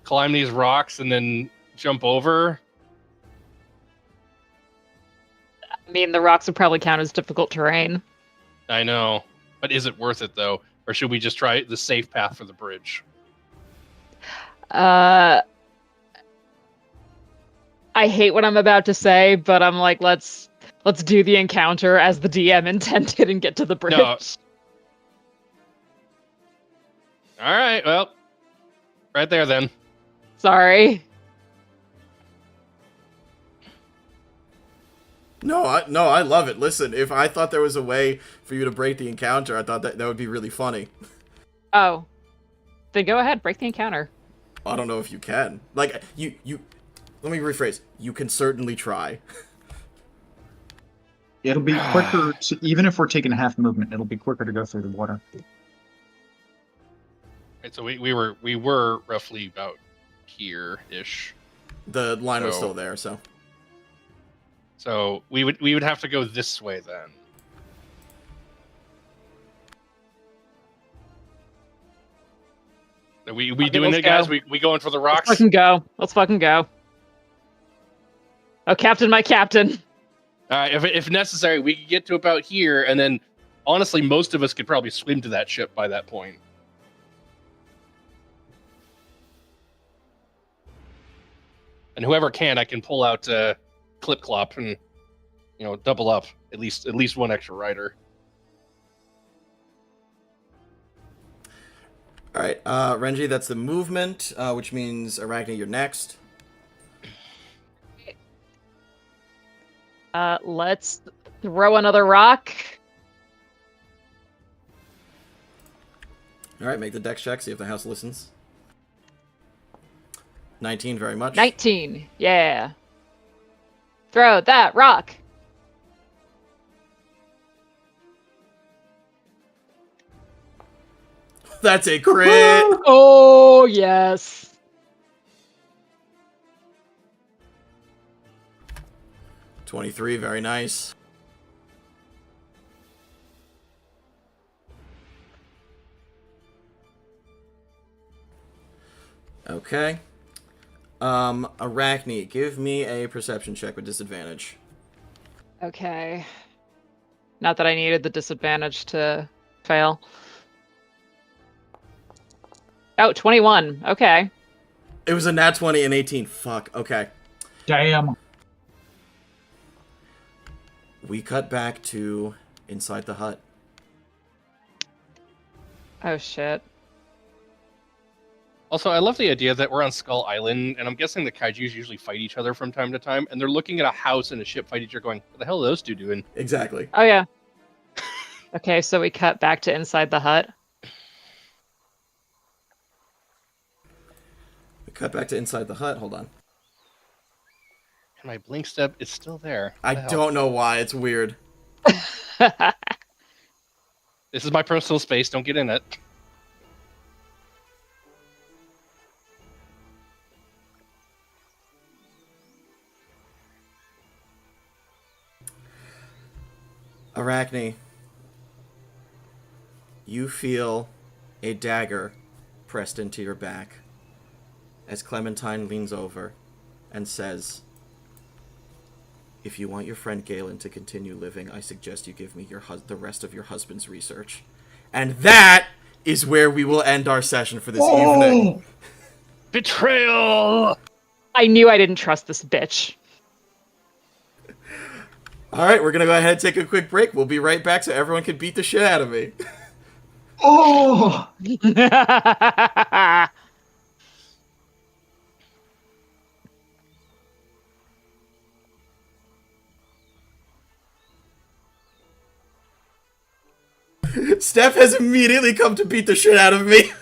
climb these rocks, and then jump over?
I mean, the rocks would probably count as difficult terrain.
I know, but is it worth it though? Or should we just try the safe path for the bridge?
I hate what I'm about to say, but I'm like, let's do the encounter as the DM intended and get to the bridge.
No. All right, well, right there then.
Sorry.
No, I love it. Listen, if I thought there was a way for you to break the encounter, I thought that would be really funny.
Oh. Then go ahead, break the encounter.
I don't know if you can. You let me rephrase. You can certainly try.
It'll be quicker, even if we're taking half movement, it'll be quicker to go through the water.
Right, so we were roughly about here-ish.
The line was still there, so.
So we would have to go this way then. Are we
Okay,
doing
let's
it, guys?
go.
We going for the rocks?
Let's fucking go. Oh, Captain, my captain.
All right, if necessary, we could get to about here, and then honestly, most of us could probably swim to that ship by that point. And whoever can, I can pull out Clip Clop and double up at least one extra rider.
All right, Renji, that's the movement, which means Arachne, you're next.
Let's throw another rock.
All right, make the dex check, see if the house listens. 19, very much.
19, yeah. Throw that rock.
That's a crit!
Oh, yes.
$23, very nice. Okay. Arachne, give me a perception check with disadvantage.
Okay. Not that I needed the disadvantage to Fail. Oh, 21. Okay.
It was a nat 20 and 18. Fuck. Okay.
Damn.
We cut back to inside the hut.
Oh, shit.
Also, I love the idea that we're on Skull Island, and I'm guessing the kaijus usually fight each other from time to time, and they're looking at a house and a ship fight each other going, what the hell are those two doing?
Exactly.
Oh, yeah. Okay, so we cut back to inside the hut.
We cut back to inside the hut. Hold on.
And my blink step is still there.
I don't know why. It's weird.
This is my personal space. Don't get in it.
Arachne, you feel a dagger pressed into your back as Clementine leans over and says, if you want your friend Galen to continue living, I suggest you give me the rest of your husband's research. And that is where we will end our session for this evening.
Betrayal!
I knew I didn't trust this bitch.
All right, we're going to go ahead and take a quick break. We'll be right back so everyone can beat the shit out of me.
Oh!
Steph has immediately come to beat the shit out of me.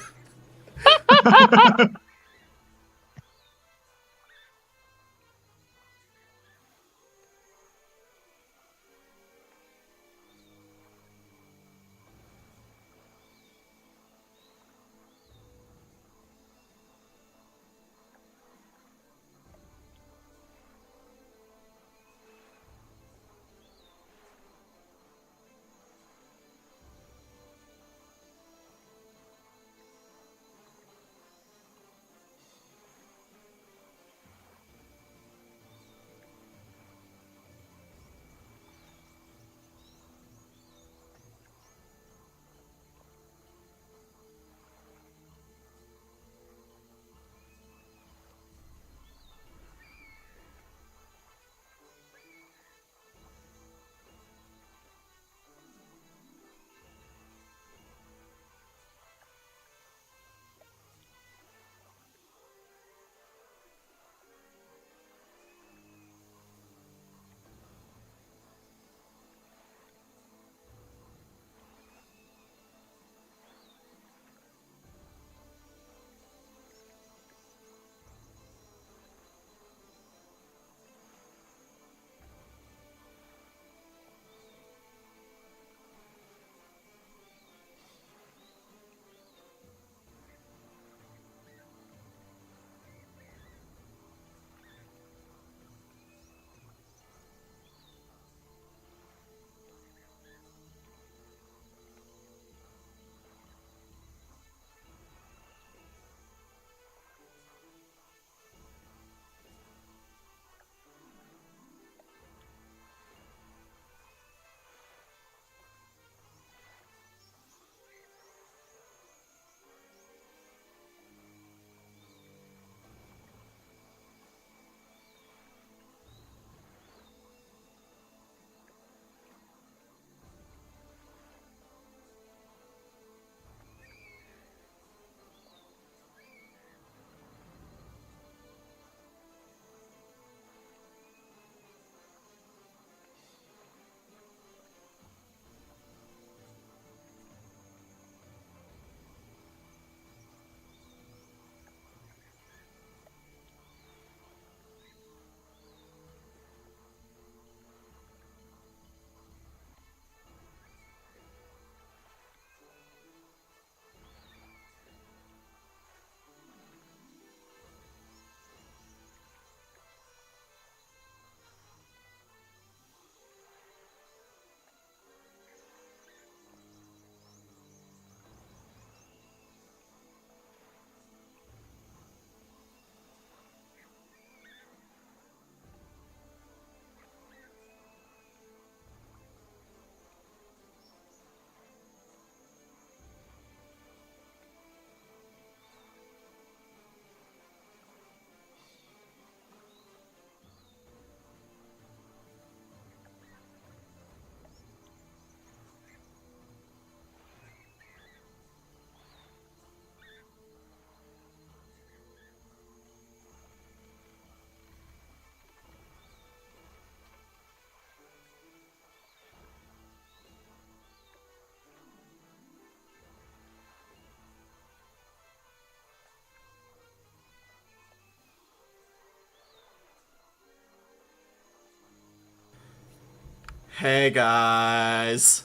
Hey guys.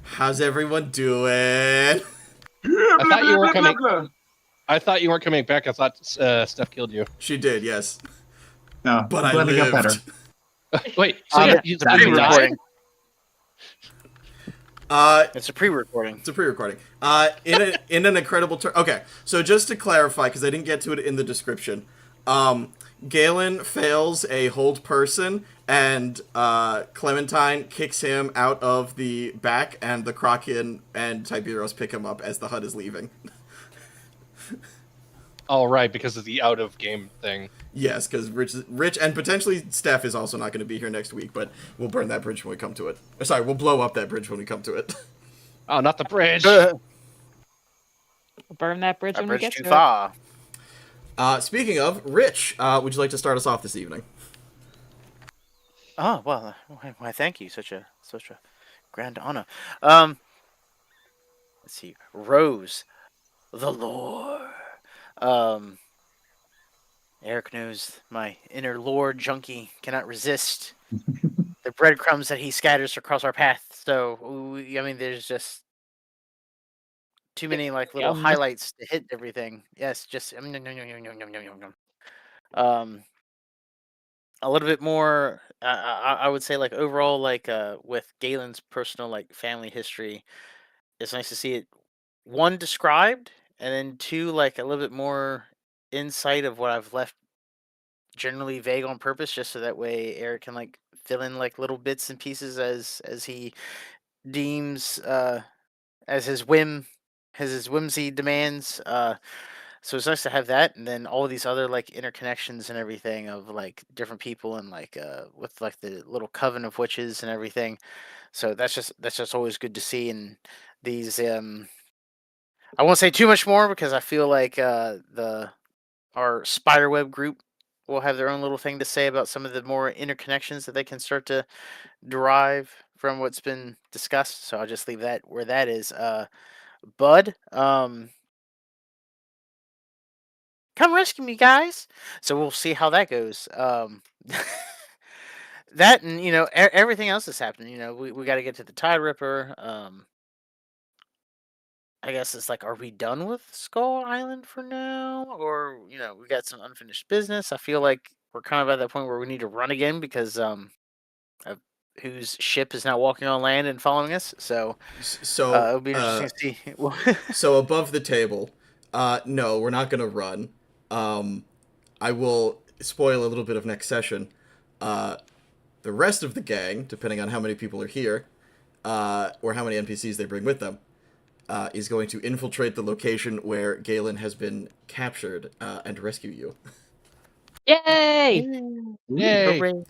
How's everyone doing?
I thought you were coming. I thought you weren't coming back. I thought Steph killed you.
She did, yes.
No,
But
I'm
I
glad it got
lived.
better.
Wait, so you
That's a
died?
pre-recording. It's a pre-recording.
It's a pre-recording. In an incredible turn. Okay, so just to clarify, because I didn't get to it in the description, Galen fails a hold person, and Clementine kicks him out of the back, and the Kraken and Tiberos pick him up as the hut is leaving.
All right, because of the out of game thing.
Yes, because Rich, and potentially Steph is also not going to be here next week, but we'll burn that bridge when we come to it. Sorry, we'll blow up that bridge when we come to it.
Oh, not the bridge.
We'll burn that bridge
A
when we
bridge
get
too
to
far.
Speaking of, Rich, would you like to start us off this evening?
Oh well, why? Thank you. Such a grand honor. Let's see. Rose, the lore. Eric knows my inner lore junkie cannot resist the breadcrumbs that he scatters across our path. So I mean, there's just too many like little
Yum.
highlights to hit everything. Yes, just a little bit more. I would say like overall like with Galen's personal like family history, it's nice to see it one described, and then two like a little bit more insight of what I've left generally vague on purpose, just so that way Eric can like fill in like little bits and pieces as he deems as his whimsy demands. So it's nice to have that, and then all these other like interconnections and everything of like different people, and like with like the little coven of witches and everything. So that's just always good to see. And these I won't say too much more because I feel like our spiderweb group will have their own little thing to say about some of the more interconnections that they can start to derive from what's been discussed. So I'll just leave that where that is. Bud, come rescue me, guys. So we'll see how that goes. That, and everything else that's happening. We got to get to the Tide Ripper. I guess it's like, are we done with Skull Island for now, or we got some unfinished business? I feel like we're kind of at that point where we need to run again because of whose ship is now walking on land and following us. So it'll be interesting to see.
So above the table, no, we're not going to run. I will spoil a little bit of next session. The rest of the gang, depending on how many people are here, or how many NPCs they bring with them, is going to infiltrate the location where Galen has been captured and rescue you.
Yay!
Yay!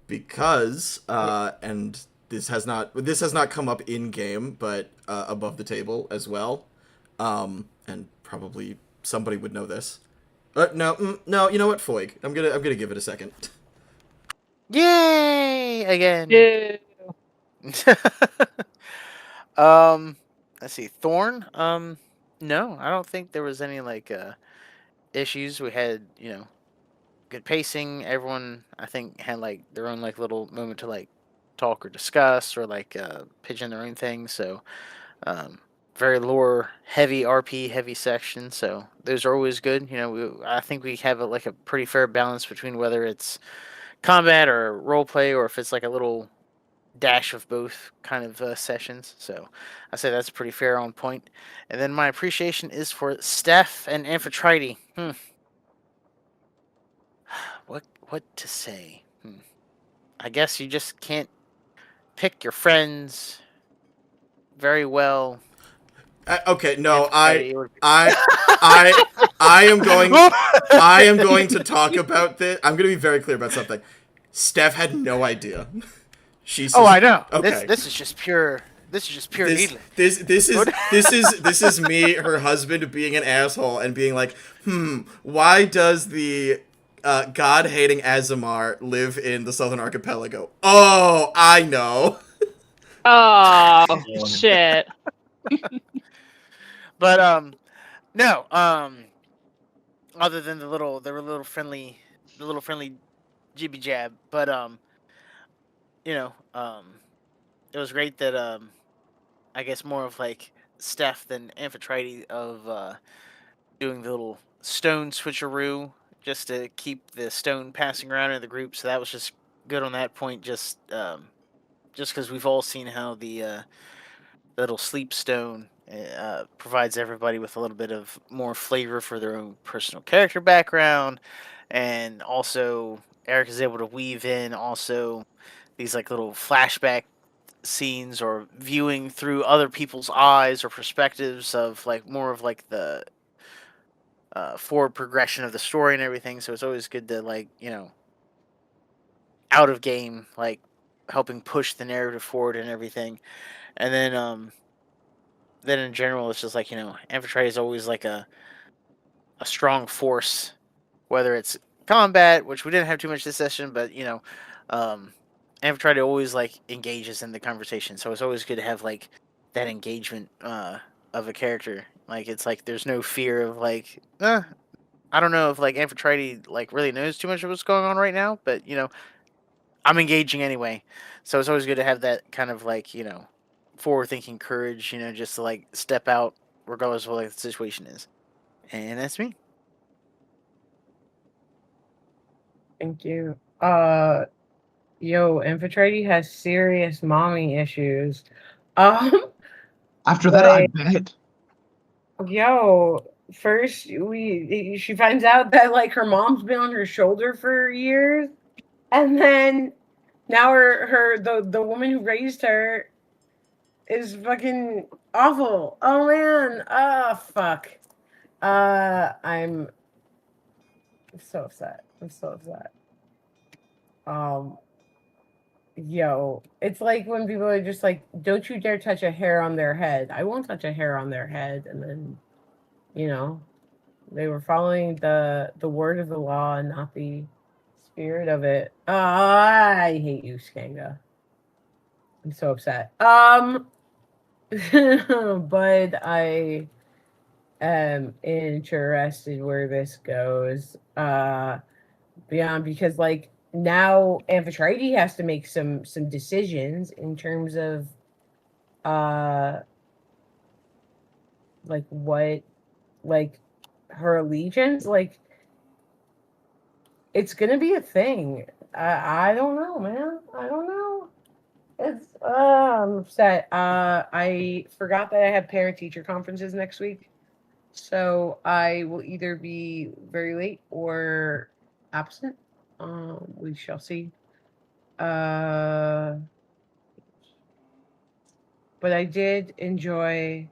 Because and this has not come up in game, but above the table as well, and probably somebody would know this. No, you know what, Foig? I'm gonna give it a second.
Yay! Again.
Ew.
Let's see. Thorn. No, I don't think there was any like issues. We had good pacing. Everyone, I think, had like their own like little moment to like talk or discuss or like pitch in their own thing. So very lore heavy, RP heavy section. So those are always good. I think we have like a pretty fair balance between whether it's combat or role play, or if it's like a little dash of both kind of sessions. So I say that's pretty fair on point. And then my appreciation is for Steph and Amphitrite. What to say? I guess you just can't pick your friends very well.
Okay, no,
Amphitrite
I am going to talk about this. I'm going to be very clear about something. Steph had no idea.
I know.
Okay.
This is just pure. This is just pure needling.
This is me, her husband, being an asshole and being like, why does the god-hating Azamar live in the Southern Archipelago? Oh, I know.
Oh shit.
But no. Other than the little friendly jibby jab. But you know, it was great that I guess more of like Steph than Amphitrite of doing the little stone switcheroo just to keep the stone passing around in the group. So that was just good on that point. Just because we've all seen how the little sleep stone provides everybody with a little bit of more flavor for their own personal character background, and also Eric is able to weave in also these like little flashback scenes or viewing through other people's eyes or perspectives of like more of like the forward progression of the story and everything. So it's always good to like out of game like helping push the narrative forward and everything. And then in general it's just like Amphitrite is always like a strong force, whether it's combat, which we didn't have too much this session, but Amphitrite always like engages in the conversation, so it's always good to have like that engagement of a character. Like it's like there's no fear of like I don't know if like Amphitrite like really knows too much of what's going on right now, but I'm engaging anyway. So it's always good to have that kind of like forward thinking courage, just to like step out regardless of what like, the situation is. And that's me.
Thank you. Yo, Amphitrite has serious mommy issues.
After that, I
But
bet.
yo, first she finds out that like her mom's been on her shoulder for years, and then now the woman who raised her is fucking awful. Oh man, fuck. I'm so upset. I'm so upset. Um, Yo, it's like when people are just like, "Don't you dare touch a hair on their head." I won't touch a hair on their head, and then you know they were following the word of the law and not the spirit of it. I hate you, Skanga. I'm so upset. But I am interested where this goes. Beyond because like now Amphitrite has to make some decisions in terms of like what like her allegiance like it's gonna be a thing. I don't know, man. I don't know. It's I'm upset. I forgot that I have parent teacher conferences next week. So I will either be very late or absent. We shall see. But I did enjoy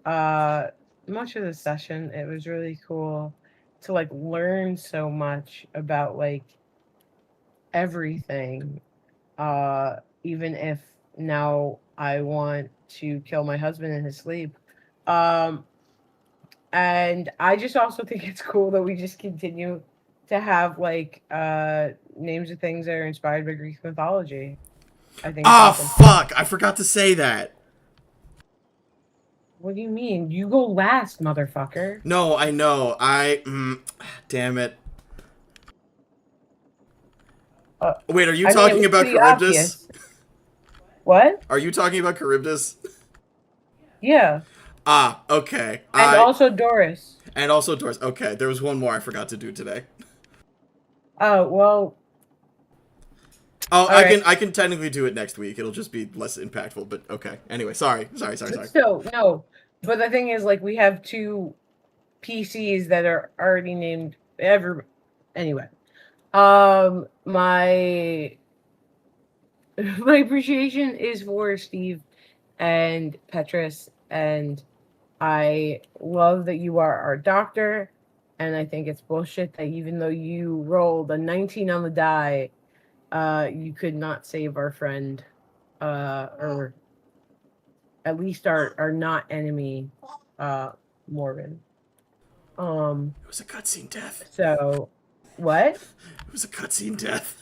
much of the session. It was really cool to like learn so much about like everything. Even if now I want to kill my husband in his sleep. And I just also think it's cool that we just continue to have like names of things that are inspired by Greek mythology. I think it's awesome.
Fuck! I forgot to say that.
What do you mean? You go last, motherfucker.
No, I know. Damn it. Wait, are you talking about Charybdis?
Obvious. What?
Are you talking about Charybdis?
Yeah.
Okay.
And also Doris.
And also Doris. Okay, there was one more I forgot to do today.
Oh, well.
Oh, I can technically do it next week. It'll just be less impactful, but okay. Anyway, sorry.
So, no. But the thing is, like, we have two PCs that are already named anyway. My appreciation is for Steve and Petrus, and I love that you are our doctor, and I think it's bullshit that even though you rolled a 19 on the die, you could not save our friend, or at least our not enemy, Morgan.
It was a cutscene death.
So, what?
It was a cutscene death.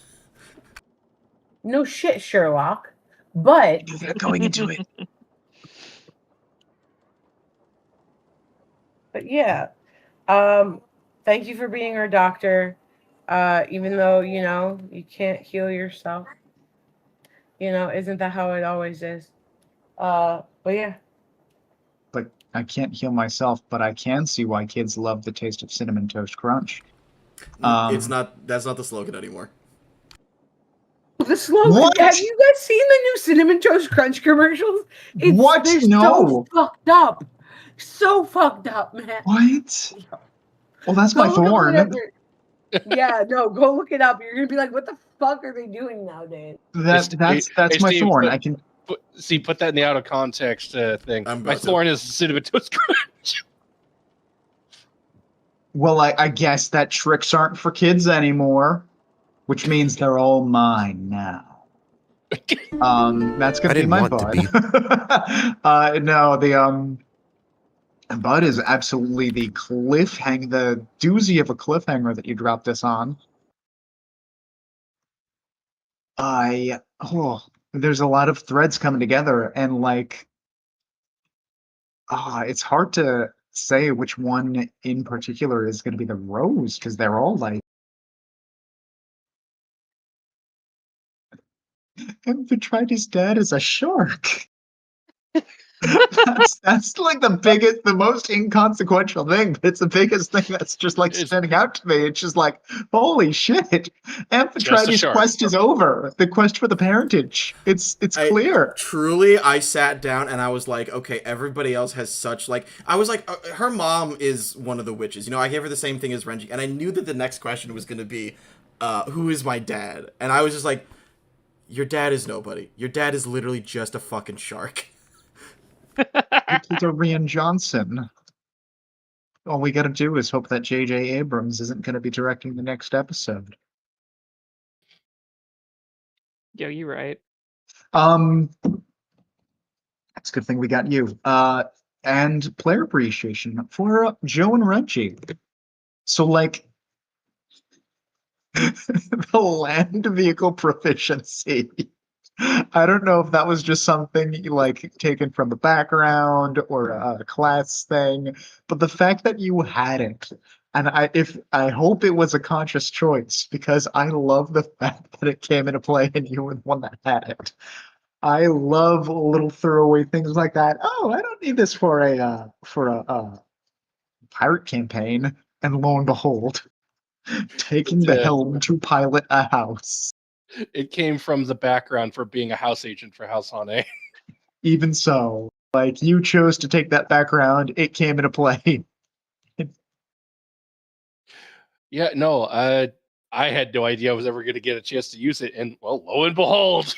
No shit, Sherlock. But
You're going into it.
But yeah, thank you for being our doctor. Even though, you can't heal yourself. Isn't that how it always is? But yeah.
But I can't heal myself, but I can see why kids love the taste of Cinnamon Toast Crunch.
It's not. That's not the slogan anymore.
The slogan.
What?
Have you guys seen the new Cinnamon Toast Crunch commercials?
What?
They're
No.
so fucked up. So fucked up, man.
What? Well, that's
Go
my
look up
thorn.
whatever. Yeah, no, go look it up. You're gonna be like, what the fuck are they doing nowadays?
That's my
Steve,
thorn. I can.
Put that in the out of context thing.
I'm
My
about to.
thorn is Cinnamon Toast Crunch.
Well, I guess that tricks aren't for kids anymore, which means they're all mine now. That's gonna be my bud. No, the bud is absolutely the doozy of a cliffhanger that you dropped this on. There's a lot of threads coming together, and it's hard to say which one in particular is going to be the rose, because they're all Amphitrite's dad is a shark. that's like the most inconsequential thing, but it's the biggest thing that's just standing out to me. It's just like, holy shit, Amphitrite's quest is over. The quest for the parentage. It's clear.
Truly, I sat down and I was like, okay, everybody else has such I was like, her mom is one of the witches. I gave her the same thing as Renji, and I knew that the next question was going to be, who is my dad? And I was just like, your dad is nobody. Your dad is literally just a fucking shark.
Peter Rian Johnson. All we got to do is hope that J.J. Abrams isn't going to be directing the next episode.
Yo, you right.
It's a good thing we got you. And player appreciation for Joe and Renji. So, the land vehicle proficiency. I don't know if that was just something taken from the background or a class thing, but the fact that you had it, and I hope it was a conscious choice, because I love the fact that it came into play and you were the one that had it. I love little throwaway things like that. Oh, I don't need this for a pirate campaign, and lo and behold, taking the helm to pilot a house.
It came from the background for being a house agent for House Hane.
Even so, you chose to take that background, it came into play.
Yeah, no, I had no idea I was ever going to get a chance to use it, and well, lo and behold.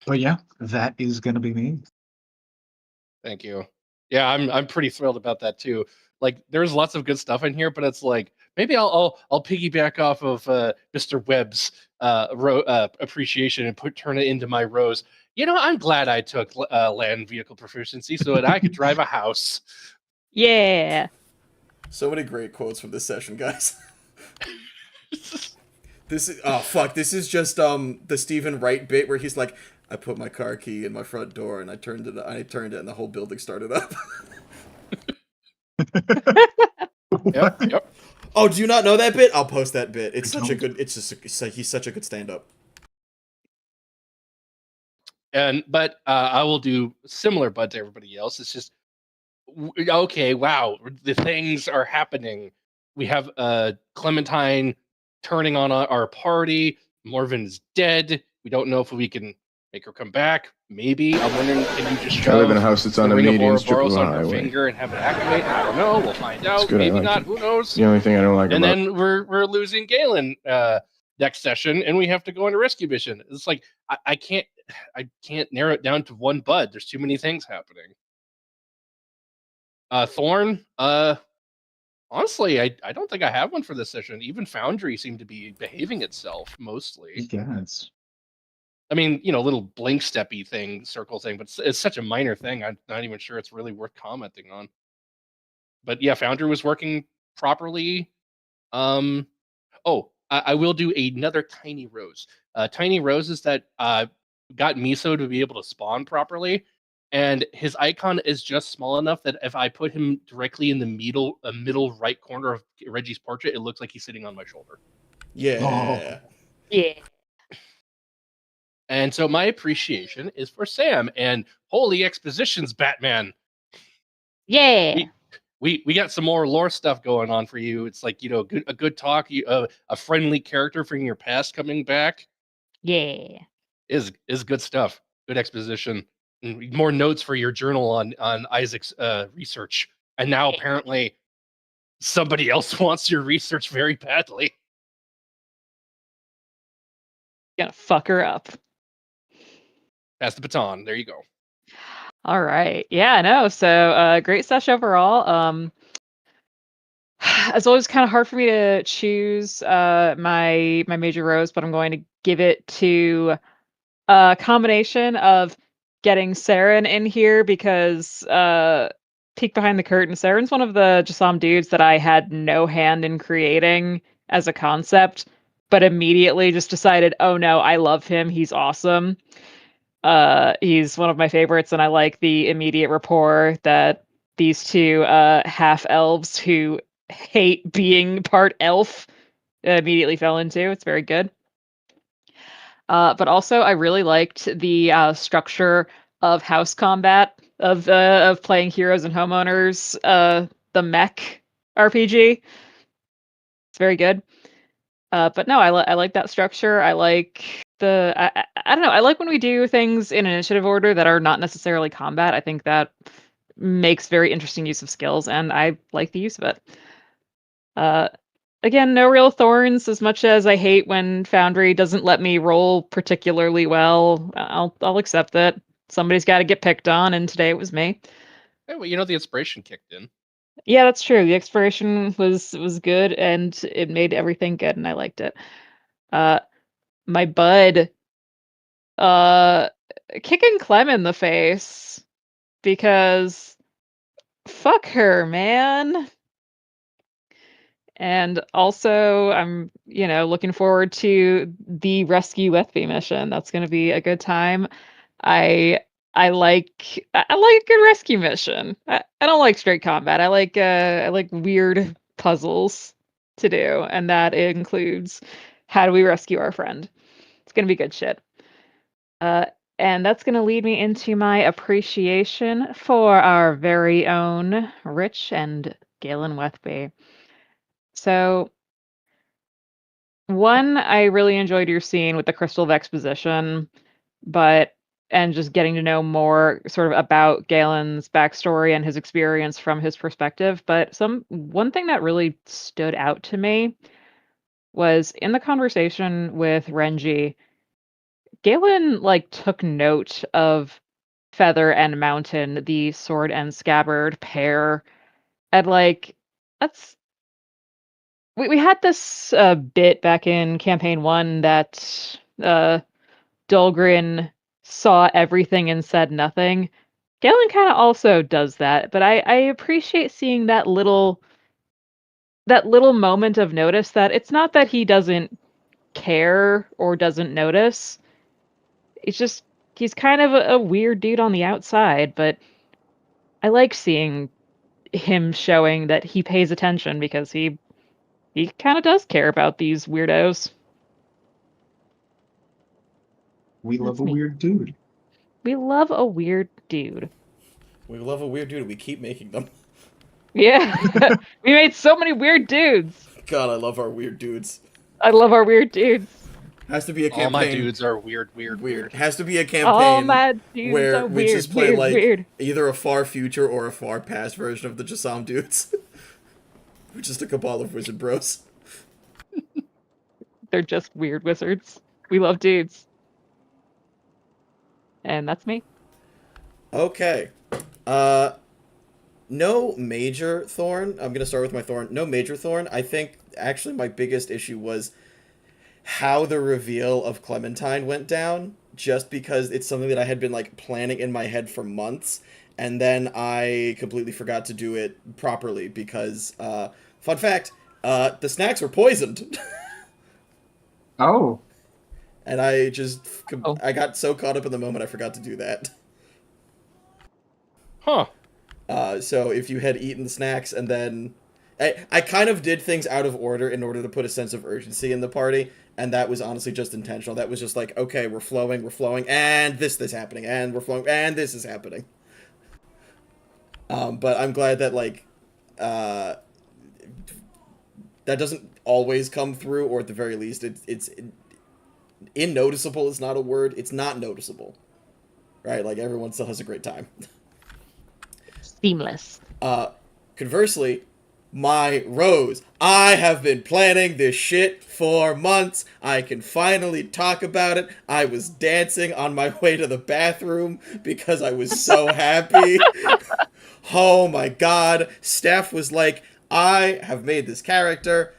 But yeah, that is going to be me.
Thank you. Yeah, I'm pretty thrilled about that too. There's lots of good stuff in here, but it's maybe I'll piggyback off of Mr. Webb's appreciation and turn it into my rose. I'm glad I took land vehicle proficiency so that I could drive a house.
Yeah.
So many great quotes from this session, guys. This is just the Stephen Wright bit where he's like, I put my car key in my front door and I turned it and the whole building started up.
Yep.
Oh, do you not know that bit? I'll post that bit. It's he's such a good stand-up.
But I will do similar bud to everybody else. It's just okay. Wow, the things are happening. We have Clementine turning on our party. Morven's dead. We don't know if we can make her come back. Maybe. I'm wondering, can you just shove
I live in a house that's on a median strip of a
on her
highway.
finger and have it activate? I don't know. We'll find out.
Good,
Maybe
like
not.
it.
Who knows?
The only thing I don't like
and
about
then we're losing Galen next session, and we have to go on a rescue mission. It's I can't narrow it down to one bud. There's too many things happening. Thorn, honestly, I don't think I have one for this session. Even Foundry seemed to be behaving itself mostly.
Yes.
I mean, little blink steppy thing, circle thing, but it's such a minor thing. I'm not even sure it's really worth commenting on. But yeah, Foundry was working properly. I will do another tiny rose. Tiny roses that got Miso to be able to spawn properly. and his icon is just small enough that if I put him directly in the middle right corner of Reggie's portrait, it looks like he's sitting on my shoulder.
Yeah.
Yeah.
And so my appreciation is for Sam and holy expositions, Batman.
Yeah.
We got some more lore stuff going on for you. It's like, a good talk, a friendly character from your past coming back
Yeah.
is good stuff. Good exposition. And more notes for your journal on Isaac's research. And now apparently somebody else wants your research very badly.
Gonna fuck her up.
Pass the baton. There you go.
All right. Yeah, no. So great sesh overall. It's always kind of hard for me to choose my major rows, but I'm going to give it to a combination of getting Saren in here because peek behind the curtain. Saren's one of the Jasam dudes that I had no hand in creating as a concept, but immediately just decided, oh no, I love him. He's awesome. He's one of my favorites, and I like the immediate rapport that these two half elves who hate being part elf immediately fell into. It's very good. But also, I really liked the structure of house combat of playing heroes and homeowners. The mech RPG. It's very good. But no, I like that structure. I like I don't know. I like when we do things in initiative order that are not necessarily combat. I think that makes very interesting use of skills, and I like the use of it. Again, no real thorns. As much as I hate when Foundry doesn't let me roll particularly well, I'll accept that. Somebody's got to get picked on, and today it was me.
Hey, well, the inspiration kicked in.
Yeah, that's true. The expiration was good, and it made everything good, and I liked it. My bud, kicking Clem in the face because fuck her, man. And also, I'm, looking forward to the rescue Wethby mission. That's going to be a good time. I like a good rescue mission. I don't like straight combat. I like weird puzzles to do, and that includes how do we rescue our friend. It's gonna be good shit. And that's gonna lead me into my appreciation for our very own Rich and Galen Wethby. So, one, I really enjoyed your scene with the Crystal of Exposition, and just getting to know more sort of about Galen's backstory and his experience from his perspective. But one thing that really stood out to me was in the conversation with Renji, Galen took note of Feather and Mountain, the sword and scabbard pair, and that's we had this bit back in campaign 1 that Dulgrin saw everything and said nothing. Galen kind of also does that, but I appreciate seeing that little moment of notice that it's not that he doesn't care or doesn't notice. It's just he's kind of a weird dude on the outside, but I like seeing him showing that he pays attention because he kind of does care about these weirdos.
We love a weird dude.
We love a weird dude.
We love a weird dude. We keep making them.
Yeah. We made so many weird dudes.
God, I love our weird dudes.
I love our weird dudes.
Has to be a campaign.
All my dudes are weird.
Has to be a campaign
All my dudes
where
are
we
weird,
just play
weird.
either a far future or a far past version of the Jasam dudes. We're just a cabal of wizard bros.
They're just weird wizards. We love dudes. And that's me.
Okay. No major thorn. I'm going to start with my thorn. No major thorn. I think actually my biggest issue was how the reveal of Clementine went down, just because it's something that I had been planning in my head for months, and then I completely forgot to do it properly because, fun fact, the snacks were poisoned.
Oh.
And I got so caught up in the moment I forgot to do that.
Huh.
So if you had eaten the snacks and then... I kind of did things out of order in order to put a sense of urgency in the party, and that was honestly just intentional. That was just like, okay, we're flowing, and this is happening, and we're flowing, and this is happening. But I'm glad that, like, that doesn't always come through, or at the very least, it's innoticeable is not a word. It's not noticeable. Right? Like, everyone still has a great time.
Seamless.
Conversely, my Rose, I have been planning this shit for months. I can finally talk about it. I was dancing on my way to the bathroom because I was so happy. Oh my god. Steph was like, I have made this character.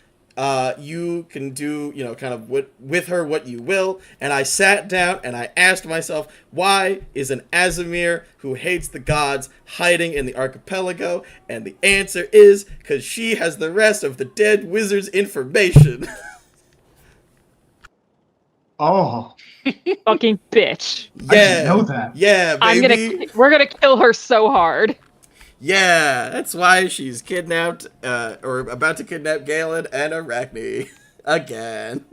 You can do, kind of with her what you will. And I sat down and I asked myself, why is an Azimir who hates the gods hiding in the archipelago? And the answer is, because she has the rest of the dead wizard's information.
Oh.
Fucking bitch.
Yeah.
I didn't know that.
Yeah, baby.
We're gonna kill her so hard.
Yeah, that's why she's kidnapped, or about to kidnap Galen and Arachne. Again.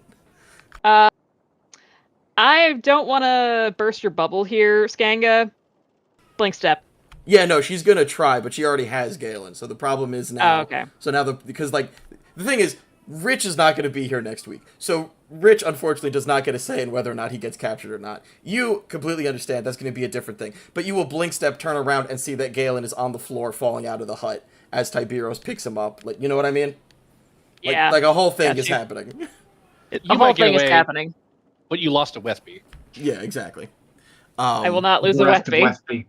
I don't want to burst your bubble here, Skanga. Blink step.
Yeah, no, she's gonna try, but she already has Galen, so the problem is now...
Oh, okay.
So now, because, like, the thing is, Rich is not gonna be here next week. So Rich, unfortunately, does not get a say in whether or not he gets captured or not. You completely understand that's gonna be a different thing. But you will blink step, turn around, and see that Galen is on the floor falling out of the hut as Tiberos picks him up. Like, you know what I mean?
Yeah.
Like a whole thing is happening.
The whole thing is happening.
But you lost to Westby.
Yeah, exactly.
I will not lose to
Bereft of
Westby.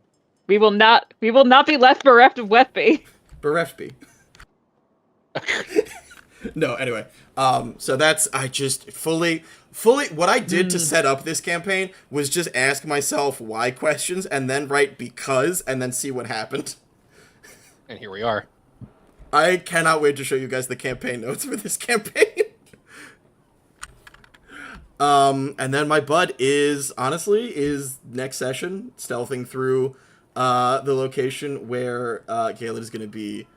We will not be left bereft of Westby.
Bereft. No, anyway. So that's, I just fully, what I did to set up this campaign was just ask myself why questions and then write because and then see what happened.
And here we are.
I cannot wait to show you guys the campaign notes for this campaign. And then my bud is next session, stealthing through the location where Galen is going to be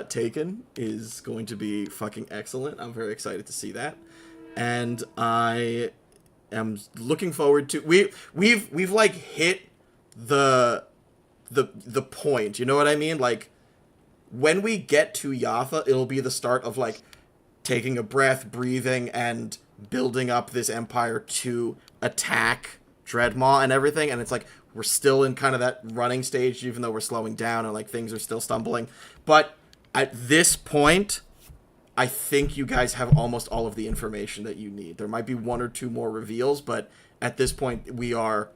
taken is going to be fucking excellent. I'm very excited to see that. And I am looking forward to we've like hit the point, you know what I mean? Like when we get to Yatha, it'll be the start of like taking a breath, breathing, and building up this empire to attack Dreadmaw and everything, and it's like we're still in kind of that running stage, even though we're slowing down and like things are still stumbling. But at this point, I think you guys have almost all of the information that you need. There might be one or two more reveals, but at this point, we are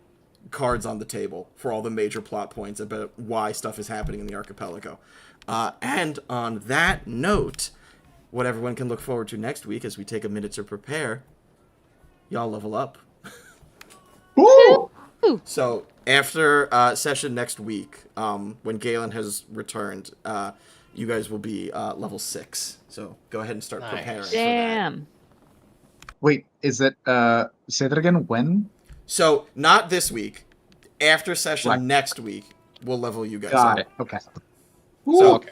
cards on the table for all the major plot points about why stuff is happening in the archipelago. And on that note, what everyone can look forward to next week as we take a minute to prepare, y'all level up.
Woo!
So after session next week, when Galen has returned, you guys will be level 6. So go ahead and start preparing.
Damn.
For that.
Wait, is it, say that again, when?
So not this week. After session
Right.
next week, we'll level you guys
Got
up.
it, okay.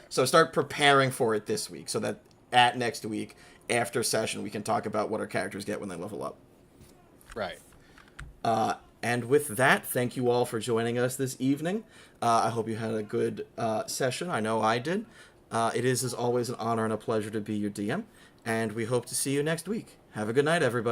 So start preparing for it this week so that at next week, after session, we can talk about what our characters get when they level up.
Right.
And with that, thank you all for joining us this evening. I hope you had a good session. I know I did. It is, as always, an honor and a pleasure to be your DM, and we hope to see you next week. Have a good night, everybody.